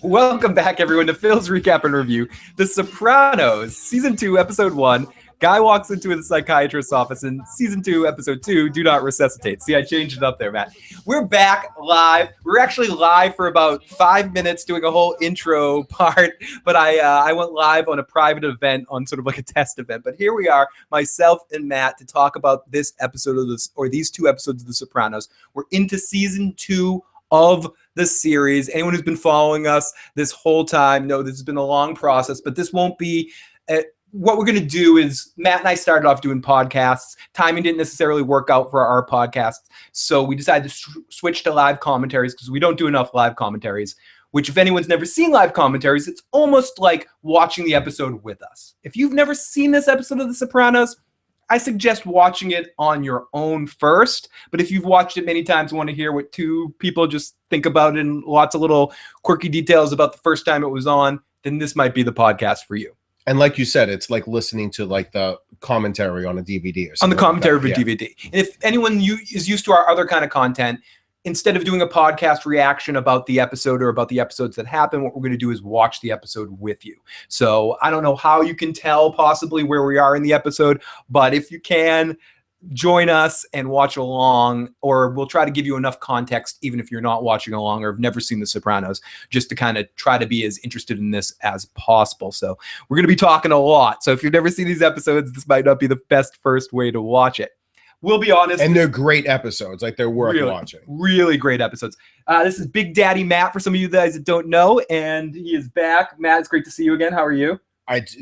Welcome back, everyone, to Phil's Recap and Review. The Sopranos, Season 2, Episode 1. Guy walks into the psychiatrist's office in Season 2, Episode 2, Do Not Resuscitate. See, I changed it up there, Matt. We're back live. We're actually live for about 5 minutes doing a whole intro part, but I went live on a private event, on sort of like a test event. But here we are, myself and Matt, to talk about this episode of this, or these 2 episodes of The Sopranos. We're into Season 2 of the series. Anyone who's been following us this whole time know this has been a long process, but this won't be what we're going to do is Matt and I started off doing podcasts. Timing didn't necessarily work out for our podcasts, so we decided to switch to live commentaries because we don't do enough live commentaries, which if anyone's never seen live commentaries, it's almost like watching the episode with us. If you've never seen this episode of The Sopranos, I suggest watching it on your own first, but if you've watched it many times and want to hear what 2 people just think about it and lots of little quirky details about the first time it was on, then this might be the podcast for you. And like you said, it's like listening to like the commentary on a DVD or something. On the commentary of a DVD. And if anyone is used to our other kind of content, instead of doing a podcast reaction about the episode or about the episodes that happen, what we're going to do is watch the episode with you. So I don't know how you can tell possibly where we are in the episode, but if you can, join us and watch along, or we'll try to give you enough context, even if you're not watching along or have never seen The Sopranos, just to kind of try to be as interested in this as possible. So we're going to be talking a lot. So if you've never seen these episodes, this might not be the best first way to watch it. We'll be honest. And they're great episods. Like, they're worth watching. Really great episodes. This is Big Daddy Matt, for some of you guys that don't know, and he is back. Matt, it's great to see you again. How are you?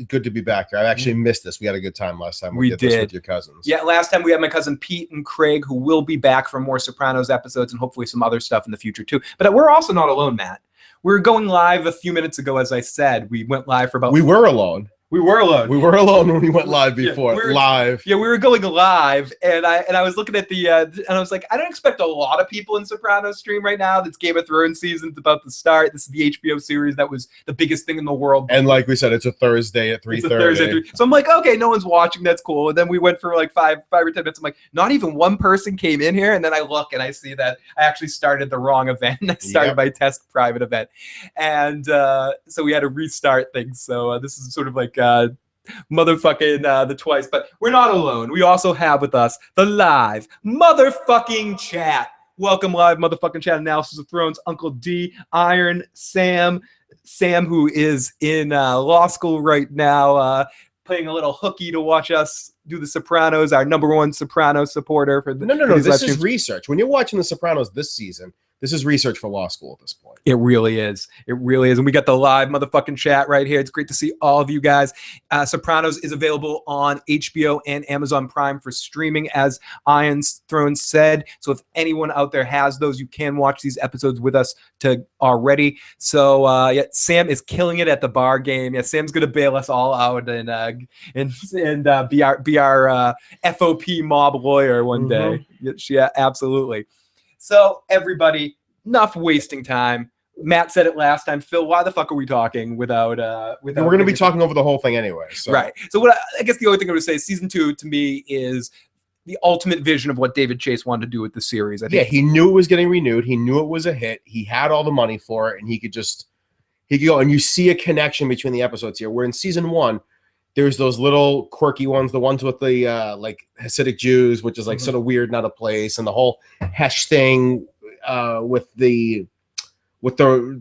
Good to be back here. I actually missed this. We had a good time last time. We did this with your cousins. Yeah, last time we had my cousin Pete and Craig, who will be back for more Sopranos episodes and hopefully some other stuff in the future too. But we're also not alone, Matt. We're going live a few minutes ago, as I said. We went live for about... We were alone. We were alone. We were alone when we went live before. Live. Yeah, we were going live, and I was looking at the and I was like, I don't expect a lot of people in Sopranos stream right now. This Game of Thrones season's about to start. This is the HBO series that was the biggest thing in the world. And like we said, it's a Thursday at 3:30. So I'm like, okay, no one's watching. That's cool. And then we went for like 5 or 10 minutes. I'm like, not even one person came in here. And then I look and I see that I actually started the wrong event. I started my test private event, and so we had to restart things. So this is sort of like motherfucking the twice, but we're not alone. We also have with us the live motherfucking chat. Welcome, live motherfucking chat analysis of Thrones. Uncle D, Iron, Sam, who is in law school right now, playing a little hooky to watch us do The Sopranos. Our #1 Sopranos supporter for the no. This is research. When you're watching The Sopranos this season, this is research for law school at this point. It really is. It really is. And we got the live motherfucking chat right here. It's great to see all of you guys. Sopranos is available on HBO and Amazon Prime for streaming, as Iron Throne said. So if anyone out there has those, you can watch these episodes with us already. So yeah, Sam is killing it at the bar game. Yeah, Sam's gonna bail us all out and be our FOP mob lawyer one day. Yeah, absolutely. So everybody, enough wasting time. Matt said it last time. Phil, why the fuck are we talking without we're going to be talking over the whole thing anyway. So. Right. So what I guess the only thing I would say is Season 2 to me is the ultimate vision of what David Chase wanted to do with the series. I think. Yeah, he knew it was getting renewed. He knew it was a hit. He had all the money for it, and he could go. And you see a connection between the episodes here. Where in Season 1, there's those little quirky ones, the ones with the like Hasidic Jews, which is like sort of weird, not a place, and the whole Hesh thing with the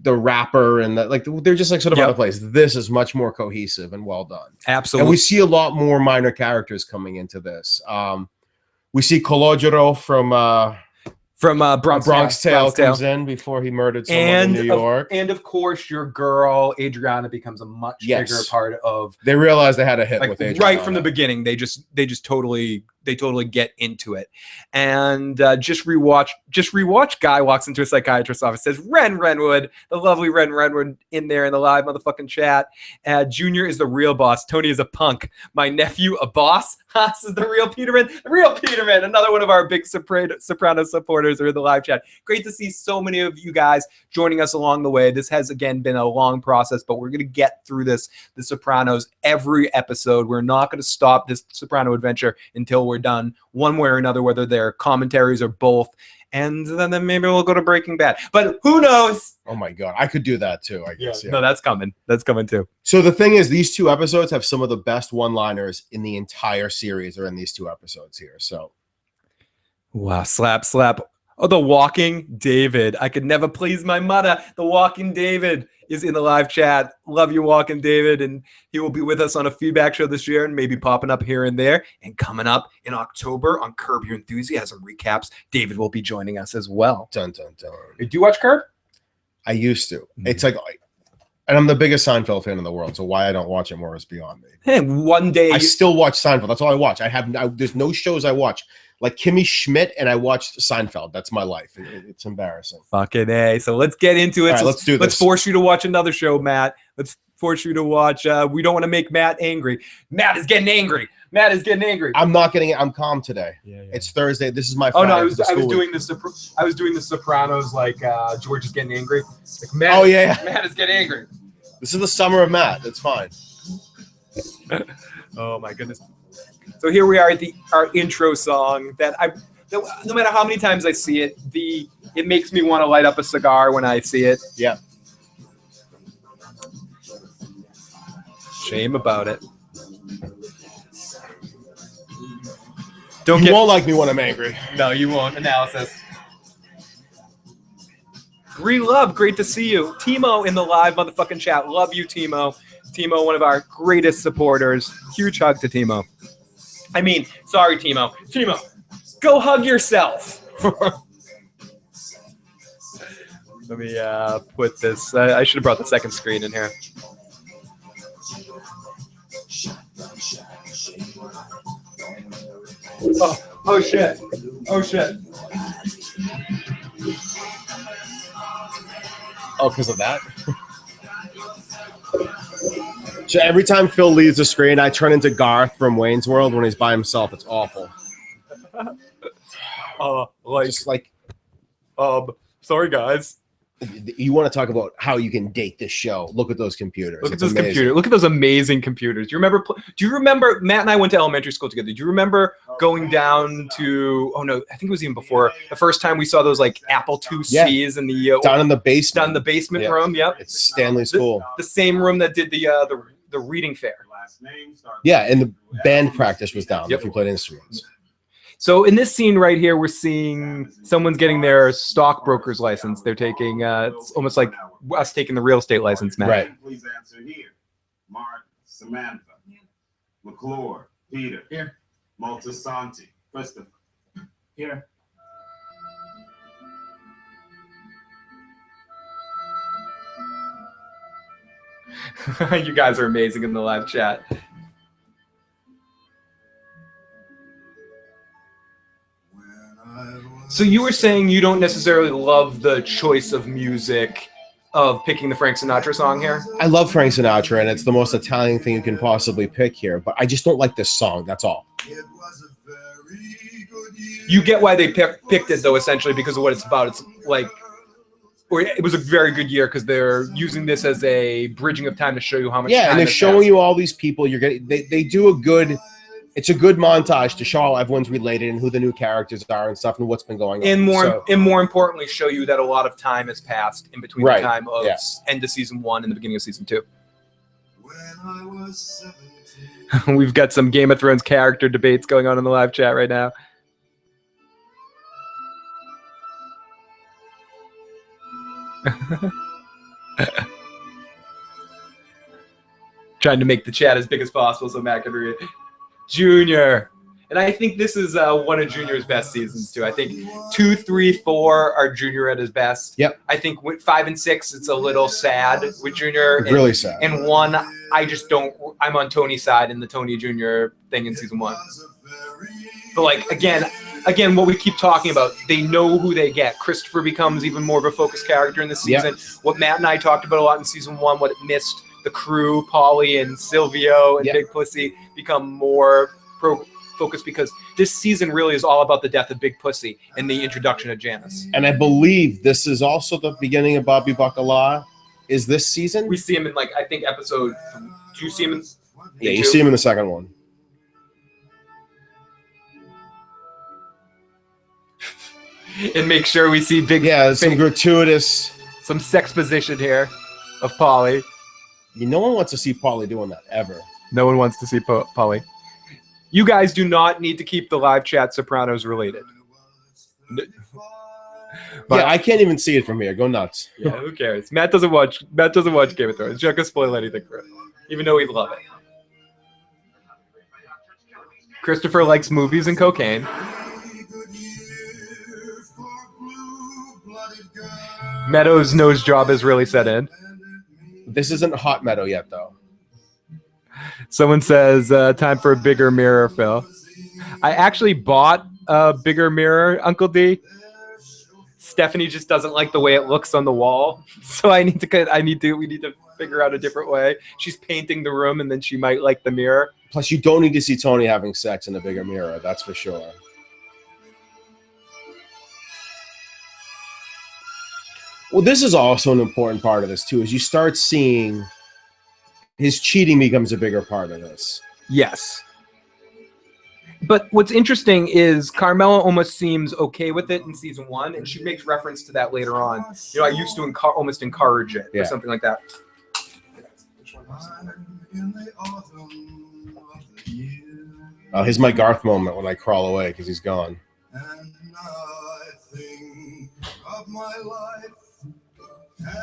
rapper and they're just like sort of out of place. This is much more cohesive and well done. Absolutely. And we see a lot more minor characters coming into this. We see Calogero from Bronx Tale comes in before he murdered someone in New York. And of course, your girl Adriana becomes a much bigger part of. They realized they had a hit with Adriana right from the beginning. They just totally get into it. And just rewatch. Guy walks into a psychiatrist's office, says Ren Renwood, the lovely Ren Renwood, in there in the live motherfucking chat. Junior is the real boss. Tony is a punk. My nephew a boss. Haas is the real Peterman. The real Peterman. Another one of our big Sopranos supporters are in the live chat. Great to see so many of you guys joining us along the way. This has again been a long process, but we're going to get through the Sopranos every episode. We're not going to stop this Soprano adventure until we're done, one way or another, whether they're commentaries or both. And then maybe we'll go to Breaking Bad. But who knows? Oh my God, I could do that too. I guess. Yeah. No, that's coming. That's coming too. So the thing is, these 2 episodes have some of the best one-liners in the entire series are in these 2 episodes here. So, wow, slap. Oh, the Walking David. I could never please my mother. The Walking David is in the live chat. Love you, Walking David. And he will be with us on a feedback show this year and maybe popping up here and there. And coming up in October on Curb Your Enthusiasm recaps, David will be joining us as well. Dun, dun, dun. Do you watch Curb? I used to. It's like, and I'm the biggest Seinfeld fan in the world, so why I don't watch it more is beyond me. Hey, one day I still watch Seinfeld. That's all I watch. There's no shows I watch. Like Kimmy Schmidt, and I watched Seinfeld. That's my life. It's embarrassing. Fucking A. So let's get into it. All right, let's do this. Let's force you to watch another show, Matt. Let's force you to watch. We don't want to make Matt angry. Matt is getting angry. I'm not getting it. I'm calm today. Yeah. It's Thursday. This is my. Oh no, I was doing the Sopranos like George is getting angry. Like, Matt, oh yeah. Matt is getting angry. This is the summer of Matt. That's fine. Oh my goodness. So here we are at our intro song that no matter how many times I see it, it makes me want to light up a cigar when I see it. Yeah. Shame about it. You won't like me when I'm angry. No, you won't. Analysis. Bree Love, great to see you. Timo in the live motherfucking chat. Love you, Timo. Timo, one of our greatest supporters. Huge hug to Timo. I mean, sorry, Timo. Timo, go hug yourself. Let me put this. I should have brought the second screen in here. Oh shit. Oh shit. Oh, because of that? So every time Phil leaves the screen, I turn into Garth from Wayne's World when he's by himself. It's awful. Sorry guys. You want to talk about how you can date this show? Look at those computers. Look at those computers. Look at those amazing computers. Do you remember Matt and I went to elementary school together? Do you remember going down to? Oh no, I think it was even before the first time we saw those like Apple IICs in the down in the basement. Down in the basement room. Yep, it's Stanley's school. The same room that did the reading fair. Yeah, and the band practice was down. If you played instruments. So in this scene right here, we're seeing someone's getting their stockbroker's license. They're taking, it's almost like us taking the real estate license, Matt. Right. Please answer here. Mark, Samantha, McClure, Peter, here. Maltasanti, Christopher, here. You guys are amazing in the live chat. So you were saying you don't necessarily love the choice of music of picking the Frank Sinatra song here? I love Frank Sinatra, and it's the most Italian thing you can possibly pick here, but I just don't like this song. That's all. You get why they picked it, though, essentially, because of what it's about. It's like, or it was a very good year because they're using this as a bridging of time to show you how much time and they're showing you all these people. You're getting they do a good. It's a good montage to show how everyone's related and who the new characters are and stuff and what's been going on. And more importantly, show you that a lot of time has passed in between the time of end of season 1 and the beginning of season 2. When I was 17. We've got some Game of Thrones character debates going on in the live chat right now. Trying to make the chat as big as possible so Matt can read it. Junior. And I think this is one of Junior's best seasons, too. I think 2, 3, 4 are Junior at his best. Yep. I think with 5 and 6, it's a little sad with Junior. Really sad. And 1, I just don't. I'm on Tony's side in the Tony Junior thing in season 1. But, like, again, what we keep talking about, they know who they get. Christopher becomes even more of a focused character in this season. Yep. What Matt and I talked about a lot in season 1, what it missed. The crew, Polly and Silvio and Big Pussy become more focused because this season really is all about the death of Big Pussy and the introduction of Janice. And I believe this is also the beginning of Bobby Bacala. Is this season? We see him in, like, I think episode. Do you see him in? Yeah, you see him in the second one. and make sure we see big. Yeah, some gratuitous. Some sex position here of Polly. No one wants to see Polly doing that ever. No one wants to see Polly. You guys do not need to keep the live chat Sopranos related. But yeah, I can't even see it from here. Go nuts. Yeah, who cares? Matt doesn't watch Game of Thrones. He's not gonna spoil anything for it, even though he'd love it. Christopher likes movies and cocaine. Meadows' nose job is really set in. This isn't Hot Meadow yet, though. Someone says, time for a bigger mirror, Phil. I actually bought a bigger mirror, Uncle D. Stephanie just doesn't like the way it looks on the wall. So we need to figure out a different way. She's painting the room and then she might like the mirror. Plus, you don't need to see Tony having sex in a bigger mirror. That's for sure. Well, this is also an important part of this, too, is you start seeing his cheating becomes a bigger part of this. Yes. But what's interesting is Carmela almost seems okay with it in season 1, and she makes reference to that later on. I used to almost encourage it or something like that. Oh, here's my Garth moment when I crawl away because he's gone.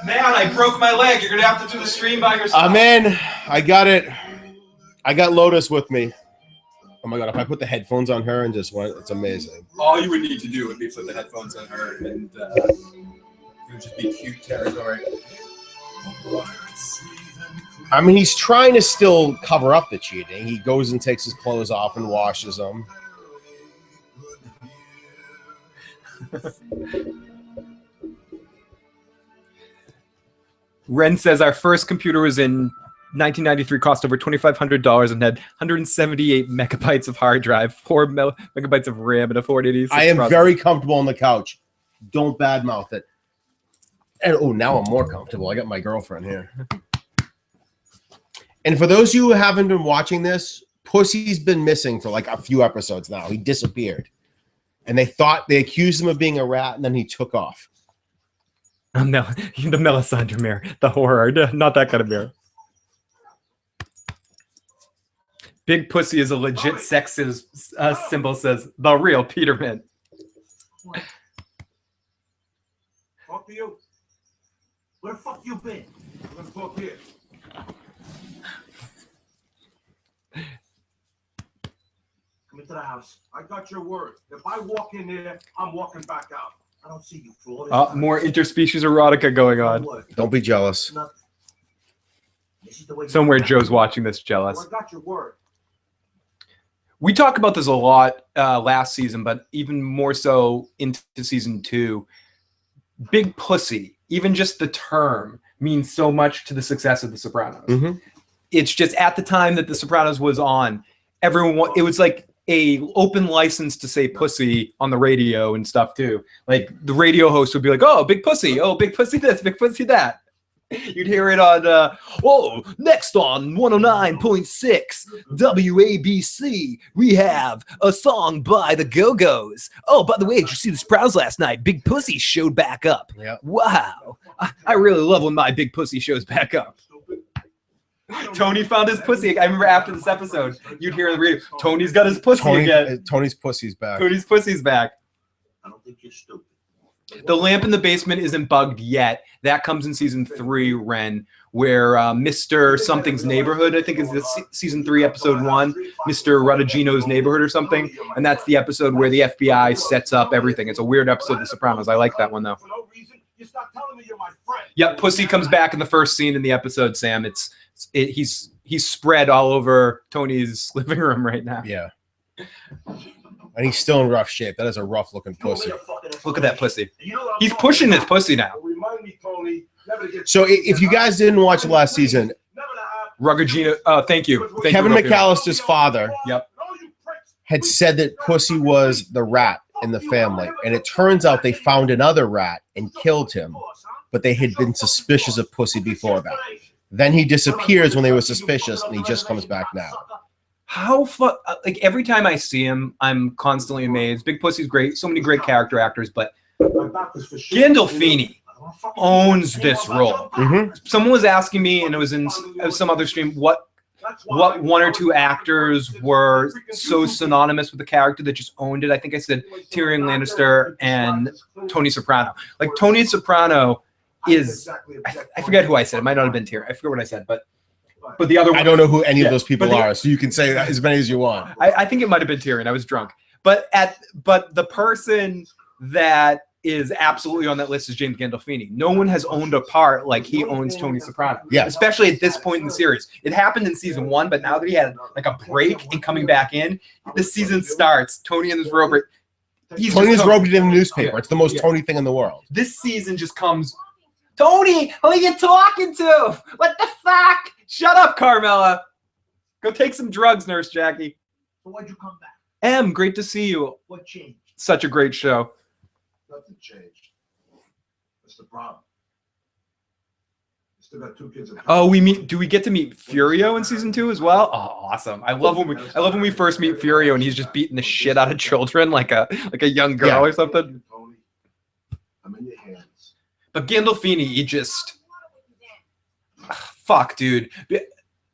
Man, I broke my leg. You're going to have to do the stream by yourself. I'm in. I got it. I got Lotus with me. Oh my God, if I put the headphones on her and just went, it's amazing. All you would need to do would be put the headphones on her and it would just be cute territory. I mean, he's trying to still cover up the cheating. He goes and takes his clothes off and washes them. Ren says our first computer was in 1993, cost over $2,500 and had 178 megabytes of hard drive, 4 megabytes of RAM, and a 486. I am very comfortable on the couch. Don't badmouth it. And oh, now I'm more comfortable. I got my girlfriend here. And for those of you who haven't been watching this, Pussy's been missing for like a few episodes now. He disappeared. And they accused him of being a rat, and then he took off. The Melisandre mirror, the horror, not that kind of mirror. Big pussy is a legit sex symbol, says the real Peterman. Fuck you. Where the fuck you been? I'm gonna talk here. Come into the house. I got your word. If I walk in there, I'm walking back out. I don't see you for all this. More interspecies erotica going on. Don't be jealous. Somewhere Joe's watching this jealous. I got your word. We talk about this a lot last season, but even more so into season 2. Big pussy, even just the term, means so much to the success of The Sopranos. Mm-hmm. It's just at the time that The Sopranos was on, everyone, it was like a open license to say pussy on the radio and stuff too. Like the radio host would be like, "Oh, big pussy! Oh, big pussy this, big pussy that." You'd hear it on, next on 109.6 WABC, we have a song by the Go-Go's. Oh, by the way, did you see the Sopranos last night? Big Pussy showed back up. Yep. Wow. I really love when my big pussy shows back up. Tony found his pussy. I remember after this episode, you'd hear the radio, Tony's got his pussy again. Tony's pussy's back. Tony's pussy's back. I don't think you're stupid. The lamp in the basement isn't bugged yet. That comes in season 3, Ren, where Mr. Something's Neighborhood, I think is the season 3, episode 1, Mr. Rodagino's Neighborhood or something. And that's the episode where the FBI sets up everything. It's a weird episode of The Sopranos. I like that one, though. Yep, Pussy comes back in the first scene in the episode, Sam. He's spread all over Tony's living room right now. Yeah. And he's still in rough shape. That is a rough looking pussy. Look at that pussy. He's pushing his pussy now. So if you guys didn't watch the last season, Rodagino, thank you. Kevin McAllister's father Yep. had said that Pussy was the rat in the family. And it turns out they found another rat and killed him. But they had been suspicious of Pussy before that. Then he disappears when they were suspicious, and he just comes back now. How like every time I see him, I'm constantly amazed. Big Pussy's great. So many great character actors, but about this for sure. Gandolfini owns this role. Someone was asking me, and it was in some other stream, what one or two actors were so synonymous with the character that just owned it. I think I said Tyrion Lannister and Tony Soprano. Like Tony Soprano is, I forget who I said. It might not have been Tyrion. I forget what I said, but the other one, I don't know who any of those people are, so you can say that as many as you want. I think it might have been Tyrion. I was drunk. But the person that is absolutely on that list is James Gandolfini. No one has owned a part like he owns Tony Soprano. Yeah. Especially at this point in the series. It happened in season 1, but now that he had like a break and coming back in, this season starts. Tony and his Robert. Tony's roped in the newspaper. It's the most Tony thing in the world. This season just comes. Tony, who are you talking to? What the fuck? Shut up, Carmela. Go take some drugs, Nurse Jackie. So why'd you come back? Em, great to see you. What changed? Such a great show. Nothing changed. That's the problem. You still got 2 kids. Oh, do we get to meet Furio in season 2 as well? Oh, awesome. I love when we first meet Furio and he's just beating the shit out of children like a young girl or something. I'm in your hands. But Gandolfini, he just fuck, dude.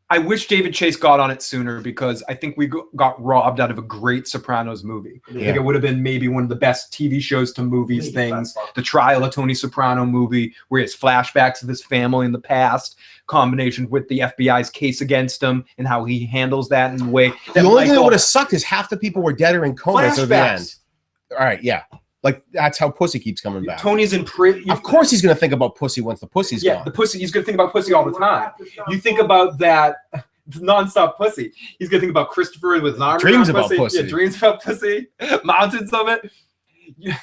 I wish David Chase got on it sooner because I think we got robbed out of a great Sopranos movie. I think it would have been maybe one of the best TV shows to movies things. The Trial of Tony Soprano movie where he has flashbacks of his family in the past, combination with the FBI's case against him and how he handles that in a way. The only thing that would have sucked is half the people were dead or in comas at the end. All right, yeah. Like, that's how pussy keeps coming back. Tony's in prison. Of course he's going to think about pussy once the pussy's gone. The pussy. He's going to think about pussy all the time. You think about that nonstop pussy. He's going to think about Christopher with his arm dreams around about pussy. Yeah, dreams about pussy. Mountains of it. Yeah.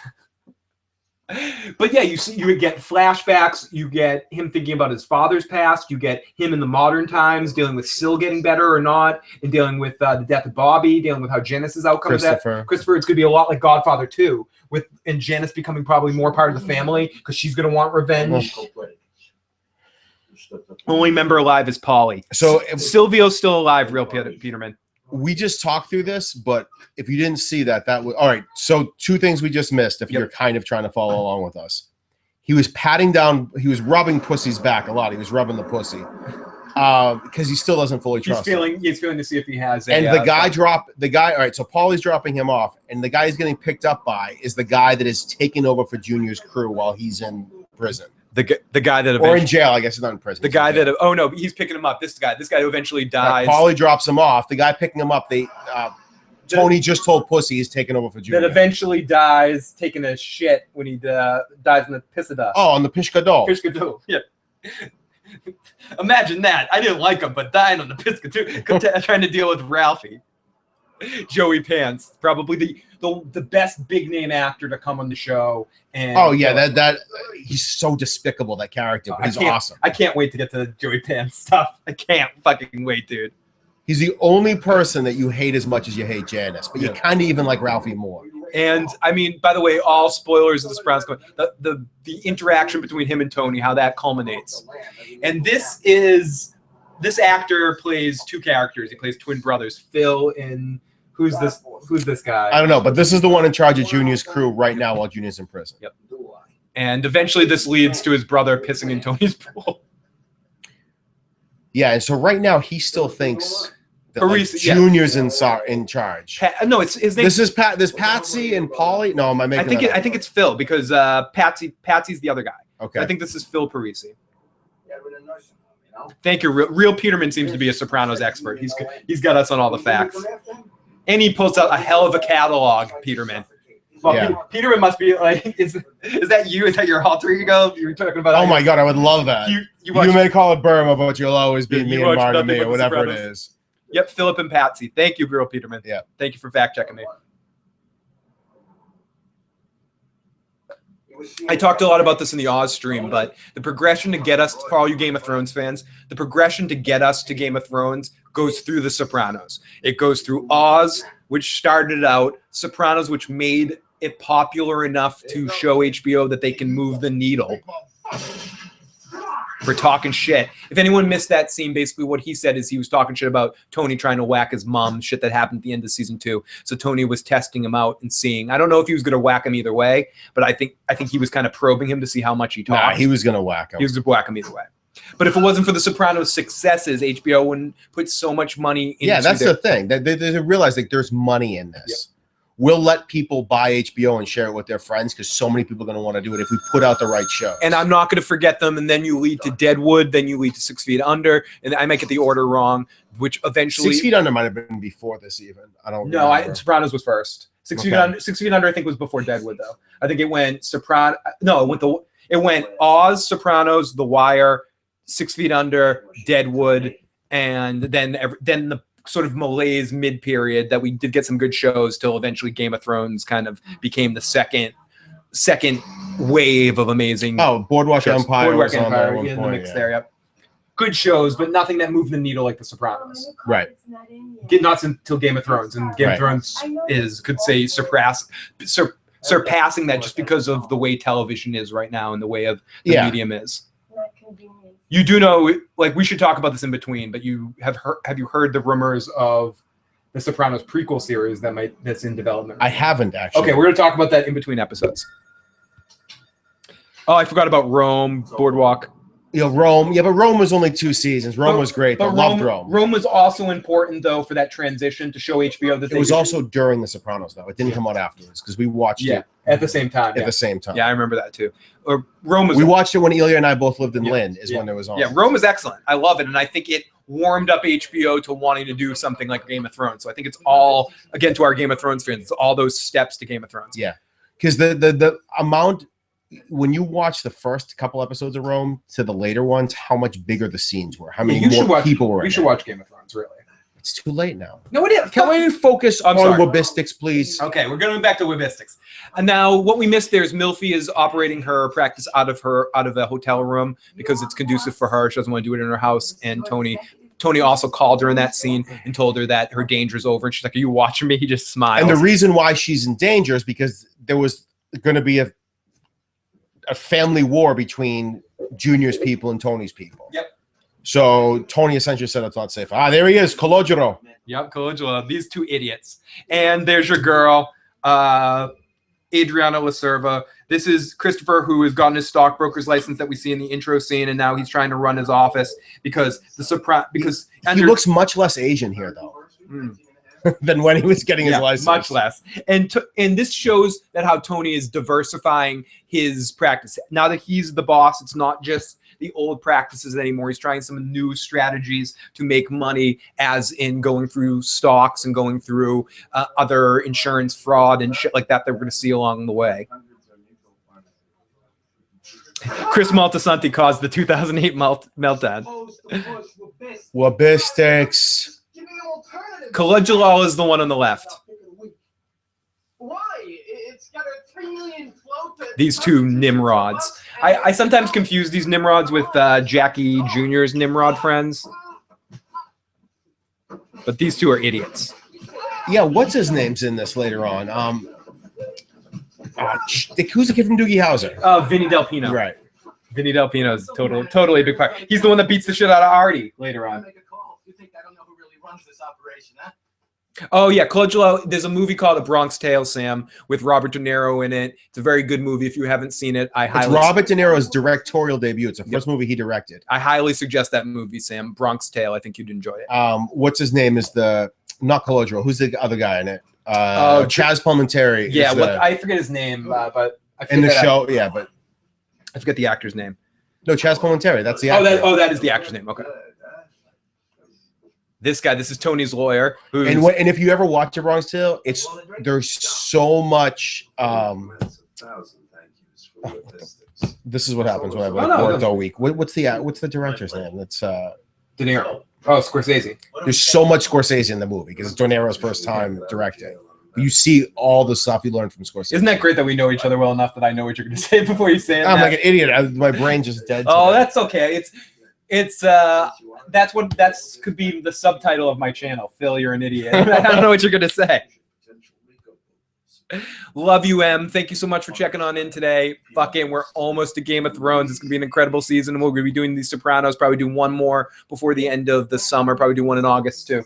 But yeah, you get flashbacks. You get him thinking about his father's past. You get him in the modern times dealing with Syl getting better or not, and dealing with the death of Bobby, dealing with how Janice's outcome is that. Christopher, it's going to be a lot like Godfather 2, and Janice becoming probably more part of the family because she's going to want revenge. Only member alive is Polly. So Silvio's still alive, real Peterman. We just talked through this, but if you didn't see that was all right. So 2 things we just missed. If you're kind of trying to follow along with us, he was patting down. He was rubbing pussy's back a lot. He was rubbing the pussy because he still doesn't fully trust. He's feeling to see if he has. And the guy. All right. So Paulie's dropping him off, and the guy he's getting picked up by is the guy that is taking over for Junior's crew while he's in prison. The guy that or in jail, I guess he's not in prison. The guy that he's picking him up. This guy who eventually dies. Paulie drops him off. The guy picking him up, Tony just told Pussy he's taking over for Junior. That eventually dies taking a shit when he dies in the Pisada. Oh, on the Piscador. Piscador, yeah. Imagine that. I didn't like him, but dying on the Piscador, trying to deal with Ralphie. Joey Pants, probably the best big name actor to come on the show. And that he's so despicable, that character. But he's awesome. I can't wait to get to the Joey Pants stuff. I can't fucking wait, dude. He's the only person that you hate as much as you hate Janice, but you kind of even like Ralphie more. And I mean, by the way, all spoilers of the Sopranos. The interaction between him and Tony, how that culminates, and this actor plays 2 characters. He plays twin brothers, Phil and who's this guy? I don't know, but this is the one in charge of Junior's crew right now while Junior's in prison. Yep. And eventually this leads to his brother pissing in Tony's pool. Yeah, and so right now he still thinks that Junior's in charge. No, it's his name. This is There's Patsy and Paulie. No, am I making? I think it's Phil because Patsy's the other guy. Okay. I think this is Phil Parisi. Thank you. Real Peterman seems to be a Sopranos expert. He's got us on all the facts. And he pulls out a hell of a catalog, Peterman. Well, yeah. Peterman must be like, is that you? Is that your alter ego? You were talking about. Oh my God, I would love that. You may call it Burma, but you'll always be me and Martin me or whatever it is. Yep, Philip and Patsy. Thank you, Girl Peterman. Yeah. Thank you for fact checking me. I talked a lot about this in the Oz stream, but the progression to get us, for all you Game of Thrones fans, the progression to get us to Game of Thrones goes through The Sopranos. It goes through Oz, which started out, Sopranos, which made it popular enough to show HBO that they can move the needle. for talking shit. If anyone missed that scene, basically what he said is he was talking shit about Tony trying to whack his mom, shit that happened at the end of season 2. So Tony was testing him out and seeing. I don't know if he was going to whack him either way, but I think he was kind of probing him to see how much he talked. Nah, he was going to whack him. He was going to whack him either way. But if it wasn't for the Sopranos' successes, HBO wouldn't put so much money into Yeah, that's the thing. They realize like there's money in this. Yep. We'll let people buy HBO and share it with their friends because so many people are going to want to do it if we put out the right show. And I'm not going to forget them. And then you lead to Deadwood. Then you lead to 6 Feet Under. And I might get the order wrong, which eventually 6 Feet Under might have been before this even. I don't know. No, Sopranos was first. 6 Feet Under. 6 Feet Under, I think, was before Deadwood, though. I think it went Sopranos. No, it went Oz, Sopranos, The Wire, 6 Feet Under, Deadwood, and then the sort of malaise mid-period that we did get some good shows till eventually Game of Thrones kind of became the second wave of amazing. Oh, Boardwalk shows. Empire. Boardwalk Empire in the mix there. Yep. Good shows, but nothing that moved the needle like The Sopranos. Right. Not until Game of Thrones, and Game of Thrones could say surpassing that just because of the way television is right now and the way of the medium is. You do know, like, we should talk about this in between, but have you heard the rumors of the Sopranos prequel series that's in development? I haven't actually. Okay, we're gonna talk about that in between episodes. Oh, I forgot about Rome, Boardwalk. Rome. Yeah, but Rome was only 2 seasons. Rome was great. But loved Rome. Rome was also important though for that transition to show HBO that it was also during the Sopranos though. It didn't come out afterwards because we watched it at the same time. At the same time. Yeah, I remember that too. Rome was. We watched it when Ilya and I both lived in Lynn. When it was on. Yeah, Rome is excellent. I love it, and I think it warmed up HBO to wanting to do something like Game of Thrones. So I think it's all, again, to our Game of Thrones fans, it's all those steps to Game of Thrones. Yeah, because the amount. When you watch the first couple episodes of Rome to the later ones, how much bigger the scenes were, how many more people were in. You should watch Game of Thrones, really. It's too late now. No, it is. Can we focus on Webistics, please? Okay, we're going back to Webistics. And now what we missed there is Milfy is operating her practice out of a hotel room because it's conducive for her. She doesn't want to do it in her house. And Tony also called her in that scene and told her that her danger is over. And she's like, "Are you watching me?" He just smiled. And the reason why she's in danger is because there was going to be a family war between Junior's people and Tony's people. Yep. So Tony essentially said it's not safe. There he is, Calogero. Yep, Calogero. These two idiots. And there's your girl, Adriana Lacerva. This is Christopher, who has gotten his stockbroker's license that we see in the intro scene, and now he's trying to run his office because he looks much less Asian here, though. Than when he was getting his license. Much less. And this shows that how Tony is diversifying his practice. Now that he's the boss, it's not just the old practices anymore. He's trying some new strategies to make money, as in going through stocks and going through other insurance fraud and shit like that we're going to see along the way. Chris Maltasanti caused the 2008 meltdown. Webistics. Calogero is the one on the left. Why? It's got a 3 million float. These two Nimrods. I sometimes confuse these Nimrods with Jackie Jr.'s Nimrod friends. But these two are idiots. Yeah, what's his name's in this later on? Who's the kid from Doogie Howser? Vinny Del Pino. Right. Vinny Del Pino is totally a big part. He's the one that beats the shit out of Artie later on. You think I don't know who really runs this operation, huh? Oh, yeah, Calogero. There's a movie called A Bronx Tale, Sam, with Robert De Niro in it. It's a very good movie. If you haven't seen it, it's Robert De Niro's directorial debut. It's the first movie he directed. I highly suggest that movie, Sam. Bronx Tale. I think you'd enjoy it. What's his name is not Calogero. Who's the other guy in it? Chaz Palminteri. Yeah, I forget his name, but I in the show, but I forget the actor's name. No, Chaz Palminteri. That's the actor. That is the actor's name. Okay. This guy, this is Tony's lawyer. And if you ever watch A Bronx Tale, there's so much. This is what happens when I've worked all week. What's the director's name? That's De Niro. Oh, Scorsese. There's so much Scorsese in the movie because it's De Niro's first time directing. You see all the stuff you learn from Scorsese. Isn't that great that we know each other well enough that I know what you're going to say before you say it? I'm like an idiot. My brain's just dead. Oh, that's okay. That's could be the subtitle of my channel. Phil, you're an idiot. I don't know what you're going to say. Love you, M. Thank you so much for checking on in today. Fucking, we're almost to Game of Thrones. It's going to be an incredible season. We're going to be doing The Sopranos, probably do one more before the end of the summer, probably do one in August, too.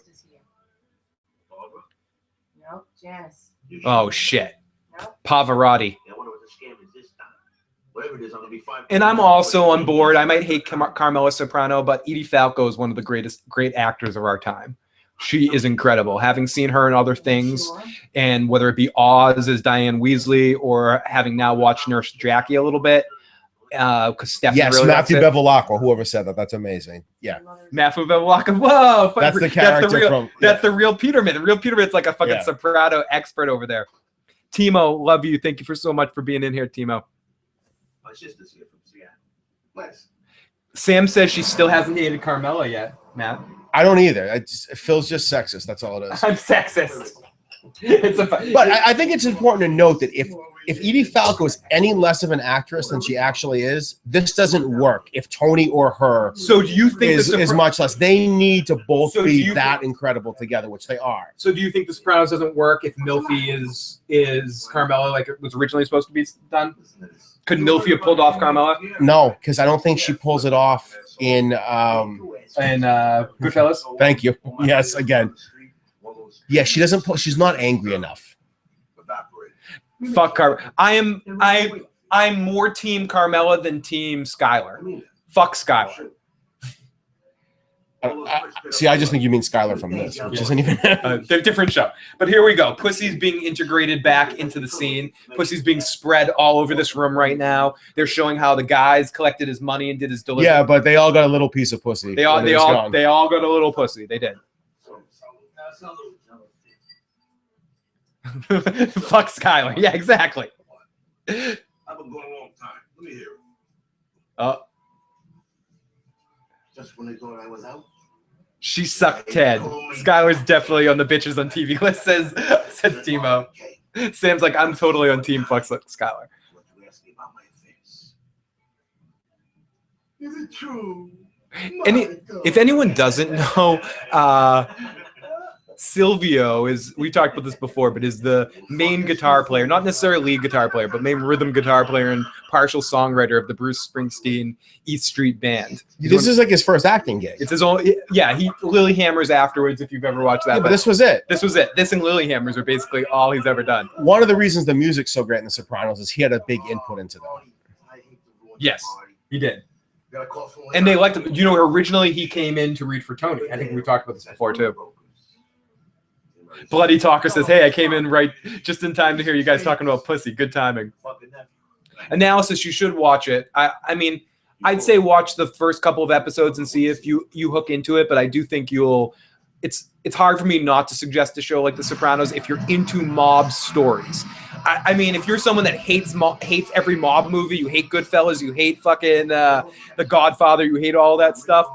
Nope, Janice. Oh, shit. Nope. Pavarotti. I wonder what the scam is this time. Whatever it is, I'm going to be fine. And I'm also on board. I might hate Carmela Soprano, but Edie Falco is one of the great actors of our time. She is incredible. Having seen her in other things, and whether it be Oz as Diane Weasley or having now watched Nurse Jackie a little bit, because Stephanie yes, really Matthew likes it. Bevilacqua, whoever said that. That's amazing. Yeah. Matthew Bevilacqua. Whoa, That's the character that's the real Peterman. The real Peterman's like a fucking Yeah. soprano expert over there. Timo, love you. Thank you for so much for being in here, Timo. My sister's here from Seattle. Nice. Sam says she still hasn't dated Carmela yet, Matt. I don't either. Phil's just sexist. That's all it is. I'm sexist. It's a But I think it's important to note that if Edie Falco is any less of an actress than she actually is, this doesn't work. If Tony or her So do you think is much less, they need to both So do be you that incredible together, which they are. So do you think The Sopranos doesn't work if Milfy is Carmela like it was originally supposed to be done? Could Milfy have pulled off Carmela No, because I don't think she pulls it off in. and Goodfellas? Thank you. Yes, again. Yeah, she doesn't. She's not angry enough. Fuck Car. I'm more Team Carmela than Team Skylar. Fuck Skylar. See, I just think you mean Skylar from this, which isn't even. They're different show. But here we go. Pussy's being integrated back into the scene. Pussy's being spread all over this room right now. They're showing how the guys collected his money and did his delivery. Yeah, but they all got a little piece of pussy. They all got a little pussy. They did. Fuck Skylar. Yeah, exactly. I've been going a long time. Let me hear it. Just when they thought I was out. She sucked Ted. Skylar's definitely on the bitches on TV list, says Timo. Sam's like, I'm totally on Team Fuck Skylar. What you asking about my face? Is it true? If anyone doesn't know, Silvio is, we talked about this before, but is the main guitar player, not necessarily lead guitar player, but main rhythm guitar player and partial songwriter of the Bruce Springsteen East Street Band. This is like his first acting gig. It's his own, yeah, he Lilyhammers afterwards, if you've ever watched that. Yeah, but this was it. This was it. This and Lilyhammers are basically all he's ever done. One of the reasons the music's so great in The Sopranos is he had a big input into them. Yes, he did. And they liked him. You know, originally he came in to read for Tony. I think we talked about this before, too. Bloody Talker says, hey, I came in right just in time to hear you guys talking about pussy. Good timing. Analysis, you should watch it. I mean, I'd say watch the first couple of episodes and see if you hook into it, but I do think you'll – it's hard for me not to suggest a show like The Sopranos if you're into mob stories. I mean, if you're someone that hates every mob movie, you hate Goodfellas, you hate fucking The Godfather, you hate all that stuff,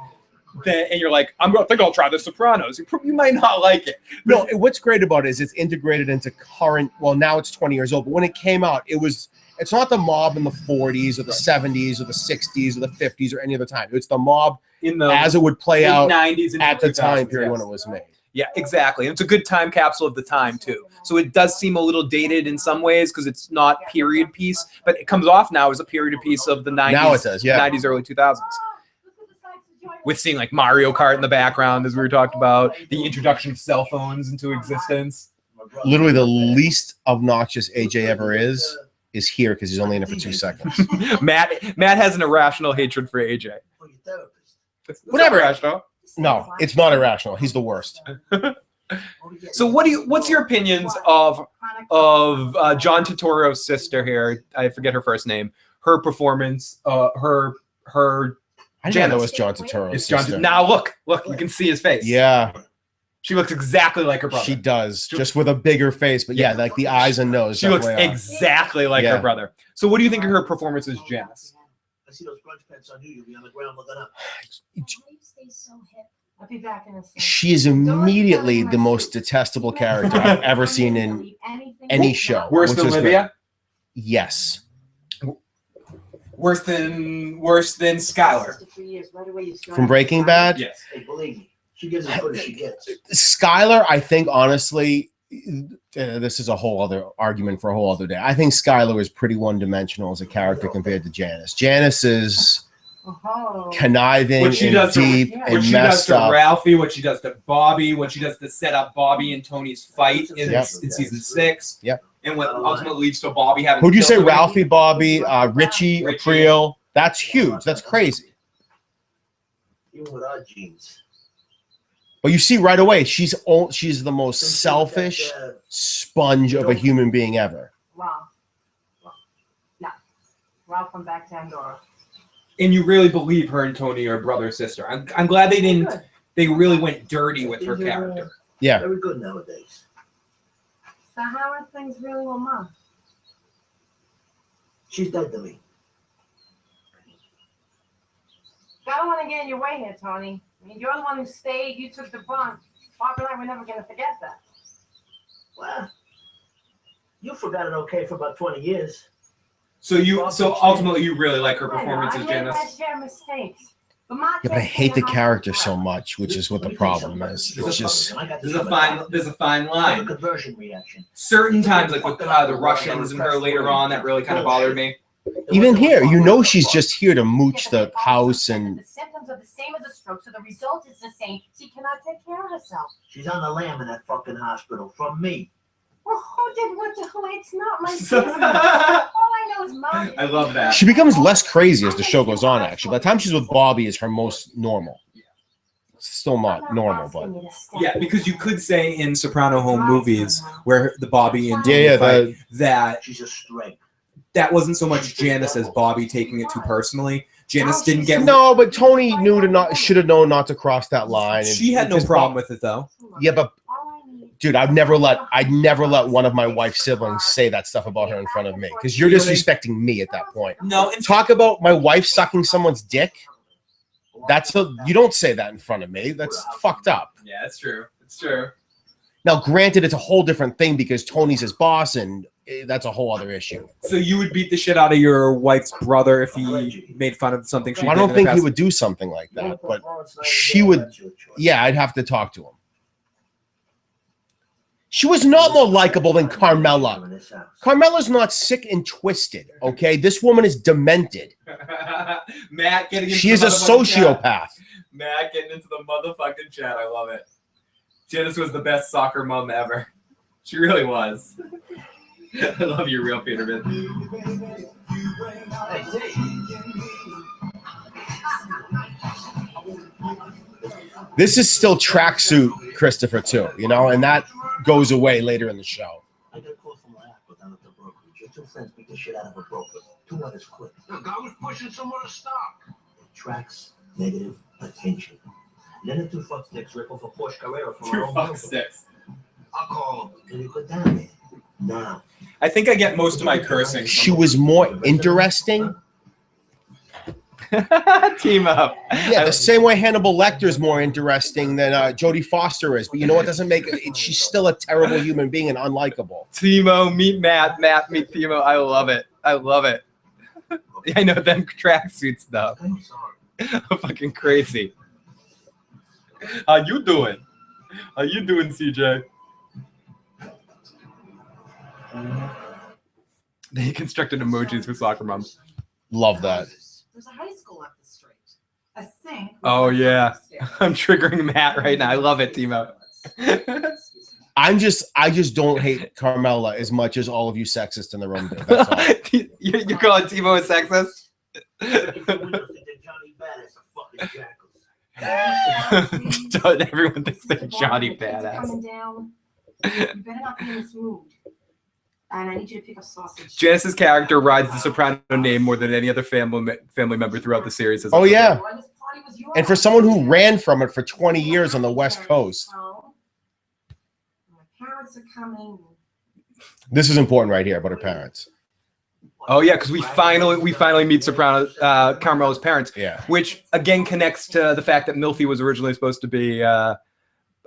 and you're like, I think I'll try The Sopranos. You might not like it. No, what's great about it is it's integrated into current. Well, now it's 20 years old, but when it came out, it's not the mob in the 40s or the 70s or the 60s or the 50s or any other time. It's the mob in the as it would play out 90s at the time period when it was made. Yeah, exactly. And it's a good time capsule of the time, too. So it does seem a little dated in some ways because it's not period piece, but it comes off now as a period piece of the 90s. Now it does, yeah. 90s, early 2000s. With seeing like Mario Kart in the background, as we were talking about, the introduction of cell phones into existence. Literally the least obnoxious AJ ever is here because he's only in it for 2 seconds. Matt has an irrational hatred for AJ. Whatever. Irrational. No, it's not irrational. He's the worst. So what's your opinions of John Turturro's sister here? I forget her first name. Her performance, her I didn't know it was John Turturro. It's John. Now look, you can see his face. Yeah. She looks exactly like her brother. She does, just with a bigger face, but yeah, like the eyes and nose. She looks exactly like her brother. So what do you think of her performance as Janice? I see those grunge pants on you. You'll be on the ground looking up. I'll be back in a second. She is immediately the most detestable character I've ever seen in any show. Worse than Olivia? Yes. Worse than Skylar. From Breaking Bad? Yes. Hey, believe me, she gets as good as she gets. Skylar, I think, honestly, this is a whole other argument for a whole other day. I think Skylar is pretty one-dimensional as a character compared to Janice. Janice is conniving and deep and what she messed does to up. Ralphie, what she does to Bobby, what she does to set up Bobby and Tony's fight in season 6. Yep. And what ultimately leads to Bobby having. Who'd you say? Ralphie, Bobby, Richie, April. That's huge. That's crazy. Even with our genes. But you see right away, she's the most selfish sponge of a human being ever. Wow. No. Ralph from back to Andorra. And you really believe her and Tony are brother and sister. I'm glad they didn't. They really went dirty with her character. Yeah. Very good nowadays. So how are things really with Mom? She's dead to me. I don't want to get in your way here, Tony. I mean, you're the one who stayed. You took the brunt. Bob and I were never going to forget that. Well, you forgot it okay for about 20 years. So ultimately, you really like her performance as Janice. I share mistakes. But I hate the character so much, which is what the problem is. It's just there's a fine line. Conversion reaction. Certain times, like with the Russians and her later on, that really kind of bothered me. even here, she's just here to mooch the house and. The symptoms are the same as a stroke, so the result is the same. She cannot take care of herself. She's on the lam in that fucking hospital from me. Well, who did what to who? It's not my business. All I know is Mom. I love that. She becomes less crazy as the show goes on, actually. By the time she's with Bobby is her most normal. It's still not normal, but. Yeah, because you could say in Soprano home movies where the Bobby and that she's a strength. That wasn't so much Janice as Bobby taking it too personally. Janice didn't get no, but Tony should have known not to cross that line. She had no problem with it though. Yeah, but dude, I'd never let one of my wife's siblings say that stuff about her in front of me because you're disrespecting me at that point. No, talk about my wife sucking someone's dick. You don't say that in front of me. That's fucked up. Yeah, that's true. It's true. Now, granted, it's a whole different thing because Tony's his boss, and that's a whole other issue. So you would beat the shit out of your wife's brother if he made fun of something she did? I don't think he would do something like that, but she would. Yeah, I'd have to talk to him. She was not more likable than Carmela. Carmela's not sick and twisted, okay? This woman is demented. Matt getting into she is a sociopath. Chat. Matt getting into the motherfucking chat. I love it. Janice was the best soccer mom ever. She really was. I love you, real Peterman. This is still tracksuit Christopher too, and that goes away later in the show. I got a call from my uncle down at the brokerage. Your two friends beat the shit out of a broker. 2 others quit. The guy was pushing someone to stop. It attracts negative attention. Then the 2 fucksticks rip off a Porsche Carrera from 2 our own fucksticks. I'll call him. Can you put down there? Now. I think I get most of my cursing. She was more interesting. Team up. Yeah, the same way Hannibal Lecter is more interesting than Jodie Foster is. But you know what doesn't make it? She's still a terrible human being and unlikable. Timo, meet Matt. Matt, meet Timo. I love it. I love it. I know them tracksuits though. Fucking crazy. How you doing? How you doing, CJ? They constructed emojis with soccer moms. Love that. There's a high school up the street. I think. Oh yeah, I'm triggering Matt right now. I love it, Timo. I just don't hate Carmela as much as all of you sexists in the room do. That's all. You're calling Timo a sexist? Everyone thinks they're Johnny Badass. You better not be in this mood. And I need you to pick up sausage. Janice's character rides the Soprano name more than any other family member throughout the series. Oh yeah, and for someone who ran from it for 20 years on the West Coast. My parents are coming. This is important right here about her parents. Oh yeah, because we finally meet Carmela's parents. Yeah, which again connects to the fact that Milfy was originally supposed to be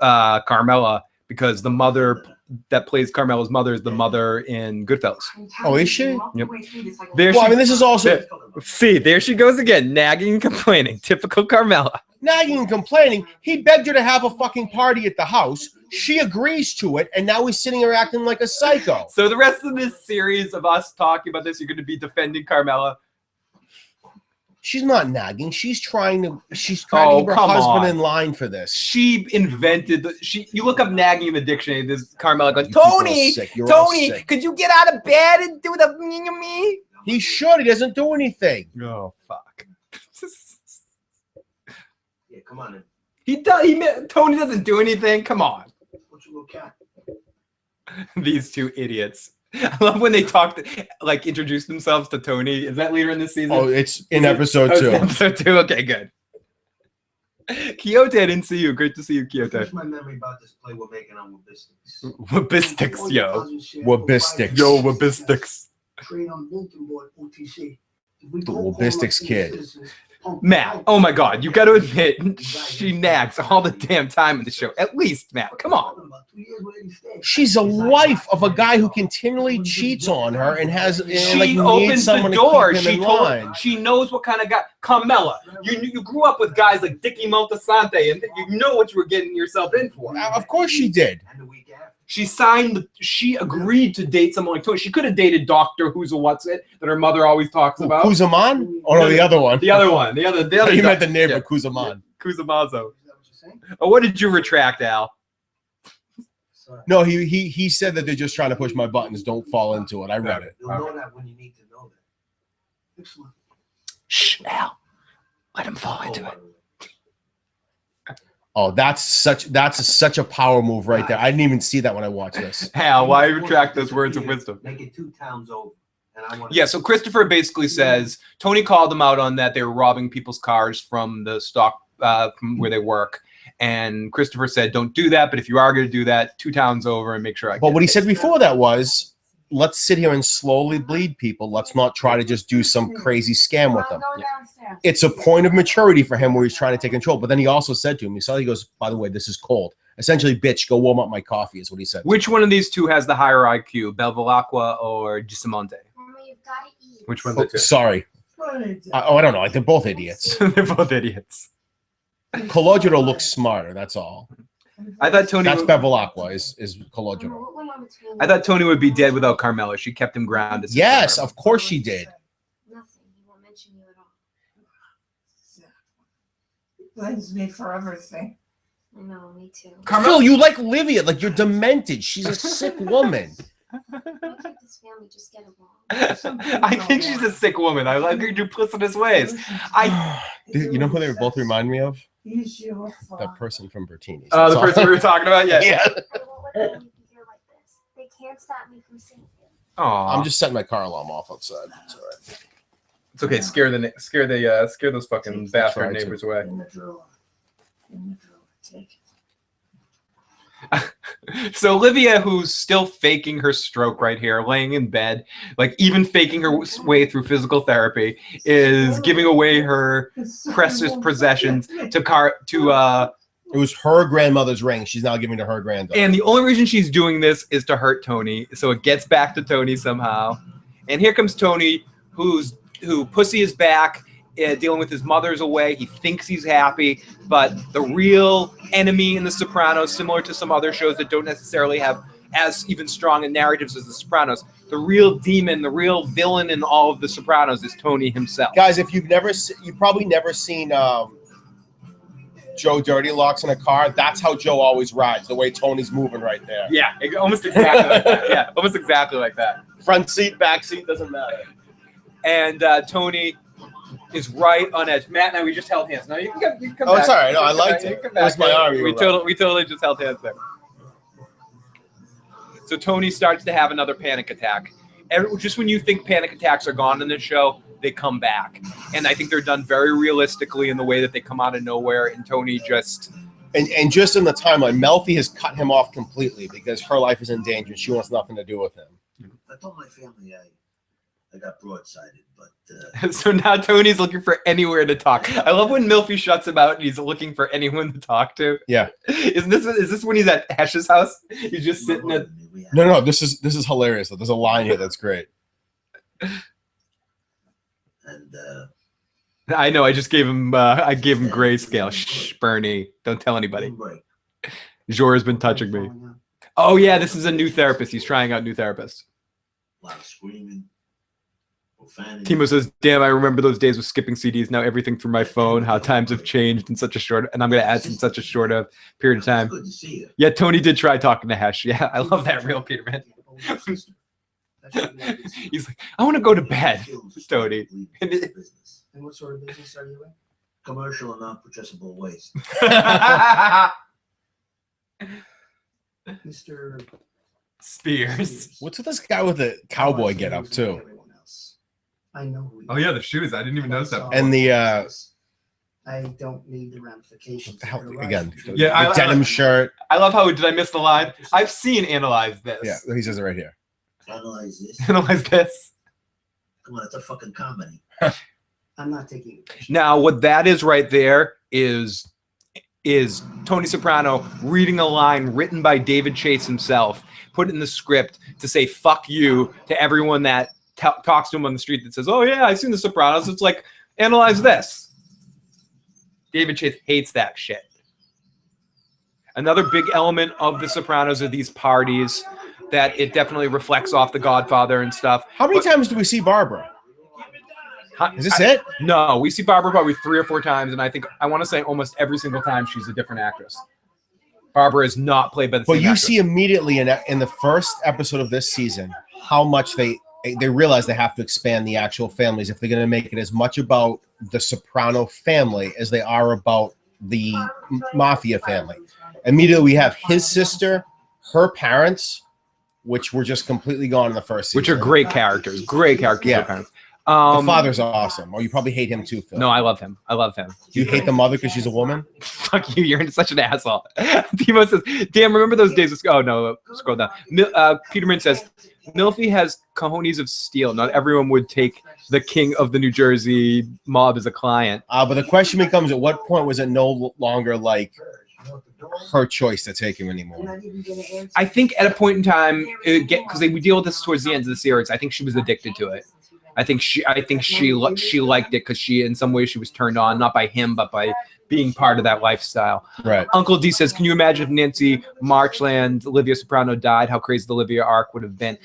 Carmela because the mother that plays Carmela's mother is the mother in Goodfellas. Oh, is she? Yep. There Well, she, I mean, this is also see, there she goes again, nagging and complaining. Typical Carmela. nagging and complaining. He begged her to have a fucking party at the house. She agrees to it, and now he's sitting there acting like a psycho. So the rest of this series of us talking about this, you're going to be defending Carmela. She's not nagging. She's trying to keep her husband in line for this. She invented you look up nagging in the dictionary. This Carmela going, You people are Tony, sick. You're all Tony, sick. could you get out of bed and do the me? He should. He doesn't do anything. Oh fuck. Yeah, come on in. Tony doesn't do anything. Come on. What's your little cat? These two idiots. I love when they introduce themselves to Tony. Is that later in this season? Oh, it's in episode Oh, 2. it's episode 2. Okay, good. Quixote, I didn't see you. Great to see you, Quixote. Refresh my memory about this play we're making on Wabistics. Wabistics, yo. Wabistics. Yo, Wabistics. Trade on bulletin board, OTC. The Wabistics kid. Matt, oh my God, you got to admit, she nags all the damn time in the show. At least, Matt, come on. She's a wife of a guy who continually cheats on her and She opens the door. She knows what kind of guy. Carmela, you grew up with guys like Dickie Montasante, and you know what you were getting yourself in for. Of course she did. She agreed to date someone like Tony. She could have dated Dr. Who's a What's It that her mother always talks about. Kuzaman? Oh, no, the other one. The other one. The other. You meant the neighbor, Kuzaman. Kuzamazo. Oh, what did you retract, Al? No, he said that they're just trying to push my buttons. Don't fall into it. I read it. You'll know that when you need to know that. Excellent. Shh, Al. Let him fall into it. Oh, that's such a power move right there. I didn't even see that when I watched this. Al, why retract those words of wisdom? Make it 2 towns over. Yeah, so Christopher basically says Tony called them out on that they were robbing people's cars from the stock from where they work. And Christopher said, don't do that. But if you are going to do that, 2 towns over and make sure I get But what he paid. said before that was, let's sit here and slowly bleed people. Let's not try to just do some crazy scam with them. It's a point of maturity for him where he's trying to take control. But then he also said to him, he goes, by the way, this is cold. Essentially, bitch, go warm up my coffee is what he said. Which one of these two has the higher IQ, Belvalacqua or Gisamonte? Which one's the two? Sorry. I don't know. They're both idiots. They're both idiots. Colodro looks smarter. That's all. I thought Tony. That's Bevilacqua is Colodro. I thought Tony would be dead without Carmela. She kept him grounded. Yes, of course she did. Nothing. He won't mention you at all. Blames me for everything. I know, me too. Phil, you like Livia. Like, you're demented. She's a sick woman. Why can't this family just get along? I think she's a sick woman. I like her duplicitous ways. You know who they both remind me of? He's your father. That person from Bertini's. Oh, the person we were talking about? Yeah. Yeah. I won't let them be here like this. They can't stop me from seeing you. Aw. I'm just setting my car alarm off outside. It's all right. It's okay. Scare those fucking bastard neighbors away. In the drawer. In the drawer. Take it. So Olivia, who's still faking her stroke right here, laying in bed, like even faking her way through physical therapy, is giving away her precious possessions to It was her grandmother's ring. She's now giving to her granddaughter. and the only reason she's doing this is to hurt Tony. So it gets back to Tony somehow. And here comes Tony, who pussy is back, dealing with his mother's away. He thinks he's happy, but the real enemy in The Sopranos, similar to some other shows that don't necessarily have as even strong in narratives as The Sopranos, the real demon, the real villain in all of The Sopranos is Tony himself. Guys, if you've probably never seen Joe Dirty Locks in a car. That's how Joe always rides. The way Tony's moving right there. Yeah, almost exactly like that. Yeah, almost exactly like that. Front seat, back seat, doesn't matter. And Tony is right on edge. Matt and I, we just held hands. No, you can come back. Oh, it's all right. No, I liked it. It was my arm. We totally just held hands there. So Tony starts to have another panic attack. Just when you think panic attacks are gone in this show, they come back. And I think they're done very realistically in the way that they come out of nowhere. And Tony just... And just in the timeline, Melfi has cut him off completely because her life is in danger. She wants nothing to do with him. I told my family I got broadsided, but So now Tony's looking for anywhere to talk. I love when Milfy shuts him out and he's looking for anyone to talk to. Yeah. Is this when he's at Hesh's house? He's just sitting at. No. This is hilarious. Though. There's a line here that's great. And I know. I just gave him. I gave him grayscale. Shh, Bernie. Don't tell anybody. Jor's been touching me. Oh yeah, this is a new therapist. He's trying out new therapists. a lot of screaming, profanity. Timo says, "Damn, I remember those days with skipping CDs. Now everything through my phone. How times have changed in such a short." And I'm going to add in such a short period of time. It's good to see you. Yeah, Tony did try talking to Hesh. Yeah, I love that real Peterman. He's like, I want to go to bed, Tony. And what sort of business are you in? commercial and non-purchasable waste. Mr. Spears. What's with this guy with the cowboy get up too? I know who you Oh yeah, the shoes. I didn't even notice that. And the I don't need the ramifications. how, again, Yeah, the denim shirt. I love how, did I miss the line? I've seen Analyze This. Yeah, he says it right here. Analyze this. Analyze This. Come on, it's a fucking comedy. I'm not taking it. Now, what that is right there is Tony Soprano reading a line written by David Chase himself, put it in the script to say "fuck you" to everyone that talks to him on the street that says, "Oh yeah, I've seen The Sopranos." It's like, analyze this. David Chase hates that shit. Another big element of The Sopranos are these parties that it definitely reflects off The Godfather and stuff. How many times do we see Barbara? Is this it? No, we see Barbara probably 3 or 4 times, and I want to say almost every single time she's a different actress. Barbara is not played by the same But you actress. see immediately in the first episode of this season how much they realize they have to expand the actual families if they're going to make it as much about the Soprano family as they are about the Mafia family. Immediately we have his sister, her parents, which were just completely gone in the first season. Which are great characters. Great characters. Yeah. their parents. The father's awesome. Or you probably hate him too, Phil. No, I love him. I love him. Do you hate the mother because she's a woman? Fuck you. You're such an asshole. Timo says, "Damn, remember those days?" Oh, no. Scroll down. Peterman says, "Milfy has cojones of steel. Not everyone would take the king of the New Jersey mob as a client." But the question becomes, at what point was it no longer like her choice to take him anymore? I think at a point in time, because we deal with this towards the end of the series, I think she was addicted to it. I think she liked it because in some ways she was turned on, not by him, but by being part of that lifestyle. Right. Uncle D says, "Can you imagine if Nancy Marchland, Olivia Soprano died? How crazy the Olivia arc would have been."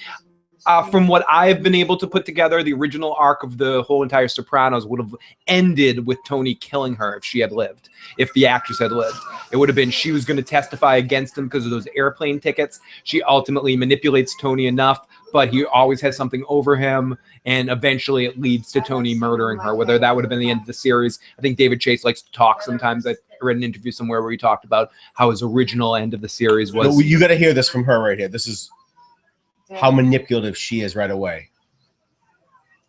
From what I've been able to put together, the original arc of the whole entire Sopranos would have ended with Tony killing her if she had lived, if the actress had lived. It would have been she was going to testify against him because of those airplane tickets. She ultimately manipulates Tony enough, but he always has something over him, and eventually it leads to Tony murdering her, whether that would have been the end of the series. I think David Chase likes to talk sometimes. I read an interview somewhere where he talked about how his original end of the series was. No, you got to hear this from her right here. This is how manipulative she is right away.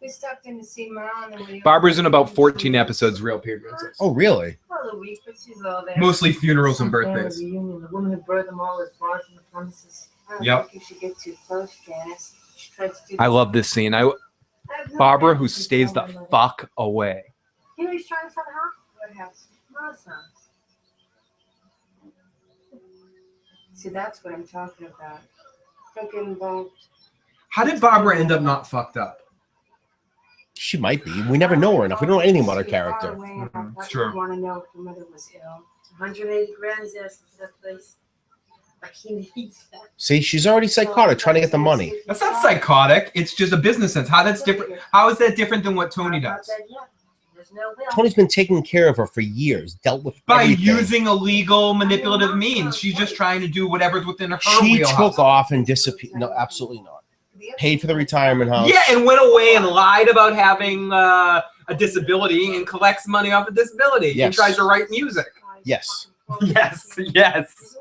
We stepped in to see Mom. And Barbara's in about 14 episodes, real period. Oh, really? for the week, but she's all there. Mostly funerals and Family birthdays. reunion. The woman who brought them all is barred from the premises. I don't Yep. think you should get too close, Janice. She tried to do I love this scene. I have no Barbara, idea who if she's stays the telling her. fuck away. You know he's trying to sell the house? What house? Mom's house. See, that's what I'm talking about. Don't get involved. How did Barbara end up not fucked up? She might be. We never know her enough. We don't know anything about her character. It's true. I want to know if your mother was ill. 180 grand is asking for that place. Like he needs that. See, she's already psychotic, trying to get the money. That's not psychotic. It's just a business sense. How that's different? How is that different than what Tony does? There's no bill. Tony's been taking care of her for years, dealt with By everything. using illegal, manipulative means. She's just trying to do whatever's within her She wheelhouse. took off and disappeared. No, absolutely not. Paid for the retirement house. Yeah, and went away and lied about having a disability and collects money off a disability. Yes. And tries to write music. Yes. Yes, yes.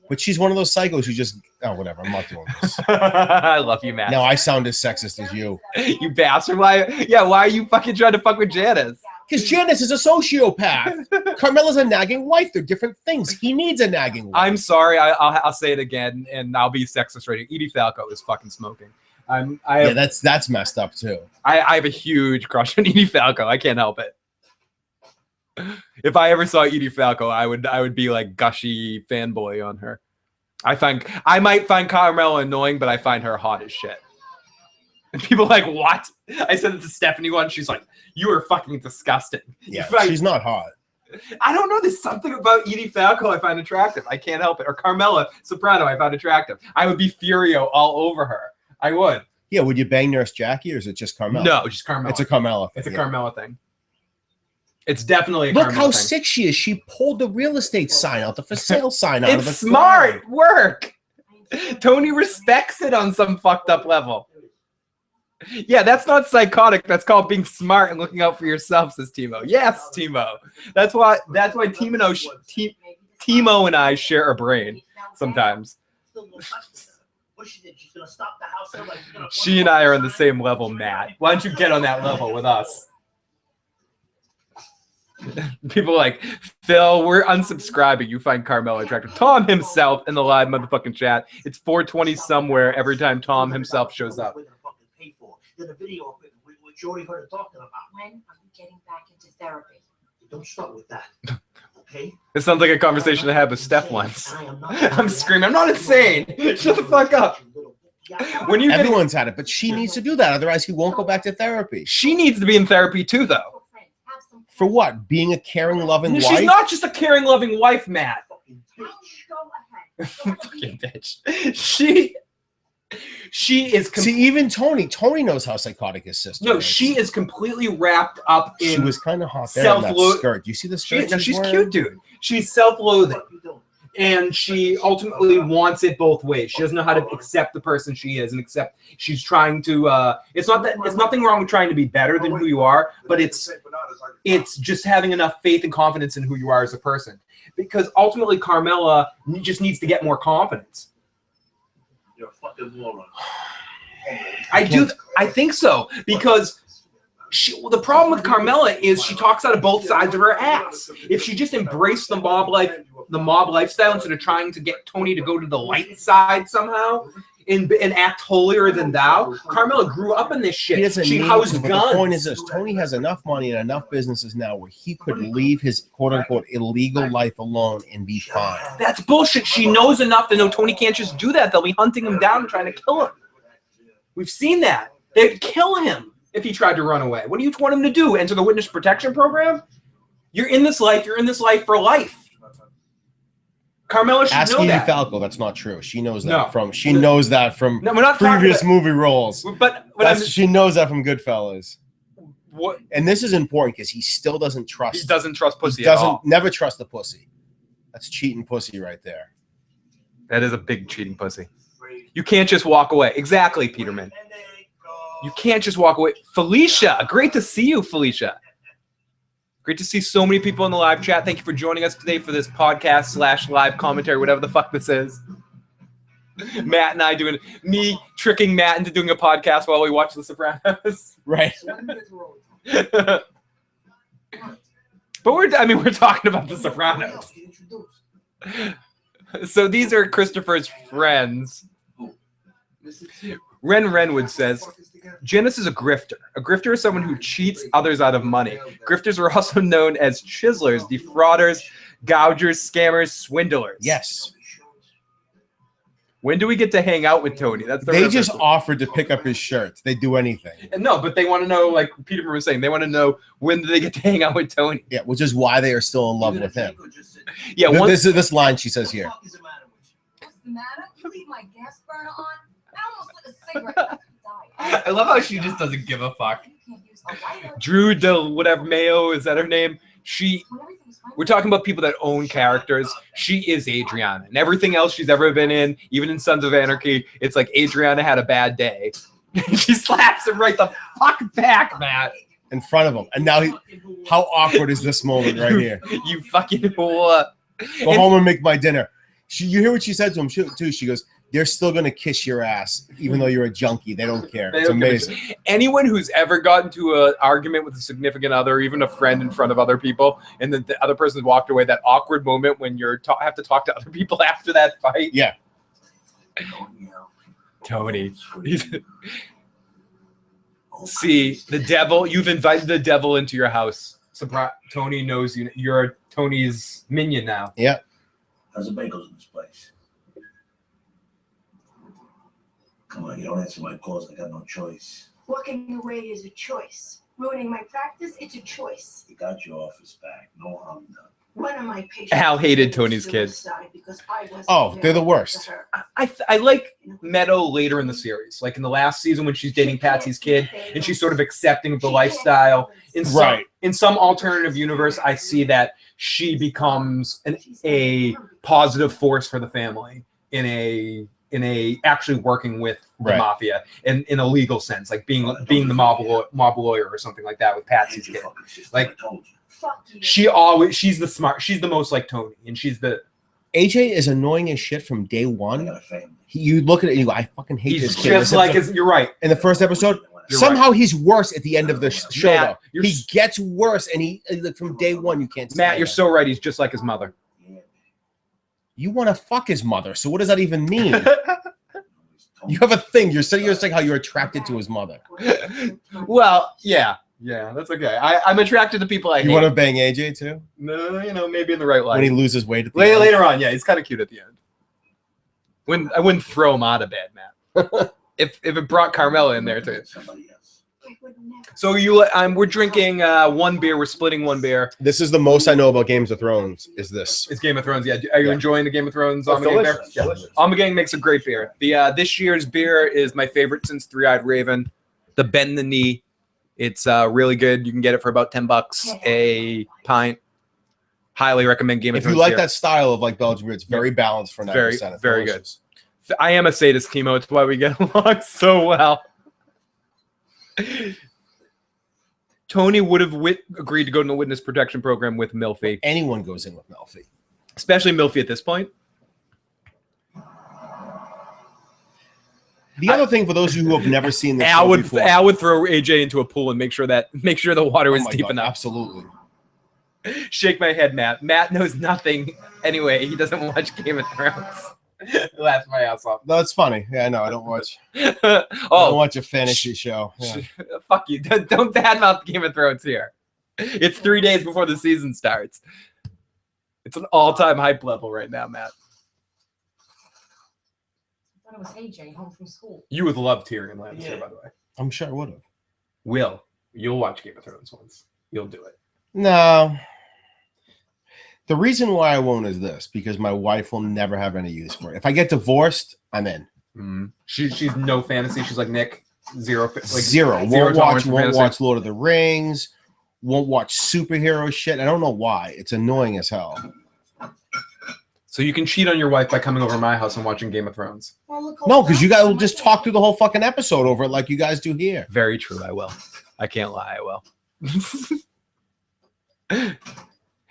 But she's one of those psychos who just, oh, whatever, I'm not doing this. I love you, Matt. Now I sound as sexist as you. You bastard. Why are you fucking trying to fuck with Janice? Because Janice is a sociopath. Carmela's a nagging wife. They're different things. He needs a nagging wife. I'm sorry. I'll say it again, and I'll be sexist right here. Edie Falco is fucking smoking. Yeah, that's messed up too. I have a huge crush on Edie Falco. I can't help it. If I ever saw Edie Falco, I would be like gushy fanboy on her. I might find Carmela annoying, but I find her hot as shit. And people are like, what? I said it to Stephanie once. She's like, you are fucking disgusting. Yeah, Like, she's not hot. I don't know. There's something about Edie Falco I find attractive. I can't help it. Or Carmela Soprano I find attractive. I would be Furio all over her. I would. Yeah, would you bang Nurse Jackie, or is it just Carmela? No, just Carmela. It's a Carmela. It's a Carmela thing. It's definitely a Look Carmela how thing. sick she is. She pulled the real estate sign out, the for sale sign out of the It's smart work. Tony respects it on some fucked up level. Yeah, that's not psychotic. That's called being smart and looking out for yourself, says Timo. Yes, Timo. That's why Timo and I share a brain sometimes. She and I are on the same level, Matt. Why don't you get on that level with us? People are like, Phil, we're unsubscribing. You find Carmela attractive. Tom himself in the live motherfucking chat. It's 4:20 somewhere every time Tom himself shows up. Did a video of it with Jody heard her talking about. When are we getting back into therapy? Don't start with that. Okay? It sounds like a conversation I had with Steph once. I'm screaming, I'm not insane. Shut the fuck up. When you Everyone's had it, but she needs to do that. Otherwise, he won't go back to therapy. She needs to be in therapy too, though. For what? Being a caring, loving wife? She's not just a caring, loving wife, Matt. Go ahead. Fucking bitch. She is. See, even Tony knows how psychotic his sister No, is. she is completely wrapped up in. She was kind of hot there in that self-lo- skirt. Do you see the skirt? She's cute, dude. She's self-loathing, and she ultimately wants it both ways. She doesn't know how to accept the person she is, and accept she's trying to. It's nothing wrong with trying to be better than who you are, but it's just having enough faith and confidence in who you are as a person. Because ultimately, Carmela just needs to get more confidence. You're a fucking moron. I think so, because the problem with Carmela is she talks out of both sides of her ass. If she just embraced the mob lifestyle instead of trying to get Tony to go to the light side somehow and act holier than thou, Carmela grew up in this shit. She housed but guns. The point is this: Tony has enough money and enough businesses now where he could leave his quote-unquote illegal life alone and be fine. That's bullshit. She knows enough to know Tony can't just do that. They'll be hunting him down and trying to kill him. We've seen that. They'd kill him if he tried to run away. What do you want him to do? Enter the witness protection program? You're in this life. You're in this life for life. Carmela should Ask know Edie that. Falco. That's not true. She knows that No. from. She knows that from No, we're not talking previous about- movie roles. But She knows that from Goodfellas. what? And this is important because he still doesn't trust. He doesn't trust pussy He at all. never trust the pussy. That's cheating pussy right there. That is a big cheating pussy. You can't just walk away. Exactly, Peterman. You can't just walk away. Felicia, great to see you, Felicia. Great to see so many people in the live chat. Thank you for joining us today for this podcast / live commentary, whatever the fuck this is. Matt and I me tricking Matt into doing a podcast while we watch The Sopranos. Right. But we're talking about The Sopranos. So these are Christopher's friends. Ren Renwood says, Janice is a grifter. A grifter is someone who cheats others out of money. Grifters are also known as chiselers, defrauders, gougers, scammers, swindlers. Yes. When do we get to hang out with Tony? That's the They real just question. offered to pick up his shirts. They do anything. No, but they want to know, like Peterman was saying, they want to know when do they get to hang out with Tony. Yeah, which is why they are still in love with him. Yeah, This line she says here. What's the matter? You leave my gas burner on? I almost lit a cigarette. I love how she just doesn't give a fuck. You can't use a lighter. Drew Del whatever Mayo, is that her name? We're talking about people that own characters. She is Adriana. And everything else she's ever been in, even in Sons of Anarchy, it's like Adriana had a bad day. She slaps him right the fuck back, Matt. In front of him. And now how awkward is this moment right here? You fucking what? Go home and make my dinner. You hear what she said to him too. She goes, they're still going to kiss your ass, even though you're a junkie. They don't care. It's amazing. Anyone who's ever gotten to an argument with a significant other, even a friend in front of other people, and then the other person's walked away, that awkward moment when you're have to talk to other people after that fight. Yeah. Tony. See, the devil, you've invited the devil into your house. Tony knows you're Tony's minion now. Yeah. How's the bagels in this place? Come on, you don't answer my calls. I got no choice. Walking away is a choice. Ruining my practice, it's a choice. You got your office back. No harm done. One of my patients. Al hated Tony's kids. Oh, they're the worst. I like Meadow later in the series, like in the last season when she's dating Patsy's kid and she's sort of accepting of the lifestyle. In some alternative universe, I see that she becomes a positive force for the family in a actually working with the mafia in a legal sense, like being the mob lawyer or something like that with Patsy's kid. Like she's the most like Tony, and she's the AJ is annoying as shit from day one. You look at it and you go, I fucking hate this kid. Just like you're right. In the first episode, somehow he's worse at the end of the show. Matt, he gets worse, and he from day one you can't. Matt, you're so right. He's just like his mother. You want to fuck his mother, so what does that even mean? You have a thing. You're saying how you're attracted to his mother. Well, yeah, that's okay. I'm attracted to people I hate. You want to bang AJ too? No, maybe in the right light. When he loses weight at the end. Later on, yeah, he's kind of cute at the end. I wouldn't throw him out of bed, Matt. if it brought Carmela in there too. So we're drinking one beer. We're splitting one beer. This is the most I know about Games of Thrones. Is this? It's Game of Thrones. Yeah. Are you enjoying the Game of Thrones Armagang beer? Yeah. Armagang makes a great beer. The this year's beer is my favorite since Three Eyed Raven. The Bend the Knee. It's really good. You can get it for about $10 a pint. Highly recommend Game of Thrones. If you like that style of like Belgian beer, it's very balanced for 9%. Very good. I am a sadist, Timo. It's why we get along so well. Tony would have agreed to go in the witness protection program with Milfy. Anyone goes in with Milfy. Especially Milfy at this point. The other thing for those of you who have never seen this Al would throw AJ into a pool and make sure the water was deep enough. Absolutely. Shake my head, Matt. Matt knows nothing anyway. He doesn't watch Game of Thrones. Laugh my ass off. That's funny. Yeah, I know. I don't watch. I don't watch a fantasy show. Yeah. Fuck you! Don't badmouth Game of Thrones here. It's 3 days before the season starts. It's an all-time hype level right now, Matt. I thought it was AJ home from school. You would love Tyrion Lannister, by the way. I'm sure I would have. You'll watch Game of Thrones once. You'll do it. No. The reason why I won't is this, because my wife will never have any use for it. If I get divorced, I'm in. Mm-hmm. She's no fantasy. She's like Nick, zero. Won't watch Lord of the Rings. Won't watch superhero shit. I don't know why. It's annoying as hell. So you can cheat on your wife by coming over to my house and watching Game of Thrones. No, because you guys will just talk through the whole fucking episode over it like you guys do here. Very true. I will. I can't lie. I will.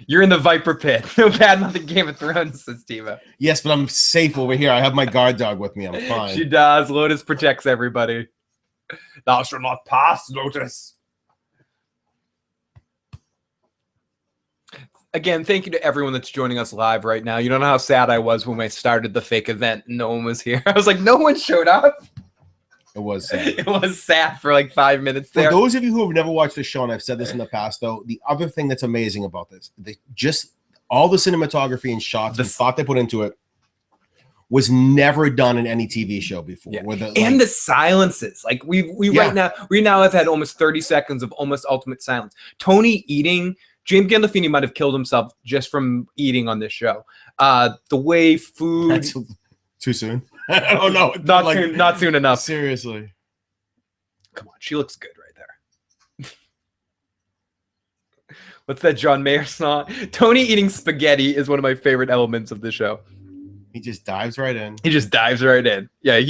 You're in the Viper pit. No bad nothing Game of Thrones, says Tiva. Yes, but I'm safe over here. I have my guard dog with me. I'm fine. She does. Lotus protects everybody. Thou shalt not pass, Lotus. Again, thank you to everyone that's joining us live right now. You don't know how sad I was when I started the fake event and no one was here. I was like, no one showed up. It was sad. It was sad for like 5 minutes there. For those of you who have never watched the show, and I've said this in the past, though, the other thing that's amazing about this, just all the cinematography and shots and thought they put into it was never done in any TV show before. Yeah. The silences. Like we right now have had almost 30 seconds of almost ultimate silence. Tony eating, James Gandolfini might have killed himself just from eating on this show. The way food... That's too soon. I don't know. Not soon enough. Seriously. Come on, she looks good right there. What's that John Mayer song? Tony eating spaghetti is one of my favorite elements of the show. He just dives right in. Yeah,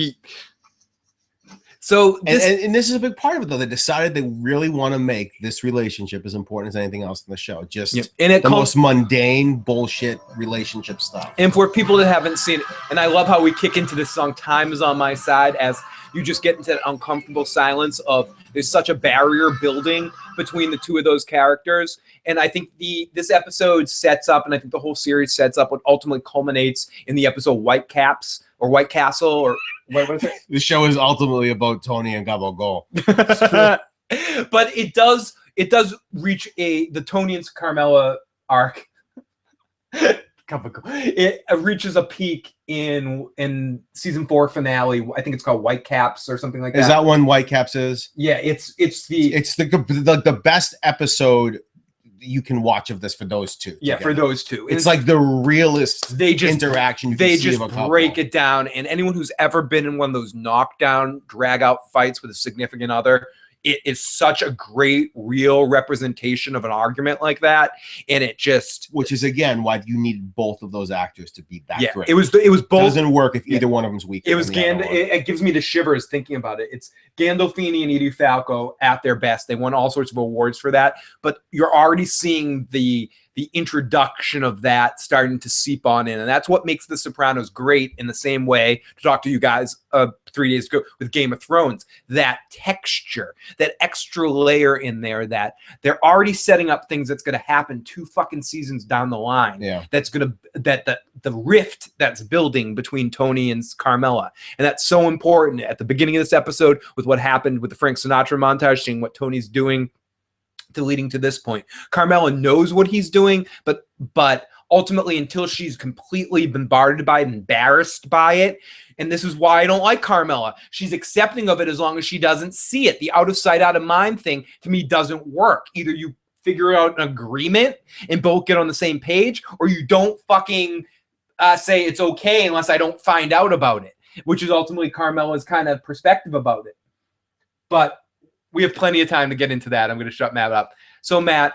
So this, and this is a big part of it, though. They decided they really want to make this relationship as important as anything else in the show. Just the most mundane bullshit relationship stuff. And for people that haven't seen it, and I love how we kick into this song, Time Is On My Side, as you just get into that uncomfortable silence of there's such a barrier building between the two of those characters. And I think this episode sets up, and I think the whole series sets up what ultimately culminates in the episode Whitecaps, or White Castle or what is it? The show is ultimately about Tony and Gabagol. But it does reach the Tony and Carmela arc. It reaches a peak in season 4 finale. I think it's called White Caps or something like that. Is that one White Caps is? Yeah, it's the best episode you can watch of this for those two. Yeah, together. for those two. It's like the realest interaction you can they see just of a couple. break it down. And anyone who's ever been in one of those knockdown, drag out fights with a significant other, it is such a great, real representation of an argument like that. And it just... Which is, again, why you need both of those actors to be that great. It was both... It doesn't work if either one of them's weak. It was it gives me the shivers thinking about it. It's Gandolfini and Edie Falco at their best. They won all sorts of awards for that. But you're already seeing the introduction of that starting to seep on in. And that's what makes The Sopranos great, in the same way, to talk to you guys 3 days ago with Game of Thrones. That texture, that extra layer in there, that they're already setting up things that's going to happen 2 fucking seasons down the line. Yeah. That's going to, the rift that's building between Tony and Carmela. And that's so important at the beginning of this episode with what happened with the Frank Sinatra montage, seeing what Tony's doing to leading to this point. Carmela knows what he's doing, but ultimately, until she's completely bombarded by it, embarrassed by it, and this is why I don't like Carmela. She's accepting of it as long as she doesn't see it. The out of sight, out of mind thing, to me, doesn't work. Either you figure out an agreement and both get on the same page, or you don't fucking say it's okay unless I don't find out about it, which is ultimately Carmela's kind of perspective about it. But we have plenty of time to get into that. I'm going to shut Matt up. So, Matt.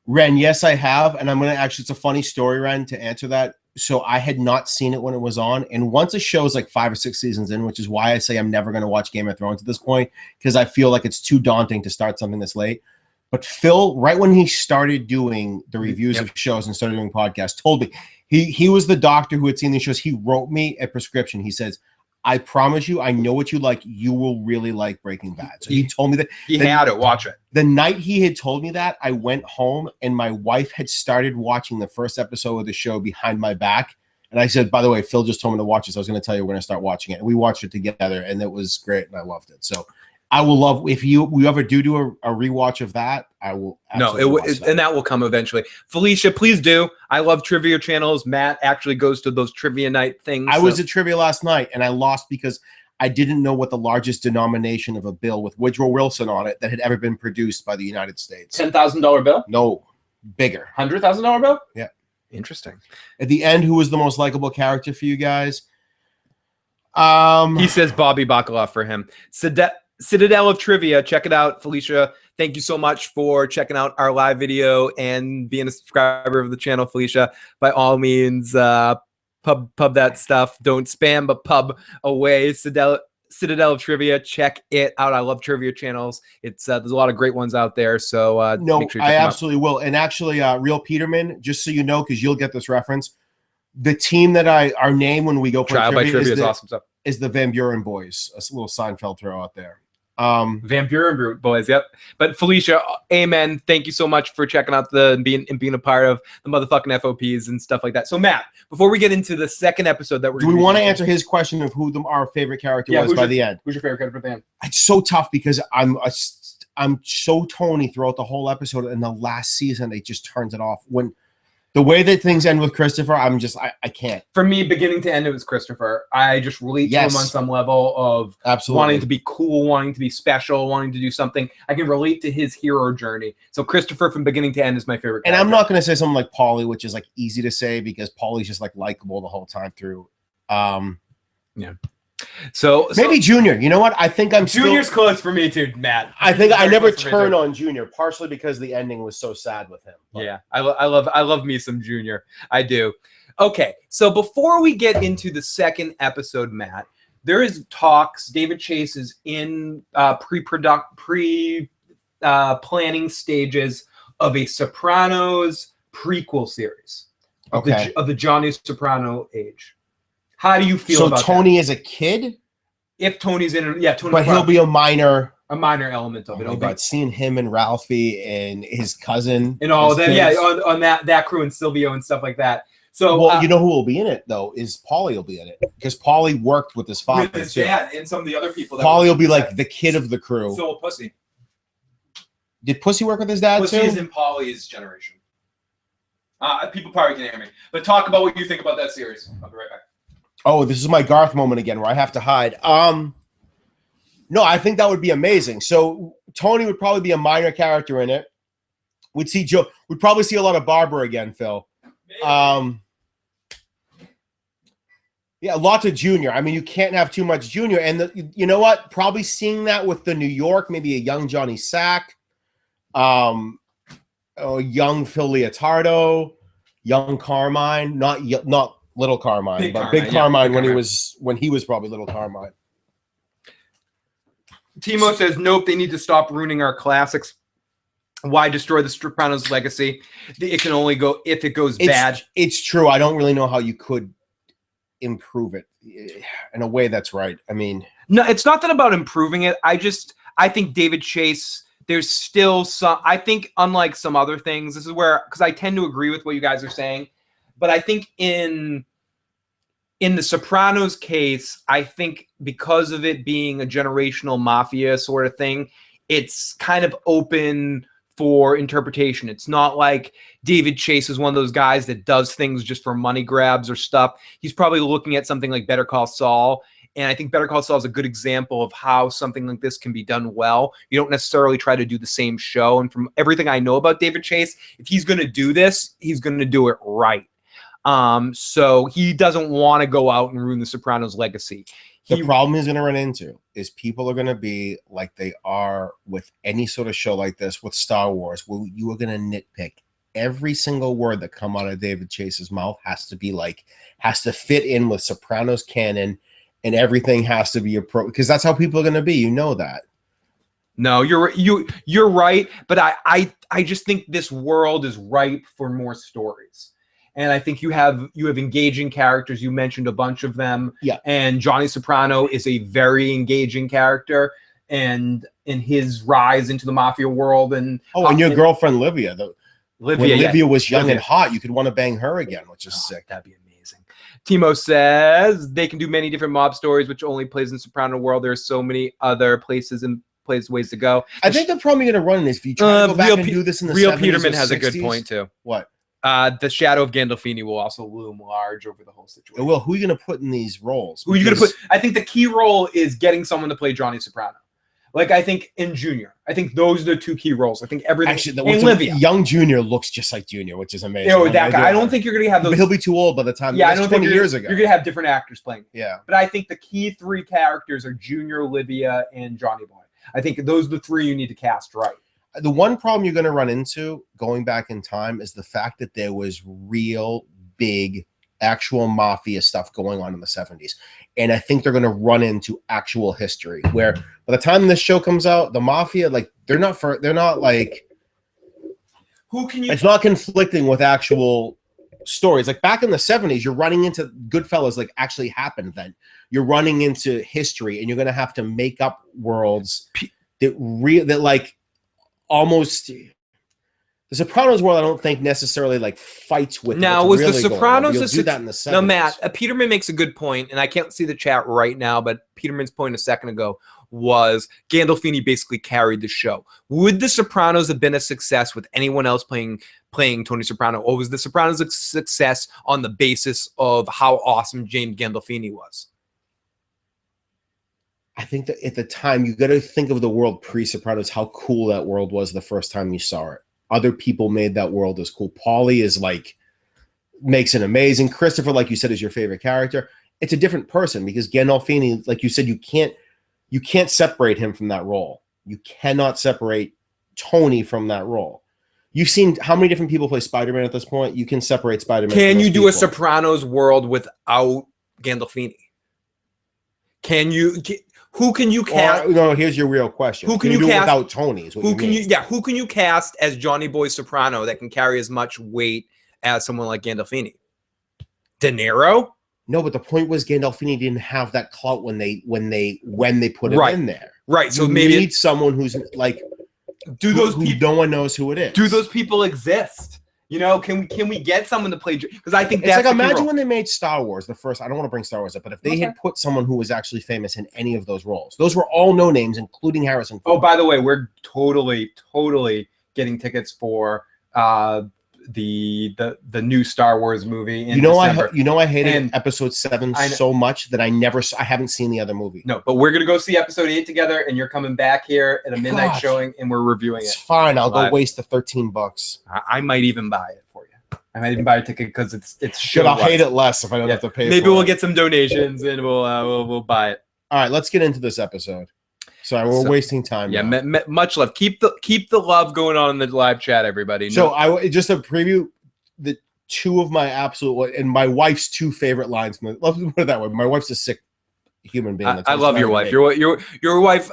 Ren, yes, I have. And I'm going to actually, it's a funny story, Ren, to answer that. So I had not seen it when it was on. And once a show is like 5 or 6 seasons in, which is why I say I'm never going to watch Game of Thrones at this point, because I feel like it's too daunting to start something this late. But Phil, right when he started doing the reviews of shows and started doing podcasts, told me he was the doctor who had seen these shows. He wrote me a prescription. He says, I promise you, I know what you like. You will really like Breaking Bad. So he told me that. He had to watch it. The night he had told me that, I went home and my wife had started watching the first episode of the show behind my back. And I said, by the way, Phil just told me to watch this. I was going to tell you we're going to start watching it. And we watched it together and it was great and I loved it. So I will love, if we ever do a rewatch of that, I will. No, and that will come eventually. Felicia, please do. I love trivia channels. Matt actually goes to those trivia night things. I was at trivia last night and I lost because I didn't know what the largest denomination of a bill with Woodrow Wilson on it that had ever been produced by the United States. $10,000 bill? No, bigger. $100,000 bill? Yeah. Interesting. At the end, who was the most likable character for you guys? He says Bobby Bacala for him. Citadel of Trivia. Check it out, Felicia. Thank you so much for checking out our live video and being a subscriber of the channel, Felicia. By all means, pub that stuff. Don't spam, but pub away. Citadel of Trivia. Check it out. I love trivia channels. It's there's a lot of great ones out there. So no, make sure you check I them absolutely will. And actually, Real Peterman, just so you know, because you'll get this reference, the team that our name when we go play Trial by Trivia is awesome stuff. Is the Van Buren Boys. A little Seinfeld throw out there. Van Buren boys, yep. But Felicia, amen. Thank you so much for checking out being a part of the motherfucking FOPs and stuff like that. So Matt, before we get into the second episode that do we want to answer his question of who our favorite character was by the end? Who's your favorite character at the end? It's so tough because I'm so Tony throughout the whole episode. And the last season, it just turns it off. When the way that things end with Christopher, I can't. For me, beginning to end, it was Christopher. I just relate to him on some level of wanting to be cool, wanting to be special, wanting to do something. I can relate to his hero journey. So Christopher from beginning to end is my favorite character. And I'm not going to say something like Paulie, which is like easy to say because Paulie's just like likable the whole time through. Yeah. So maybe Junior. You know what? I think Junior's close for me too, Matt. I think I never turn on Junior, partially because the ending was so sad with him. But. Yeah, I love me some Junior. I do. Okay, so before we get into the second episode, Matt, there is talks. David Chase is in planning stages of a Sopranos prequel series of the Johnny Soprano age. How do you feel about Tony is a kid? If Tony's in it, yeah, Tony. But he'll be a minor element of it. Oh my God, seeing him and Ralphie and his cousin and all of them, yeah, on that crew and Silvio and stuff like that. So, well, you know who will be in it though is Paulie will be in it because Paulie worked with his father. with his dad and some of the other people. That Paulie will be like the kid of the crew. So will Pussy. Did Pussy work with his dad Pussy too? is in Paulie's generation. People probably can hear me, but talk about what you think about that series. I'll be right back. Oh, this is my Garth moment again where I have to hide. No, I think that would be amazing. So Tony would probably be a minor character in it. We'd see Joe. We'd probably see a lot of Barbara again, Phil. Yeah, lots of Junior. I mean, you can't have too much Junior. And you know what? Probably seeing that with the New York, maybe a young Johnny Sack, young Phil Leotardo, young Carmine, not little Carmine, Big but Carmine, Big Carmine Big when he was probably little Carmine. Timo says, nope, they need to stop ruining our classics. Why destroy the Sopranos legacy? It can only go if it goes bad. It's true. I don't really know how you could improve it. In a way, that's right. I mean, no, it's not that about improving it. I think David Chase, there's still some, I think unlike some other things, this is where, because I tend to agree with what you guys are saying, but I think in the Sopranos case, I think because of it being a generational mafia sort of thing, it's kind of open for interpretation. It's not like David Chase is one of those guys that does things just for money grabs or stuff. He's probably looking at something like Better Call Saul, and I think Better Call Saul is a good example of how something like this can be done well. You don't necessarily try to do the same show, and from everything I know about David Chase, if he's going to do this, he's going to do it right. So he doesn't want to go out and ruin the Sopranos legacy. The problem he's going to run into is people are going to be like they are with any sort of show like this with Star Wars, where you are going to nitpick every single word that come out of David Chase's mouth has to fit in with Sopranos canon, and everything has to be because that's how people are going to be. You know that. No, you're right, but I just think this world is ripe for more stories. And I think you have engaging characters. You mentioned a bunch of them. Yeah. And Johnny Soprano is a very engaging character, and in his rise into the mafia world. And your girlfriend Livia, when Livia was young and hot, you could want to bang her again, which is sick. That'd be amazing. Timo says they can do many different mob stories, which only plays in Soprano world. There are so many other places and ways to go. I think the problem you're going to run is if you try to go back and do this in the 70s Peterman or has 60s, a good point too. What? The shadow of Gandolfini will also loom large over the whole situation. Well, who are you going to put in these roles? Who are you going to put? I think the key role is getting someone to play Johnny Soprano. Like, I think in Junior. I think those are the two key roles. I think everything. Actually, Livia. Young Junior looks just like Junior, which is amazing. You know, that guy. I don't think you're going to have those. But he'll be too old by the time. Yeah, I don't 20 think years ago. You're going to have different actors playing. Yeah. But I think the key three characters are Junior, Livia, and Johnny Boy. I think those are the three you need to cast right. The one problem you're going to run into going back in time is the fact that there was real big actual mafia stuff going on in the 70s. And I think they're going to run into actual history where by the time this show comes out, the mafia, like they're not like, who can you, it's not conflicting with actual stories. Like back in the 70s, you're running into Goodfellas like actually happened then. You're running into history and you're going to have to make up worlds that like almost the Sopranos world. I don't think necessarily like fights with. Now was really the Sopranos do that in the 70s. No, Matt, Peterman makes a good point, and I can't see the chat right now, but Peterman's point a second ago was Gandolfini basically carried the show. Would the Sopranos have been a success with anyone else playing Tony Soprano, or was the Sopranos a success on the basis of how awesome James Gandolfini was? I think that at the time, you got to think of the world pre-Sopranos, how cool that world was the first time you saw it. Other people made that world as cool. Paulie is like, makes it amazing. Christopher, like you said, is your favorite character. It's a different person because Gandolfini, like you said, you can't separate him from that role. You cannot separate Tony from that role. You've seen how many different people play Spider-Man at this point. You can separate Spider-Man. Can you do a Sopranos world without Gandolfini? Who can you cast? No, here's your real question. Who can you do cast without Tony? Who can you cast as Johnny Boy Soprano that can carry as much weight as someone like Gandolfini? De Niro? No, but the point was Gandolfini didn't have that clout when they put him in there. Right. So you maybe need someone who's like, no one knows who it is. Do those people exist? You know, can we get someone to play? Because I think It's that's like the key imagine role. when they made Star Wars, the first. I don't want to bring Star Wars up, but if they had put someone who was actually famous in any of those roles, those were all no names, including Harrison Ford. Oh, by the way, we're totally getting tickets for the new Star Wars movie in December. I hated Episode 7 so much that I haven't seen the other movie. No, but we're gonna go see Episode 8 together, and you're coming back here at a midnight showing, and we're reviewing It's it. fine. I'll live. go waste the $13. I might even buy it for you. I might even buy a ticket because it's Shit, I'll hate it less if I don't have to pay. Maybe for we'll it. get some donations and we'll buy it. All right, let's get into this episode. Sorry, we're wasting time. Yeah, now. much love. Keep the love going on in the live chat, everybody. So just a preview. The two of my absolute and my wife's two favorite lines. Let's put it that way. My wife's a sick human being. I love your wife. Your wife.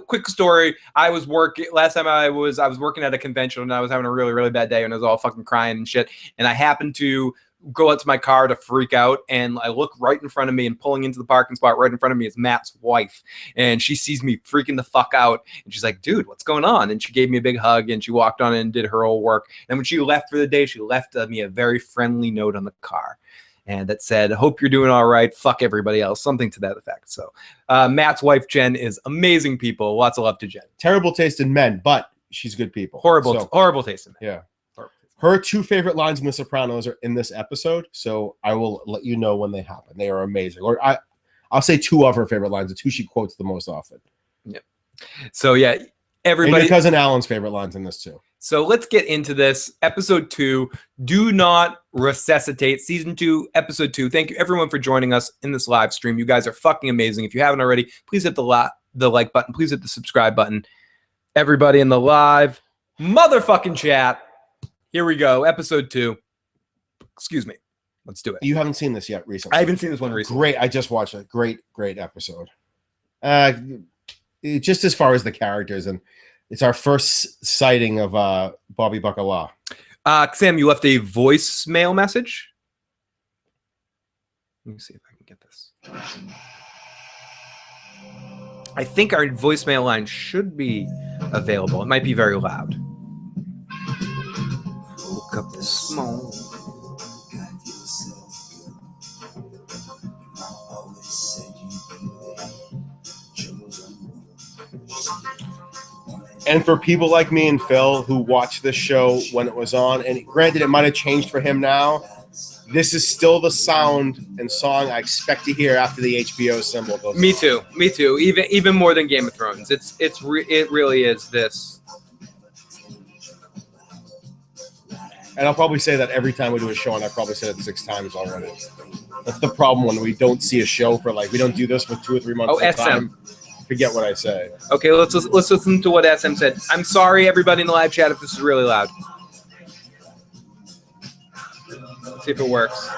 Quick story. I was working last time. I was working at a convention and I was having a really bad day and I was all fucking crying and shit. And I happened to go out to my car to freak out, and I look right in front of me, and pulling into the parking spot right in front of me is Matt's wife, and she sees me freaking the fuck out, and she's like, dude, what's going on? And she gave me a big hug, and she walked on in and did her whole work. And when she left for the day, she left me a very friendly note on the car, and that said, hope you're doing all right, fuck everybody else, something to that effect. So Matt's wife Jen is amazing people. Lots of love to Jen. Terrible taste in men, but she's good people. Horrible taste in men. Yeah. Her two favorite lines in The Sopranos are in this episode, so I will let you know when they happen. They are amazing. Or I'll say two of her favorite lines, the two she quotes the most often. Yeah. So yeah, everybody. And your cousin Alan's favorite lines in this too. So let's get into this. Episode 2, Do Not Resuscitate, Season 2, Episode 2. Thank you everyone for joining us in this live stream. You guys are fucking amazing. If you haven't already, please hit the like button. Please hit the subscribe button. Everybody in the live motherfucking chat. Here we go. Episode 2. Excuse me. Let's do it. You haven't seen this yet recently. I haven't seen this one recently. Great. I just watched it. Great episode. Just as far as the characters, and it's our first sighting of Bobby Bacala. Sam, you left a voicemail message. Let me see if I can get this. I think our voicemail line should be available. It might be very loud. Woke up this morning. And for people like me and Phil who watched this show when it was on, and granted it might have changed for him now, this is still the sound and song I expect to hear after the HBO symbol goes. Me too. Even more than Game of Thrones. It really is this. And I'll probably say that every time we do a show, and I probably said it 6 times already. That's the problem when we don't see a show for we don't do this for 2 or 3 months at a time. Forget what I say. Okay, let's listen to what SM said. I'm sorry, everybody in the live chat, if this is really loud. Let's see if it works.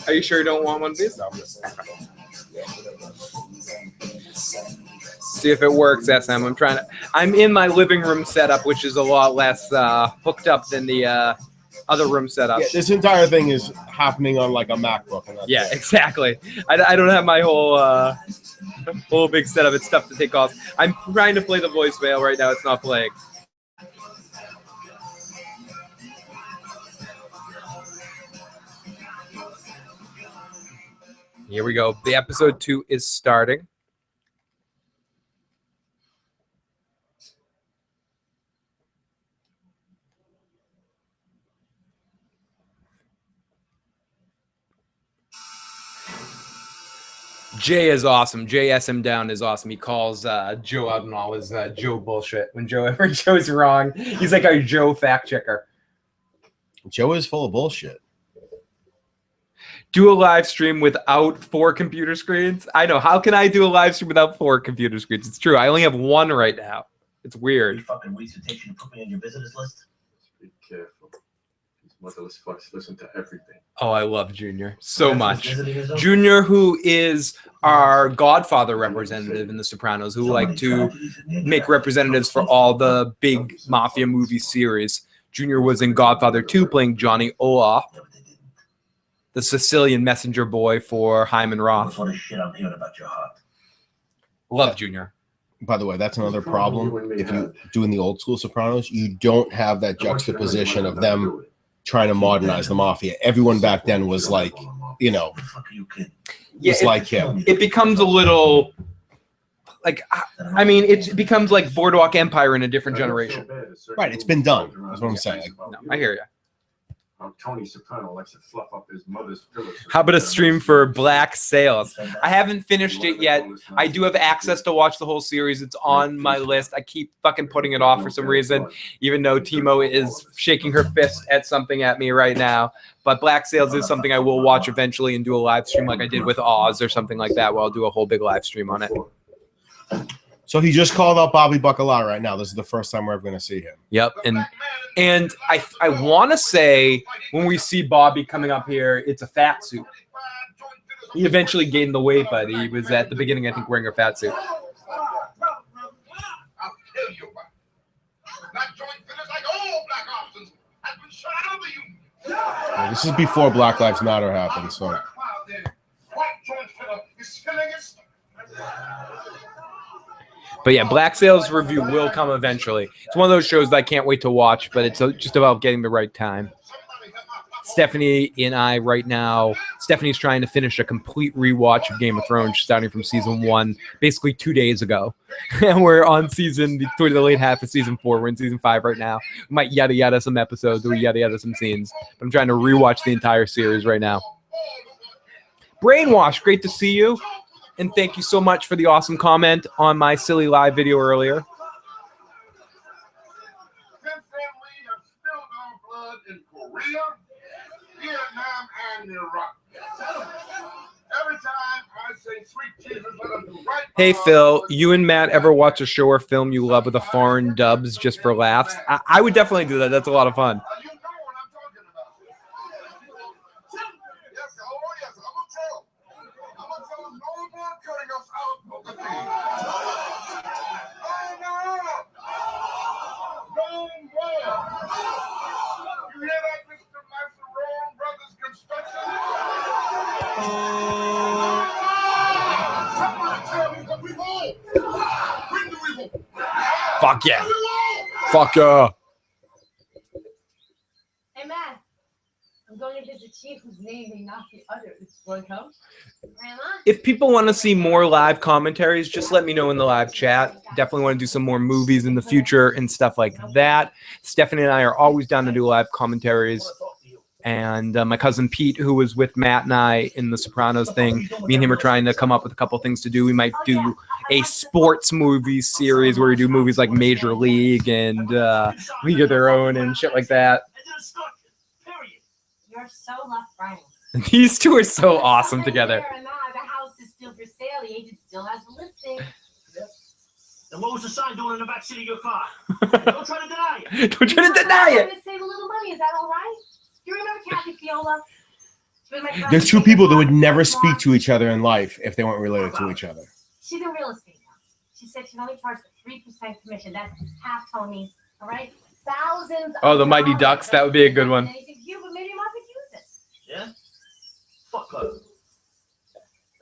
Are you sure you don't want one of these? No. See if it works, SM. I'm in my living room setup, which is a lot less hooked up than the other room setup. Yeah, this entire thing is happening on a MacBook. And yeah, exactly. I don't have my whole big setup. It's tough to take off. I'm trying to play the voicemail right now. It's not playing. Here we go. The episode 2 is starting. Jay is awesome. Jay SM Down is awesome. He calls Joe out on all his Joe bullshit. When Joe's wrong, he's like our Joe fact checker. Joe is full of bullshit. Do a live stream without 4 computer screens? I know. How can I do a live stream without 4 computer screens? It's true. I only have 1 right now. It's weird. You fucking weeks it takes you to put me on your visitors list? Be careful. These motherless fucks listen to everything. Oh, I love Junior so much. Junior, who is our Godfather representative in The Sopranos, who like to make representatives for all the big mafia movie series. Junior was in Godfather 2 playing Johnny Olaf, the Sicilian messenger boy for Hyman Roth. What a shit I'm hearing about your heart. Love Junior. By the way, that's another problem. If you're doing the old school Sopranos, you don't have that juxtaposition of them trying to modernize the mafia. Everyone back then was like, you know, was like him. It becomes a little like, I mean, it becomes like Boardwalk Empire in a different generation. Right, it's been done. That's what I'm saying. No, I hear you. Tony Soprano likes to fluff up his mother's pillows. How about a stream for Black Sails? I haven't finished it yet. I do have access to watch the whole series. It's on my list. I keep fucking putting it off for some reason, even though Timo is shaking her fist at something at me right now. But Black Sails is something I will watch eventually and do a live stream like I did with Oz or something like that, where I'll do a whole big live stream on it. So he just called out Bobby Bacala right now. This is the first time we're ever going to see him. Yep, and I want to say when we see Bobby coming up here, it's a fat suit. He eventually gained the weight, but he was at the beginning, I think, wearing a fat suit. Yeah, this is before Black Lives Matter happened, so. But yeah, Black Sails review will come eventually. It's one of those shows that I can't wait to watch, but it's just about getting the right time. Stephanie and I right now, Stephanie's trying to finish a complete rewatch of Game of Thrones starting from season 1, basically 2 days ago. And we're on toward the late half of season 4. We're in season 5 right now. We might yada yada some episodes, or yada yada some scenes. But I'm trying to rewatch the entire series right now. Brainwash, great to see you. And thank you so much for the awesome comment on my silly live video earlier. Hey Phil, you and Matt ever watch a show or film you love with a foreign dubs just for laughs? I would definitely do that. That's a lot of fun. Fuck yeah. Fuck yeah. Hey, Matt. I'm going to visit Chief whose name may not be uttered. Want to come? Grandma? If people want to see more live commentaries, just let me know in the live chat. Definitely want to do some more movies in the future and stuff like that. Stephanie and I are always down to do live commentaries. And my cousin Pete, who was with Matt and I in the Sopranos thing, me and him are trying to come up with a couple things to do. We might do a sports movie series where we do movies like Major League and League of Their Own and shit like that. You're so left-brained. These two are so awesome together. The house is still for sale. The agent still has the listing. And what was the sign doing in the back seat of your car? Don't try to deny it. Don't try to deny it. I'm gonna save a little money. Is that all right? Do you remember Kathy Fiola? There's two people that would never speak to each other in life if they weren't related to each other. She's in real estate now. She said she'd only charge a 3% commission. That's half Tony's. All right? Thousands. Oh, the Mighty Ducks. That would be a good one. You, but maybe Mom could use it. Yeah? Fuck her.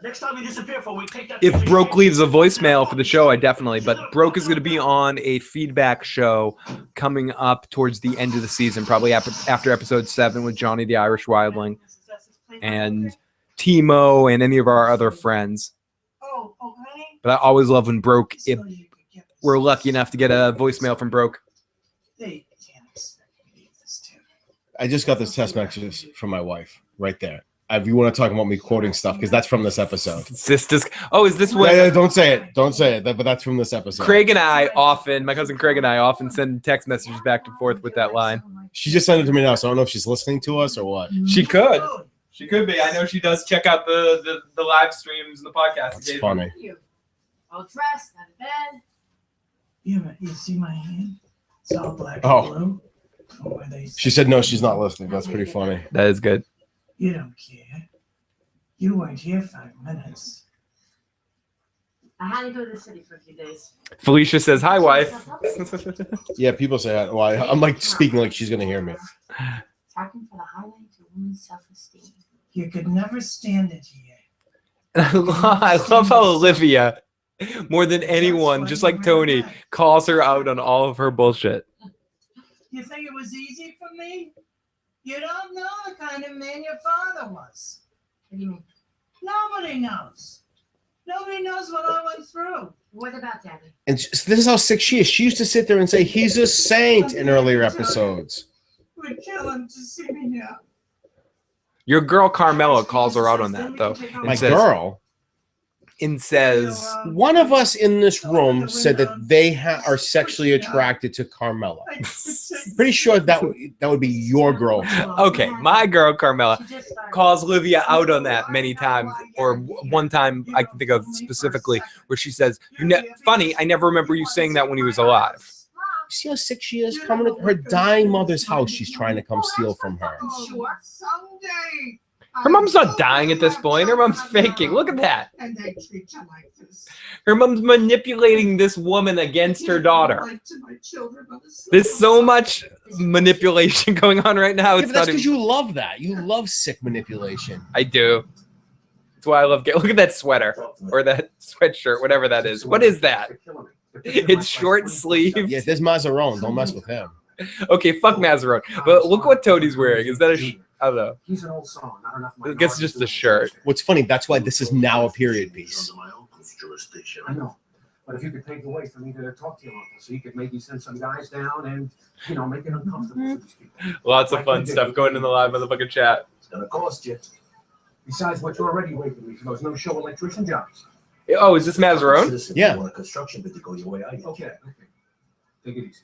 Next time you disappear for a week, take that. If Broke leaves a voicemail for the show, I definitely. But Broke is going to be on a feedback show coming up towards the end of the season, probably after episode 7 with Johnny the Irish Wildling and Timo and any of our other friends. But I always love when Broke, if we're lucky enough to get a voicemail from Broke. I just got this text message from my wife right there. If you want to talk about me quoting stuff, because that's from this episode. Sisters. Oh, is this what? Yeah, don't say it. Don't say it. But that's from this episode. Craig and I often, my cousin Craig and I often send text messages back and forth with that line. She just sent it to me now, so I don't know if she's listening to us or what. She could. She could be. I know she does check out the live streams and the podcast. That's funny. All dressed, out of bed. You see my hand? It's all black Oh. and blue. She said no, she's not listening. That's pretty funny. That is good. You don't care. You weren't here 5 minutes. I had to go to the city for a few days. Felicia says, "Hi, wife." Yeah, people say that. Well, I'm like speaking like she's gonna hear me. Talking for the highlight to women's self-esteem. You could never stand it here. I love how Olivia more than anyone, just like Tony, calls her out on all of her bullshit. You think it was easy for me? You don't know the kind of man your father was. What do you mean? Nobody knows. Nobody knows what I went through. What about Daddy? And this is how sick she is. She used to sit there and say he's a saint in earlier episodes. Would kill him to see me now. Your girl Carmela calls her out on that, though. My girl. And says, One of us in this room said that they are sexually attracted to Carmela. Pretty sure that would be your girl. okay, my girl Carmela calls Livia out on that many times, or one time I can think of specifically where she says, funny, I never remember you saying that when he was alive. See how sick she is? Coming to her dying mother's house, she's trying to come steal from her. Sure. Someday. Her mom's not dying at this point. Her mom's faking. Look at that. And they treat you like this. Her mom's manipulating this woman against her daughter. Like to my children on the There's so much manipulation going on right now. Yeah, It's but that's not because even... you love that. You love sick manipulation. I do. That's why I love... Look at that sweater. Or that sweatshirt, whatever that is. What is that? It's short sleeve. Yeah, there's Mazarone. Don't mess with him. Okay, fuck Mazarone. But look what Tony's wearing. Is that a... I don't know. He's an old song. Not enough. I guess it's just the shirt. What's funny, that's why this is now a period piece. Under my uncle's jurisdiction. I know. But if you could pave the way for me to talk to your uncle, so you could maybe send some guys down and, make it uncomfortable for these people. Lots of fun stuff going in the live motherfucking chat. It's gonna cost you. Besides what you're already waiting me for those no-show electrician jobs. Oh, is this Mazarone? Yeah. Want a construction bid to go your way, I get. Okay. Take it easy.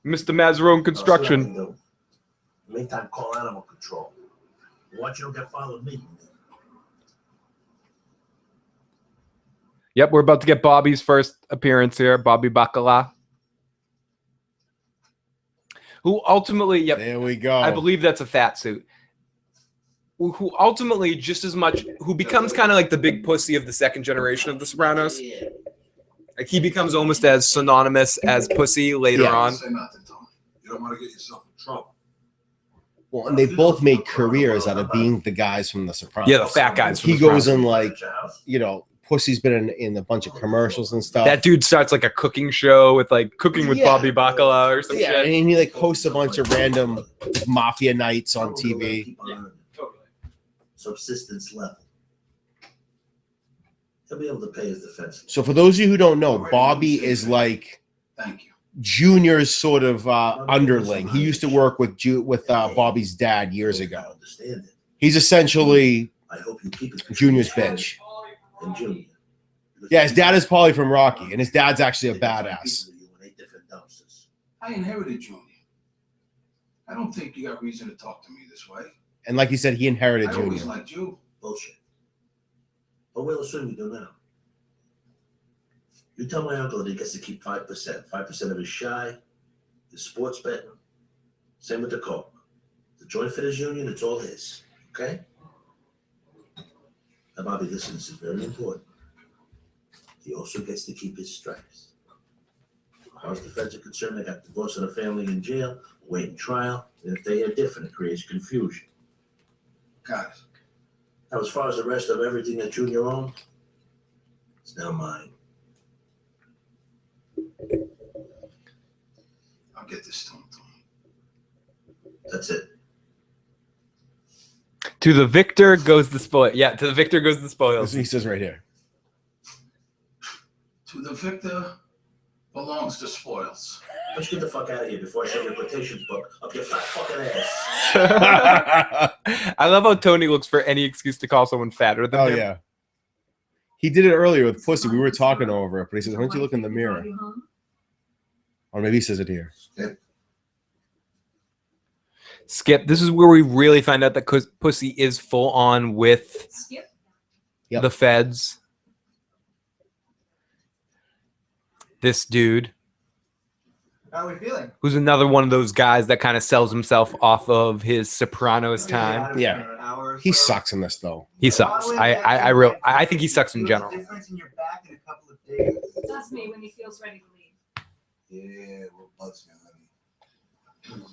Mr. Mazarone Construction. Meantime, call animal control. Watch you don't get followed me. Yep, we're about to get Bobby's first appearance here. Bobby Bacala. Who ultimately, yep. There we go. I believe that's a fat suit. Who ultimately just as much, who becomes kind of like the big pussy of the second generation of The Sopranos. Like he becomes almost as synonymous as pussy later on. Say nothing, Tony. You don't want to get yourself in trouble. Well, and they both made careers out of being the guys from The Sopranos. Yeah, the fat guys. From He The goes Sopranos. in Pussy's been in a bunch of commercials and stuff. That dude starts like a cooking show with like cooking with Yeah. Bobby Bacala or some Yeah, shit. and he like hosts a bunch of random mafia nights on TV. Subsistence level. He'll be able to pay his defense. So for those of you who don't know, Bobby is like Thank you. Junior's sort of underling. He used to work with Bobby's dad years ago. Understand it. He's essentially I hope you keep it. Junior's bitch. And Junior. Yeah, his dad is Paulie from Rocky, and his dad's actually a badass. I inherited Junior. I don't think you got reason to talk to me this way. And like he said, he inherited I Junior. always liked you. Bullshit. But we'll assume you do now. You tell my uncle that he gets to keep 5%. 5% of his shy, his sports betting. Same with the coke. The joint fitters union, it's all his. Okay? Now, Bobby, listen, this is very important. He also gets to keep his stripes. As far as the feds are concerned, they got the boss of the family in jail, waiting trial, and if they are different, it creates confusion. Got it. Now, as far as the rest of everything that Junior owned, it's now mine. I'll get this to him, Tony. That's it. To the victor goes the spoil. Yeah, to the victor goes the That's spoils. what he says right here. To the victor belongs the spoils. Let's get the fuck out of here before I send your quotations book up your fat fucking ass. I love how Tony looks for any excuse to call someone fatter than Oh him. yeah. He did it earlier with Pussy. We were talking over it, but he says, "Why don't you look in the mirror?" Or maybe he says it here. Skip, this is where we really find out that Pussy is full on with Skip. Yep. the feds. This dude, How are we feeling? who's another one of those guys that kind of sells himself off of his Sopranos time. Yeah. He sucks in this though. He sucks. I think he sucks in general. Difference in your back in a couple of days. That's me when he feels ready to leave. Yeah, we'll buzz you, honey.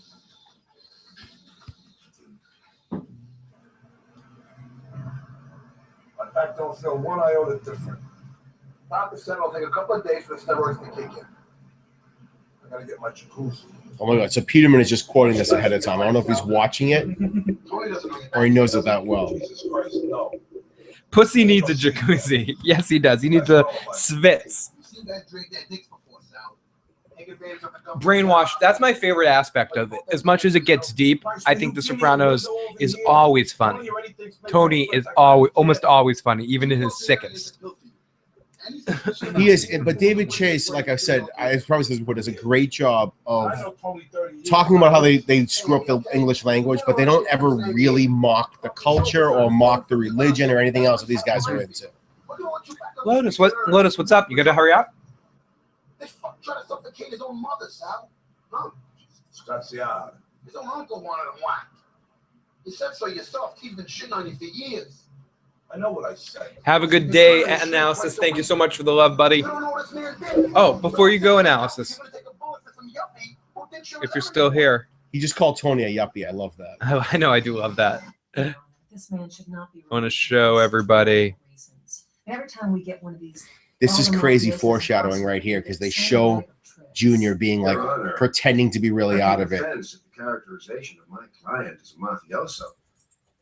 My back don't feel one iota different. Doctor said it'll take a couple of days for the steroids to kick in. I gotta get my jacuzzi. Oh my God! So Peterman is just quoting this ahead of time. I don't know if he's watching it or he knows it that well. Jesus Christ, no. Pussy needs a jacuzzi. Yes, he does. He needs a svitz. Brainwashed. That's my favorite aspect of it. As much as it gets deep, I think The Sopranos is always funny. Tony is almost always funny, even in his sickest. He is, but David Chase, like I said, I probably said before, does a great job of talking about how they screw up the English language, but they don't ever really mock the culture or mock the religion or anything else that these guys are into. Lotus, what's up? You got to hurry up. This fuck tried to suffocate his own mother, Sal. Huh? Scaziad. His own uncle wanted him whacked. You said so yourself. He's been shitting on you for years. I know what I said. Have a good day, Analysis. Thank you so much for the love, buddy. Oh, before you go, Analysis, if you're still here. He just called Tony a yuppie. I love that. I know, I do love that. This man should not be. I want to show everybody. Every time we get one of these. This is crazy foreshadowing right here because they show Junior being like pretending to be really out of it. The characterization of my client as a mafioso.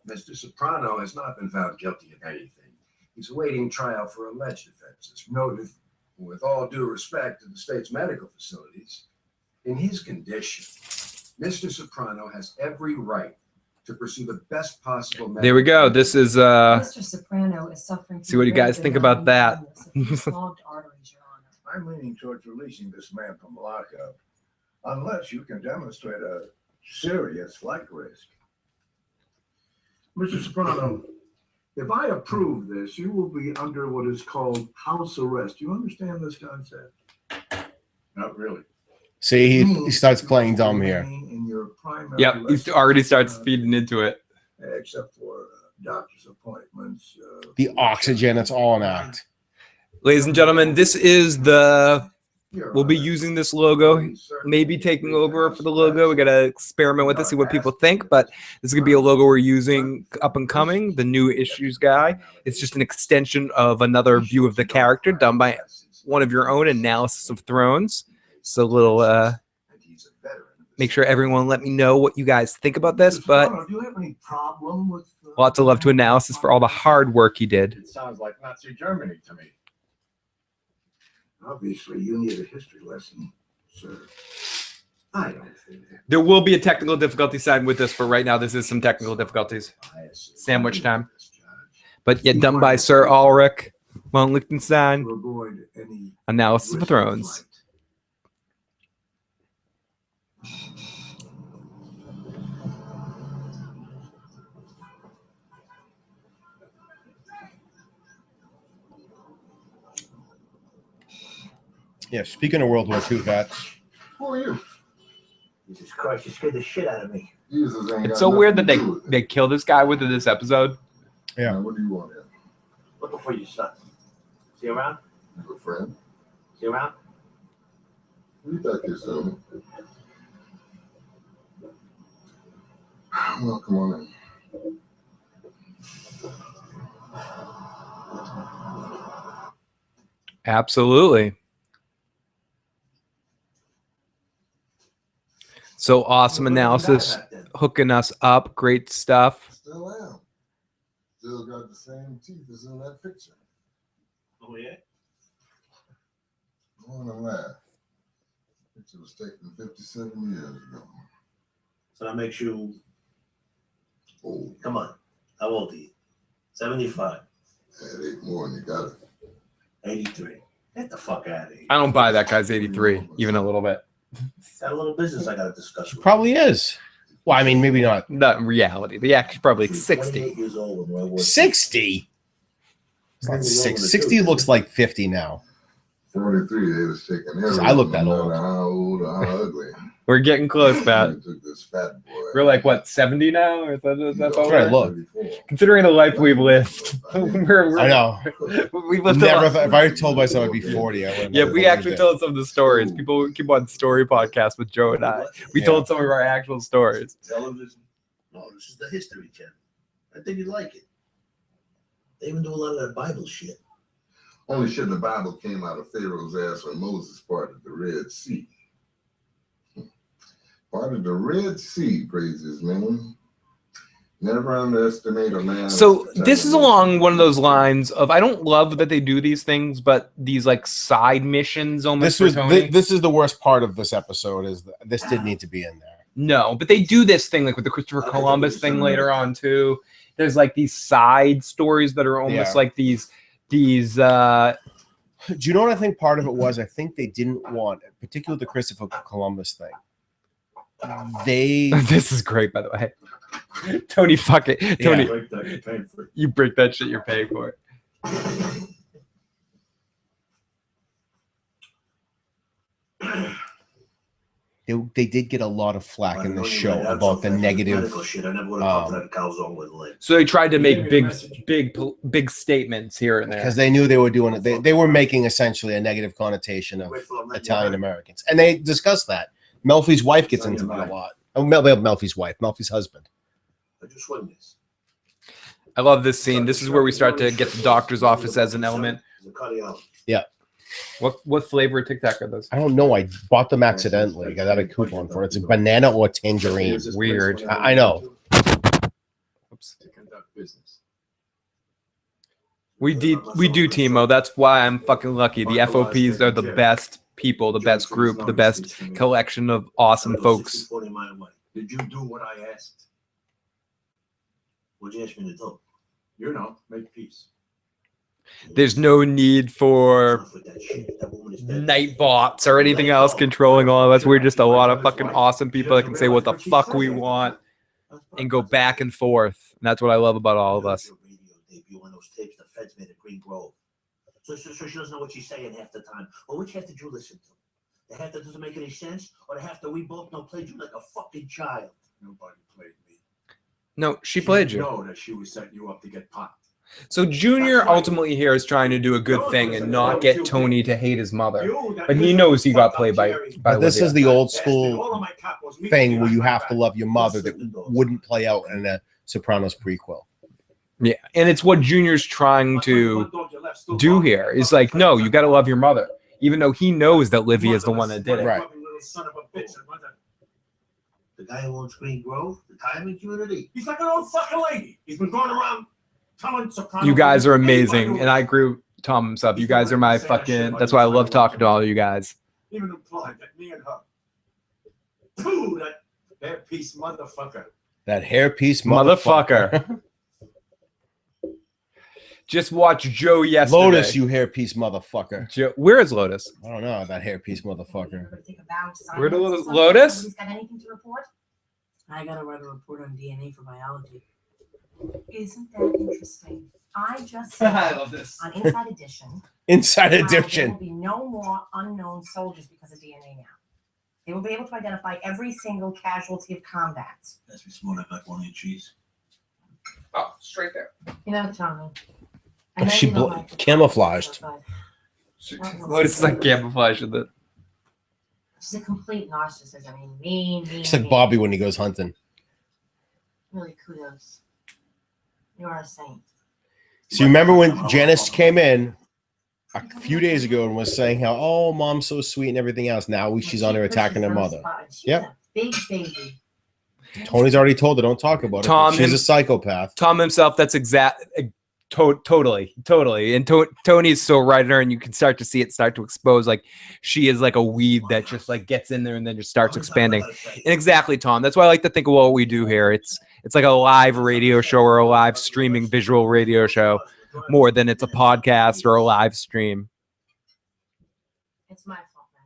Mr. Soprano has not been found guilty of anything. He's awaiting trial for alleged offenses. Noted, with all due respect to the state's medical facilities, in his condition, Mr. Soprano has every right to pursue the best possible medical. There we go. This is Mr. Soprano is suffering. See what you guys think about that. I'm leaning towards releasing this man from lockup, unless you can demonstrate a serious flight risk. Mr. Soprano, if I approve this, you will be under what is called house arrest. Do you understand this concept? Not really. See, he starts playing dumb here. Yep, he already starts feeding into it. Except for doctor's appointments. The oxygen, it's all an act. Ladies and gentlemen, this is we'll be using this logo, maybe taking over for the logo. We got to experiment with it, see what people think, but this is going to be a logo we're using up and coming, the new issues guy. It's just an extension of another view of the character done by one of your own, Analysis of Thrones. So a little, make sure everyone let me know what you guys think about this, but Do you have any problem with lots of love to Analysis for all the hard work he did. It sounds like Nazi Germany to me. Obviously, you need a history lesson, sir. I don't think that. There will be a technical difficulty side with this, but right now this is some technical difficulties. Sandwich time. But yet done by Sir Ulrich von Liechtenstein. Analysis of Thrones. Yeah, speaking of World War II vets. Who are you? Jesus Christ, you scared the shit out of me. It's so weird that they kill this guy within this episode. Yeah. What do you want here? Looking for your son. See you around? Your friend? See you around? What do you think this of? Well, come on in. Absolutely. So awesome Analysis, hooking us up. Great stuff. Still am. Still got the same teeth as in that picture. Oh, yeah? I want to laugh. Picture was taken 57 years ago. So that makes you, Old. come on, how old are you? 75. Had 8 more and you got it. 83. Get the fuck out of here. I don't buy that guy's 83, even a little bit. Got a little business I got to discuss with. Probably is. Well, I mean, maybe not. Not in reality. The actor's probably like 60. 28 years old when World War II. 60? It's not 60. 60 looks like 50 now. 43, they was taking everything. I look that old. How old or how ugly. We're getting close, Matt. Took this fat boy. We're like, what, 70 now? Or is that That's right, look. Considering the life we've lived. I know. We've lived Never. a lot. If I told myself I'd be 40, I wouldn't. Yeah, we actually told some of the stories. People keep on story podcasts with Joe and I. We told some of our actual stories. Television? No, this is the History Channel. I think you'd like it. They even do a lot of that Bible shit. Only shit in the Bible came out of Pharaoh's ass when Moses parted the Red Sea. Parted the Red Sea, praise his name. Never underestimate a man. So this is along one of those lines of I don't love that they do these things, but these like side missions almost. This is the worst part of this episode. Is this didn't need to be in there. No, but they do this thing like with the Christopher Columbus thing later on too. There's like these side stories that are almost like these. Do you know what I think part of it was? I think they didn't want, particularly the Christopher Columbus thing. This is great, by the way. Tony, fuck it. Tony, you break that shit, you're paying for it. They did get a lot of flack in the show about the negative. So they tried to make big statements here and there because they knew they were doing it. They were making essentially a negative connotation of Italian Americans, and they discussed that. Melfi's wife gets into it a lot. Oh, Melfi's wife, Melfi's husband. I love this scene. This is where we start to get the doctor's office as an element. Yeah. What flavor Tic Tac are those? I don't know. I bought them accidentally. I got a coupon for it. It's a banana or tangerine. Weird. I know. Oops. We do, Timo. That's why I'm fucking lucky. The FOPs are the best people, the best group, the best collection of awesome folks. Did you do what I asked? What'd you ask me to do? You know, make peace. There's no need for night bots or anything else controlling all of us. We're just a lot of fucking awesome people that can say what the fuck we want and go back and forth. And that's what I love about all of us. So she doesn't know what she's saying half the time. Well, which half did you listen to? The half that doesn't make any sense, or the half that we both know played you like a fucking child? Nobody played me. No, she played you. Know that she was setting you up to get popped. So Junior ultimately here is trying to do a good thing and not get Tony to hate his mother, but he knows he got played by. But this is the old school thing where you have to love your mother that wouldn't play out in a Sopranos prequel. Yeah, and it's what Junior's trying to do here. Is like, no, you got to love your mother, even though he knows that Livy is the one that did it. Right. The guy who owns Green Grove, the retirement community. He's like an old fucking lady. He's been going around telling Sopranos. You guys are amazing, and I agree with Tom himself. You guys are my fucking. That's why I love talking to all of you guys. Even implied that me and her. Pooh, that hairpiece motherfucker. That hairpiece motherfucker. Just watch Joe yesterday. Lotus, you hairpiece motherfucker. Joe, where is Lotus? I don't know, that hairpiece motherfucker. Where do Lotus? Got anything to report? I gotta write a report on DNA for biology. Isn't that interesting? I just said I love this. On Inside Edition. Inside There Edition. will be no more unknown soldiers because of DNA now. They will be able to identify every single casualty of combat. That's me smart. I got 1 inch cheese. Oh, straight there. You know, Tommy. She camouflaged. Lotus is like camouflage with it. She's a complete narcissist. I mean, mean. She's like Bobby when he goes hunting. Really, kudos. You are a saint. So you remember when Janice came in a few days ago and was saying how, oh, mom's so sweet and everything else. Now she's on her attacking her mother. Yep. Big baby. Tony's already told her, don't talk about it. She's a psychopath. Tom himself, that's totally. And Tony's so right in her, and you can start to see it start to expose. Like she is like a weed that just like gets in there and then just starts expanding. And exactly, Tom. That's why I like to think of what we do here. It's like a live radio show or a live streaming visual radio show more than it's a podcast or a live stream. It's my fault, man.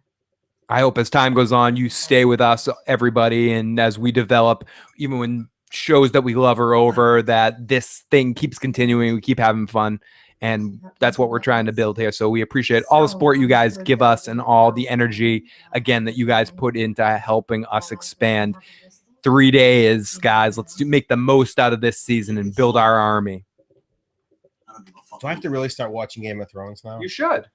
I hope as time goes on, you stay with us, everybody, and as we develop, even when shows that we love are over, that this thing keeps continuing, we keep having fun, and that's what we're trying to build here. So we appreciate all the support you guys give us and all the energy, again, that you guys put into helping us expand. 3 days, guys. Let's make the most out of this season and build our army. Do I have to really start watching Game of Thrones now? You should.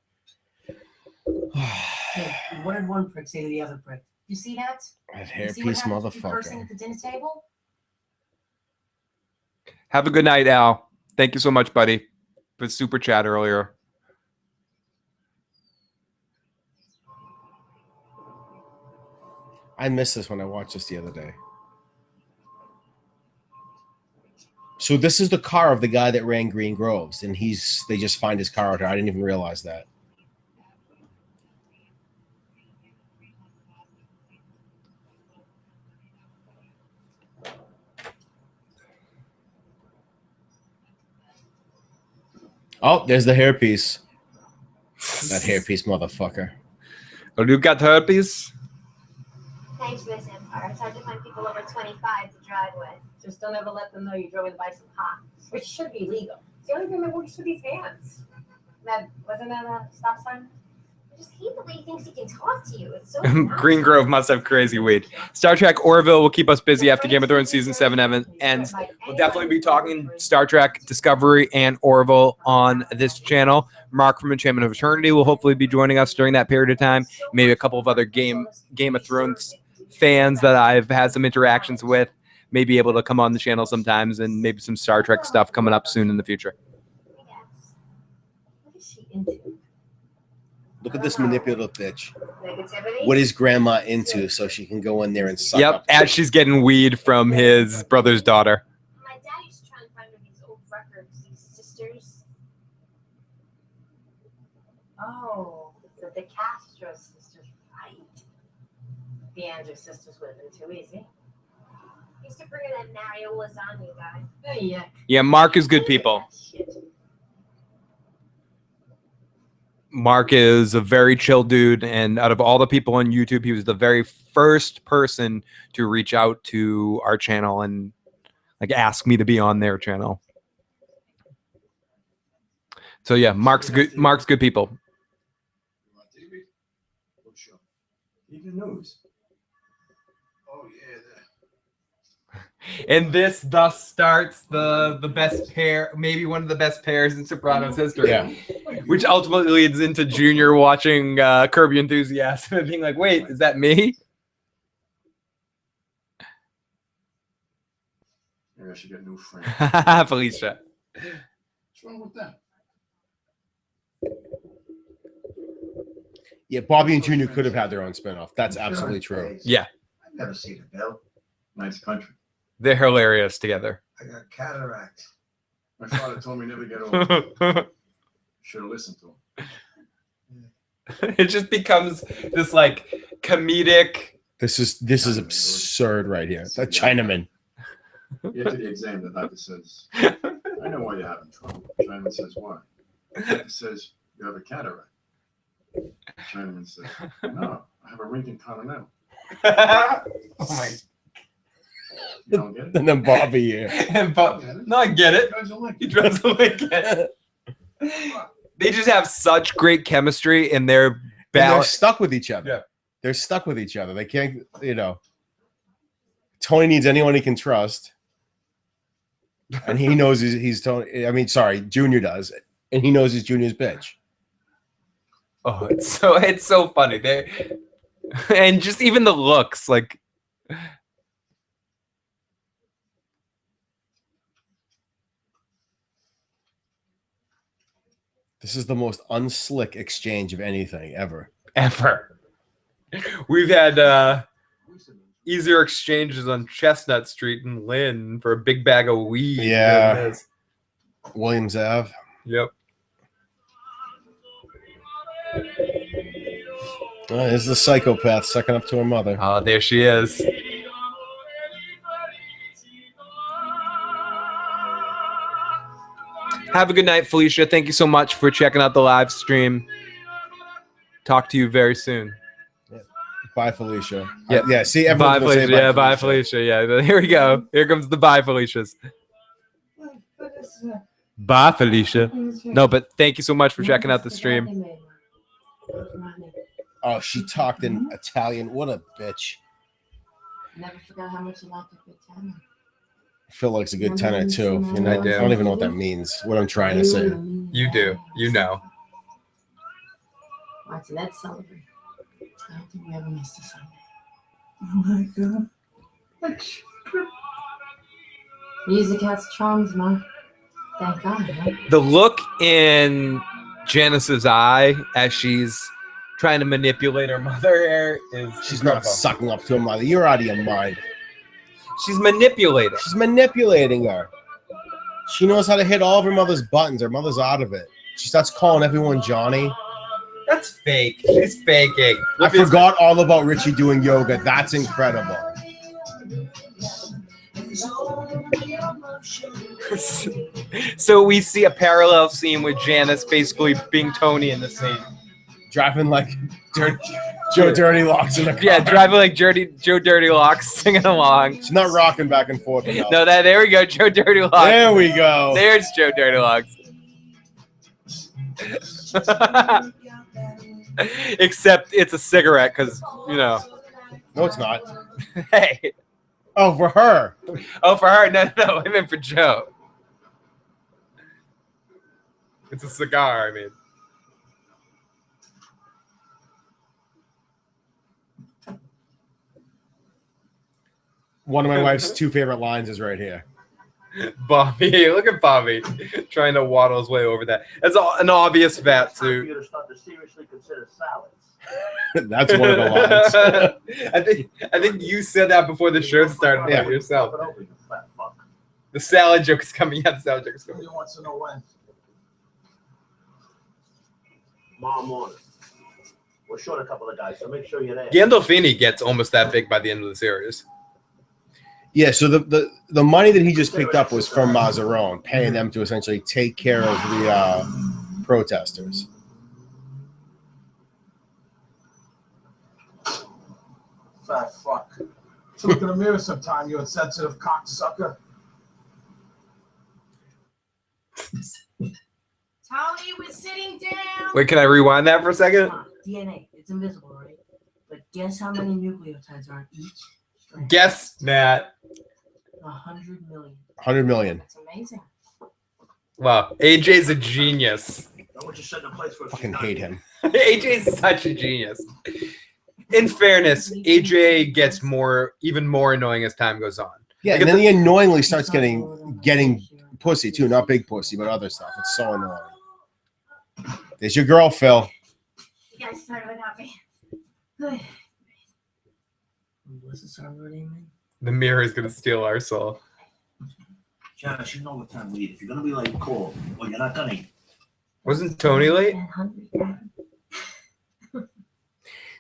Hey, what did one prick say to the other prick? You see that? That You see what hairpiece happens if you're cursing motherfucker. at the dinner table? Have a good night, Al. Thank you so much, buddy, for the super chat earlier. I missed this when I watched this the other day. So this is the car of the guy that ran Green Groves, and they just find his car out here. I didn't even realize that. Oh, there's the hairpiece. That hairpiece motherfucker. Oh, you got herpes? Thanks, Miss Empire. It's hard to find people over 25 to drive with. Just don't ever let them know you drove in to buy some pot, which should be legal. It's the only thing that works for these hands. Wasn't that a stop sign? I just hate the way he thinks he can talk to you. It's so Green Grove must have crazy weed. Star Trek Orville will keep us busy after Game of Thrones Season 7 ends. We'll definitely be talking Star Trek, Discovery, and Orville on this channel. Mark from Enchantment of Eternity will hopefully be joining us during that period of time. Maybe a couple of other Game of Thrones fans that I've had some interactions with may be able to come on the channel sometimes, and maybe some Star Trek stuff coming up soon in the future. What is she into? Look at this manipulative bitch. Negativity? What is grandma into so she can go in there and suck Yep, up? as she's getting weed from his brother's daughter. My dad used to try and find me these old records, these sisters. Oh, the Castro sisters, right. The Andrews sisters would have been too easy. Used to bring her that Mario lasagna guy. Oh, yeah. Yeah, Mark is good people. Mark is a very chill dude, and out of all the people on YouTube, he was the very first person to reach out to our channel and like ask me to be on their channel. So yeah, Mark's good people. Even news. Oh yeah. And this thus starts the best pair, maybe one of the best pairs in Sopranos history. Yeah. Which ultimately leads into Junior watching Curb Your Enthusiasm and being like, wait, is that me? Maybe I should get a new friend. Felicia. What's wrong with that? Yeah, Bobby and Junior could have had their own spinoff. That's absolutely true. Yeah. I've never seen a Bill. Nice country. They're hilarious together. I got cataracts. My father told me never get old. Should have listened to him. It just becomes this like comedic. This is absurd right here. That Chinaman. You get to the exam, the doctor says, I know why you're having trouble. Chinaman says, why? The doctor says, you have a cataract. Chinaman says, no, I have a Lincoln Continental. Oh my. You don't get it? And then Bobby here. No, I get it. He drives a Lincoln. They just have such great chemistry in their And they're balance. stuck with each other. Yeah. They're stuck with each other. They can't, Tony needs anyone he can trust. And he knows he's Tony. I mean, sorry, Junior does. And he knows he's Junior's bitch. Oh, it's so funny. And just even the looks, like this is the most unslick exchange of anything ever. We've had easier exchanges on Chestnut Street in Lynn for a big bag of weed. Yeah. Williams Ave. Yep. Oh, there's the psychopath sucking up to her mother. Oh, there she is. Have a good night, Felicia. Thank you so much for checking out the live stream. Talk to you very soon. Bye, Felicia. Yep. Yeah, see, Bye, everyone's gonna say Felicia. Yeah, bye, Felicia. Yeah, here we go. Here comes the bye, Felicias. Bye, Felicia. No, but thank you so much for checking out the stream. Oh, she talked in Italian. What a bitch. Never forgot how much you liked a good tenor. Phil likes a good tenor, too. I do. I don't even know what that means, what I'm trying to say. You do. You know. Martin Ed Sullivan. I don't think we ever missed a Sunday. Oh my God. Music has charms, man. Thank God, huh? The look in Janice's eye as she's trying to manipulate her mother is She's not sucking up to her mother. You're out of your mind. She's manipulating. She's manipulating her. She knows how to hit all of her mother's buttons. Her mother's out of it. She starts calling everyone Johnny. That's fake. She's faking. I forgot all about Richie doing yoga. That's incredible. So we see a parallel scene with Janice basically being Tony in the scene. Driving like Joe Dirty Locks in the car. Yeah, driving like Joe Dirty Locks, singing along. She's not rocking back and forth enough. No, there we go, Joe Dirty Locks. There we go. There's Joe Dirty Locks. Except it's a cigarette, because, you know. No, it's not. Hey. Oh, for her. Oh, for her. No, I meant for Joe. It's a cigar, I mean. One of my wife's two favorite lines is right here. Bobby, look at Bobby trying to waddle his way over that. That's an obvious fat suit. You to start to seriously consider salads. That's one of the lines. I think you said that before the show started Yeah. yourself. The salad joke is coming. Yeah, the salad joke is coming. Who wants to know when? Tomorrow morning. We're short a couple of guys, so make sure you're there. Gandolfini gets almost that big by the end of the series. Yeah, so the money that he just picked up was from Mazzarone, paying them to essentially take care of the protesters. Fat fuck. So look in the mirror sometime, you insensitive cocksucker. Tony was sitting down. Wait, can I rewind that for a second? DNA, it's invisible, right? But guess how many nucleotides are on each strand? Guess, Matt. 100 million. 100 million. That's amazing. Wow, AJ's a genius. Fucking hate him. AJ's such a genius. In fairness, AJ gets even more annoying as time goes on. Yeah, Like and then he annoyingly starts getting pussy too, not big pussy, but other stuff. It's so annoying. There's your girl, Phil. You guys started without me. What's the server name? The mirror is gonna steal our soul. Janice, you know what time we eat. If you're gonna be late, call. Well, you're not gonna eat. Wasn't Tony late?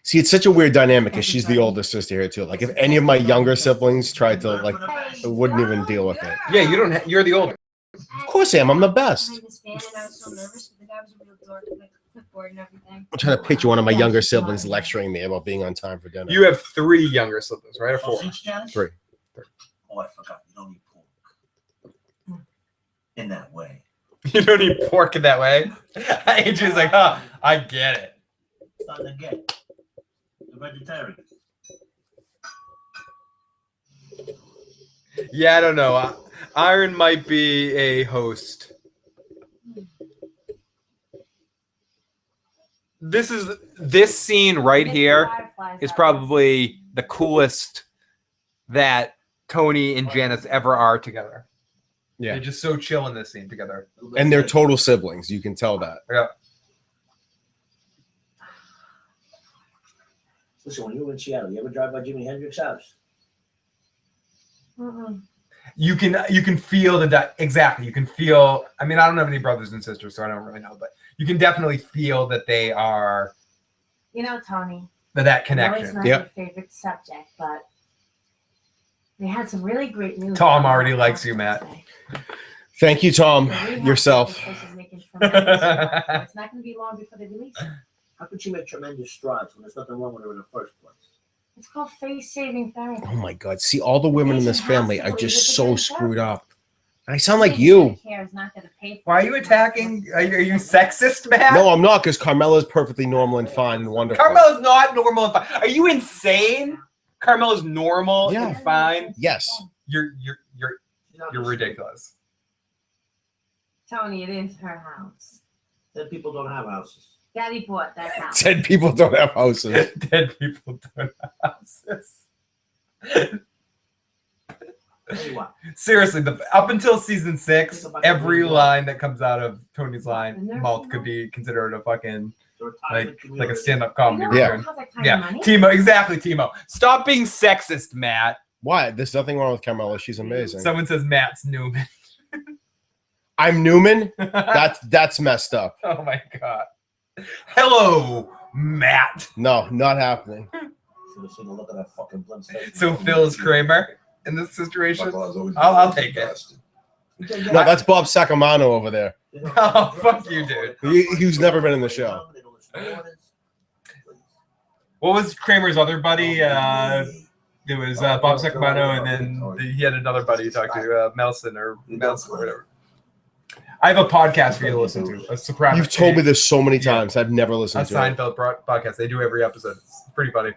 See, it's such a weird dynamic because she's the oldest sister here too. Like, if any of my younger siblings tried to, like, I wouldn't even deal with it. Yeah, you don't. You're the older. Of course I am. I'm the best. I was so nervous, but the guy was a real dork with like clipboard and everything. I'm trying to picture one of my younger siblings lecturing me about being on time for dinner. You have 3 younger siblings, right? Or 4? Sausage, Janice? 3. Oh, I forgot. You don't eat pork. In that way. You don't eat pork in that way. AJ's like, huh? I get it. It's not to get. The vegetarian. Yeah, I don't know. Iron might be a host. This scene right here is probably the coolest that Tony and Janice ever are together. Yeah. They're just so chill in this scene together. And they're total siblings. You can tell that. Yeah. Listen, when you were in Seattle, you ever drive by Jimi Hendrix's house? You can feel exactly. You can feel. I mean, I don't have any brothers and sisters, so I don't really know, but you can definitely feel that they are. You know, Tony. That I connection. know it's not your favorite subject, but we had some really great news. Tom already likes you, Matt. Thank you, Tom. Yourself. It's not going to be long before they release it. How could she make tremendous strides when there's nothing wrong with her in the first place? It's called face-saving therapy. Oh my God. See, all the women in this family are just so screwed up. I sound like you. Why are you attacking? Are you sexist, Matt? No, I'm not, because Carmela's perfectly normal and fine and wonderful. Carmela's not normal and fine. Are you insane? Carmela's normal and fine. Yes. You're ridiculous. Tony, it is her house. Dead people don't have houses. Daddy bought that house. Dead people don't have houses. Dead people don't have houses. Seriously, up until season 6, every line that comes out of Tony's mouth could be considered a fucking like a stand-up comedy. Yeah. Return. Yeah, Timo, exactly, Timo. Stop being sexist, Matt. Why? There's nothing wrong with Carmela. She's amazing. Someone says Matt's Newman. I'm Newman? That's messed up. Oh my god. Hello, Matt. No, not happening. So Phil's Kramer in this situation? I'll take it. No, that's Bob Sacamano over there. Oh, fuck you, dude. He's never been in the show. What was Kramer's other buddy? There was Bob Sacamano, and then he had another buddy he talked to, Melson or whatever. I have a podcast for you to listen to. A Sopranos. You've told me this so many times. I've never listened to it. A Seinfeld podcast. They do every episode. It's pretty funny.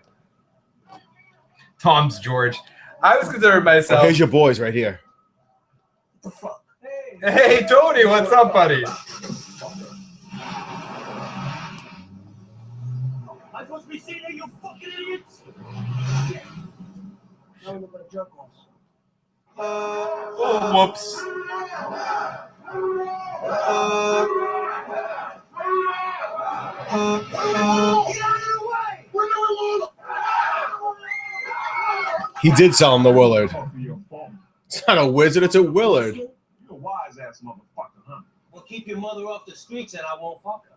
Tom's George. I was considering myself. Oh, here's your boys right here. What the fuck? Hey, Tony, what's up, buddy? Am I supposed to be sitting there, you fucking idiots? No, look at the jerk offs. Oh, whoops. He did sell him the Willard. It's not a wizard, it's a Willard. You're a wise ass motherfucker, huh? Well, keep your mother off the streets and I won't fuck her.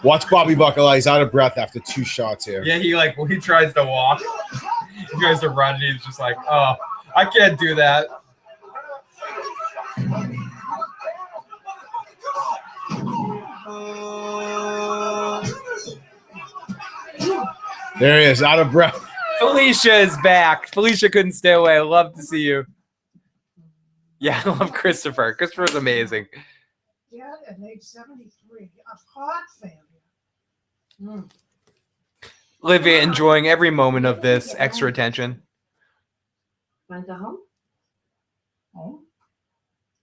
Watch Bobby Bacala. He's out of breath after 2 shots here. Yeah, he tries to walk. He tries to run, and he's just like, oh, I can't do that. There he is, out of breath. Felicia is back. Felicia couldn't stay away. I love to see you. Yeah, I love Christopher. Christopher's amazing. Yeah, at age 73, a heart failure. Livia enjoying every moment of this extra attention. Want to go home? Home?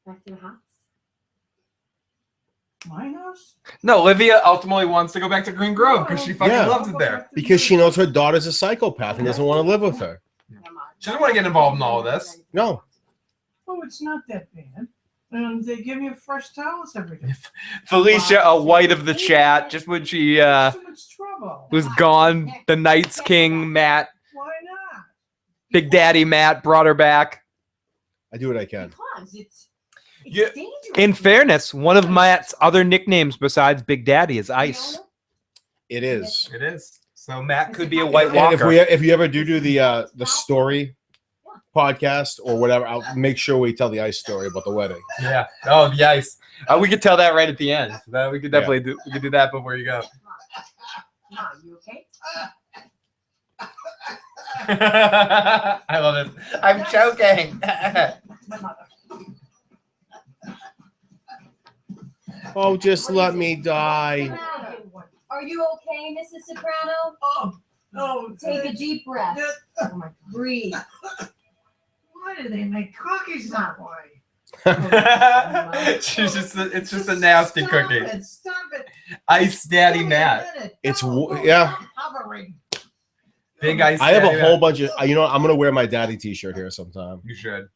Back to the house? My house? No, Livia ultimately wants to go back to Green Grove because she fucking loves it there. Because she knows her daughter's a psychopath and doesn't want to live with her. She doesn't want to get involved in all of this. No. Oh, it's not that bad. And they give you fresh towels every day. Felicia, a white of the chat, just when she So much trouble. was gone, the Night's King, Matt, Why not? Big Daddy Matt brought her back. I do what I can. Because it's Yeah. dangerous. In fairness, one of Matt's other nicknames besides Big Daddy is Ice. It is. It is. So Matt could be a White And Walker. if you ever do the story podcast or whatever, I'll make sure we tell the Ice story about the wedding. Yeah. Oh, the Ice. We could tell that right at the end. We could definitely do. We could do that before you go. Mom, you okay? I love it. I'm choking. My mother. Oh, just let me die. Are you okay, Mrs. Soprano? Oh, Take a deep breath. Oh my God. Breathe. Why do they make cookies that way? She's just. It's just a nasty cookie. Stop it. Ice Daddy Matt. It's yeah. Hovering. Big Ice. I have Daddy a whole Matt. bunch of. You know, I'm gonna wear my daddy T-shirt here sometime. You should.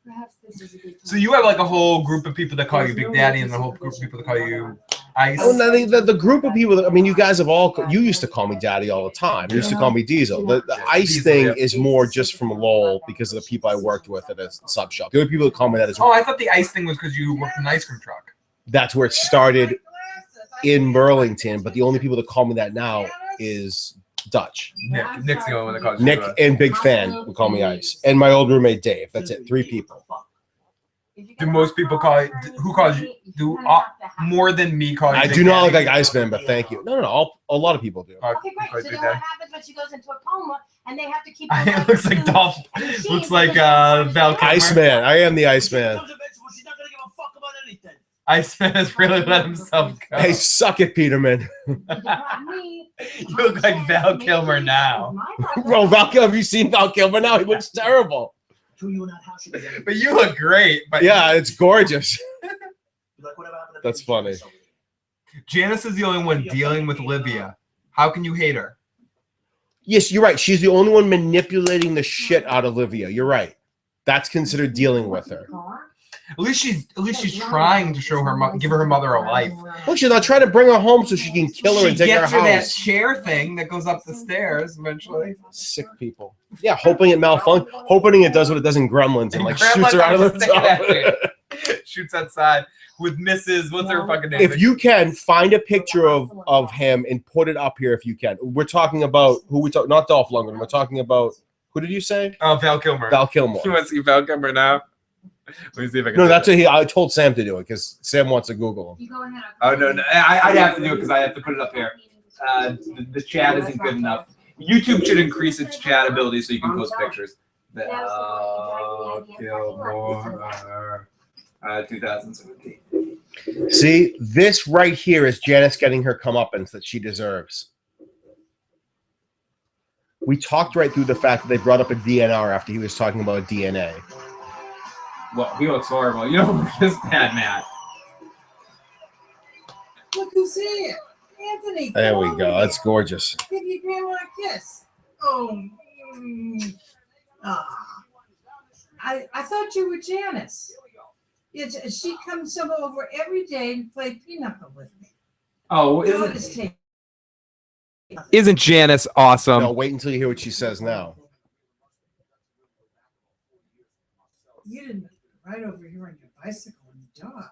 Perhaps this is a good time. So you have like a whole group of people that call you Big Daddy, and a whole group of people that call you Ice. Oh, no, the group of people. I mean, you guys have all. You used to call me Daddy all the time. You used to call me Diesel. The Ice Diesel, thing yeah. is more just from Lowell because of the people I worked with at a sub shop. The other people that call me that is Oh, I thought the Ice thing was because you worked in an ice cream truck. that's where it started in Burlington. But the only people that call me that now is Dutch. Nick's the only one that calls you. Nick and Big Fan would call me Ice, and my old roommate Dave. That's it. 3 people. Do most people call you? Who calls you? Do more than me call you? I Big do not look Daddy? like Iceman, but thank you. No. A lot of people do. Oh, Okay, great. call So you then Big what Daddy? happens when she goes into a coma and they have to keep her It like looks like to Dolph. a machine Looks like because Val Kilmer. Iceman. I am the Iceman. She's not gonna give a fuck about anything. Iceman has really let himself go. Hey, suck it, Peterman. You look like Val Kilmer now. Bro, Val Kilmer. Have you seen Val Kilmer now? He looks terrible. But you look great. But Yeah, it's gorgeous. That's funny. Janice is the only one dealing with Livia. How can you hate her? Yes, you're right. She's the only one manipulating the shit out of Olivia. You're right. That's considered dealing with her. At least she's trying to show her give her mother a life. Look, she's not trying to bring her home so she can kill her and take her gets her that house. chair thing that goes up the stairs eventually. Sick people. Yeah, hoping it malfunctions, hoping it does what it does in Gremlins and like shoots her out of the top. Shoots outside with Mrs. What's her fucking name? If you can find a picture of him and put it up here, if you can. We're talking about who we talk, not Dolph Lundgren. We're talking about who did you say? Oh, Val Kilmer. Val Kilmer. You want to see Val Kilmer now? Let me see if I can. No, that's what I told Sam to do it because Sam wants to Google him. Oh no, I'd have to do it because I have to put it up here. The chat isn't good enough. YouTube should increase its chat ability so you can post pictures. Val Kilmer, 2017. See, this right here is Janice getting her comeuppance that she deserves. We talked right through the fact that they brought up a DNR after he was talking about DNA. Well, he looks horrible. You don't look this bad, Matt. Look who's here. Anthony. There we go. That's gorgeous. Give your grandma a kiss. Oh. I thought you were Janice. She comes over every day and play pinochle with me. Oh, isn't Janice awesome? No, wait until you hear what she says now. You didn't ride over here on your bicycle in the dark.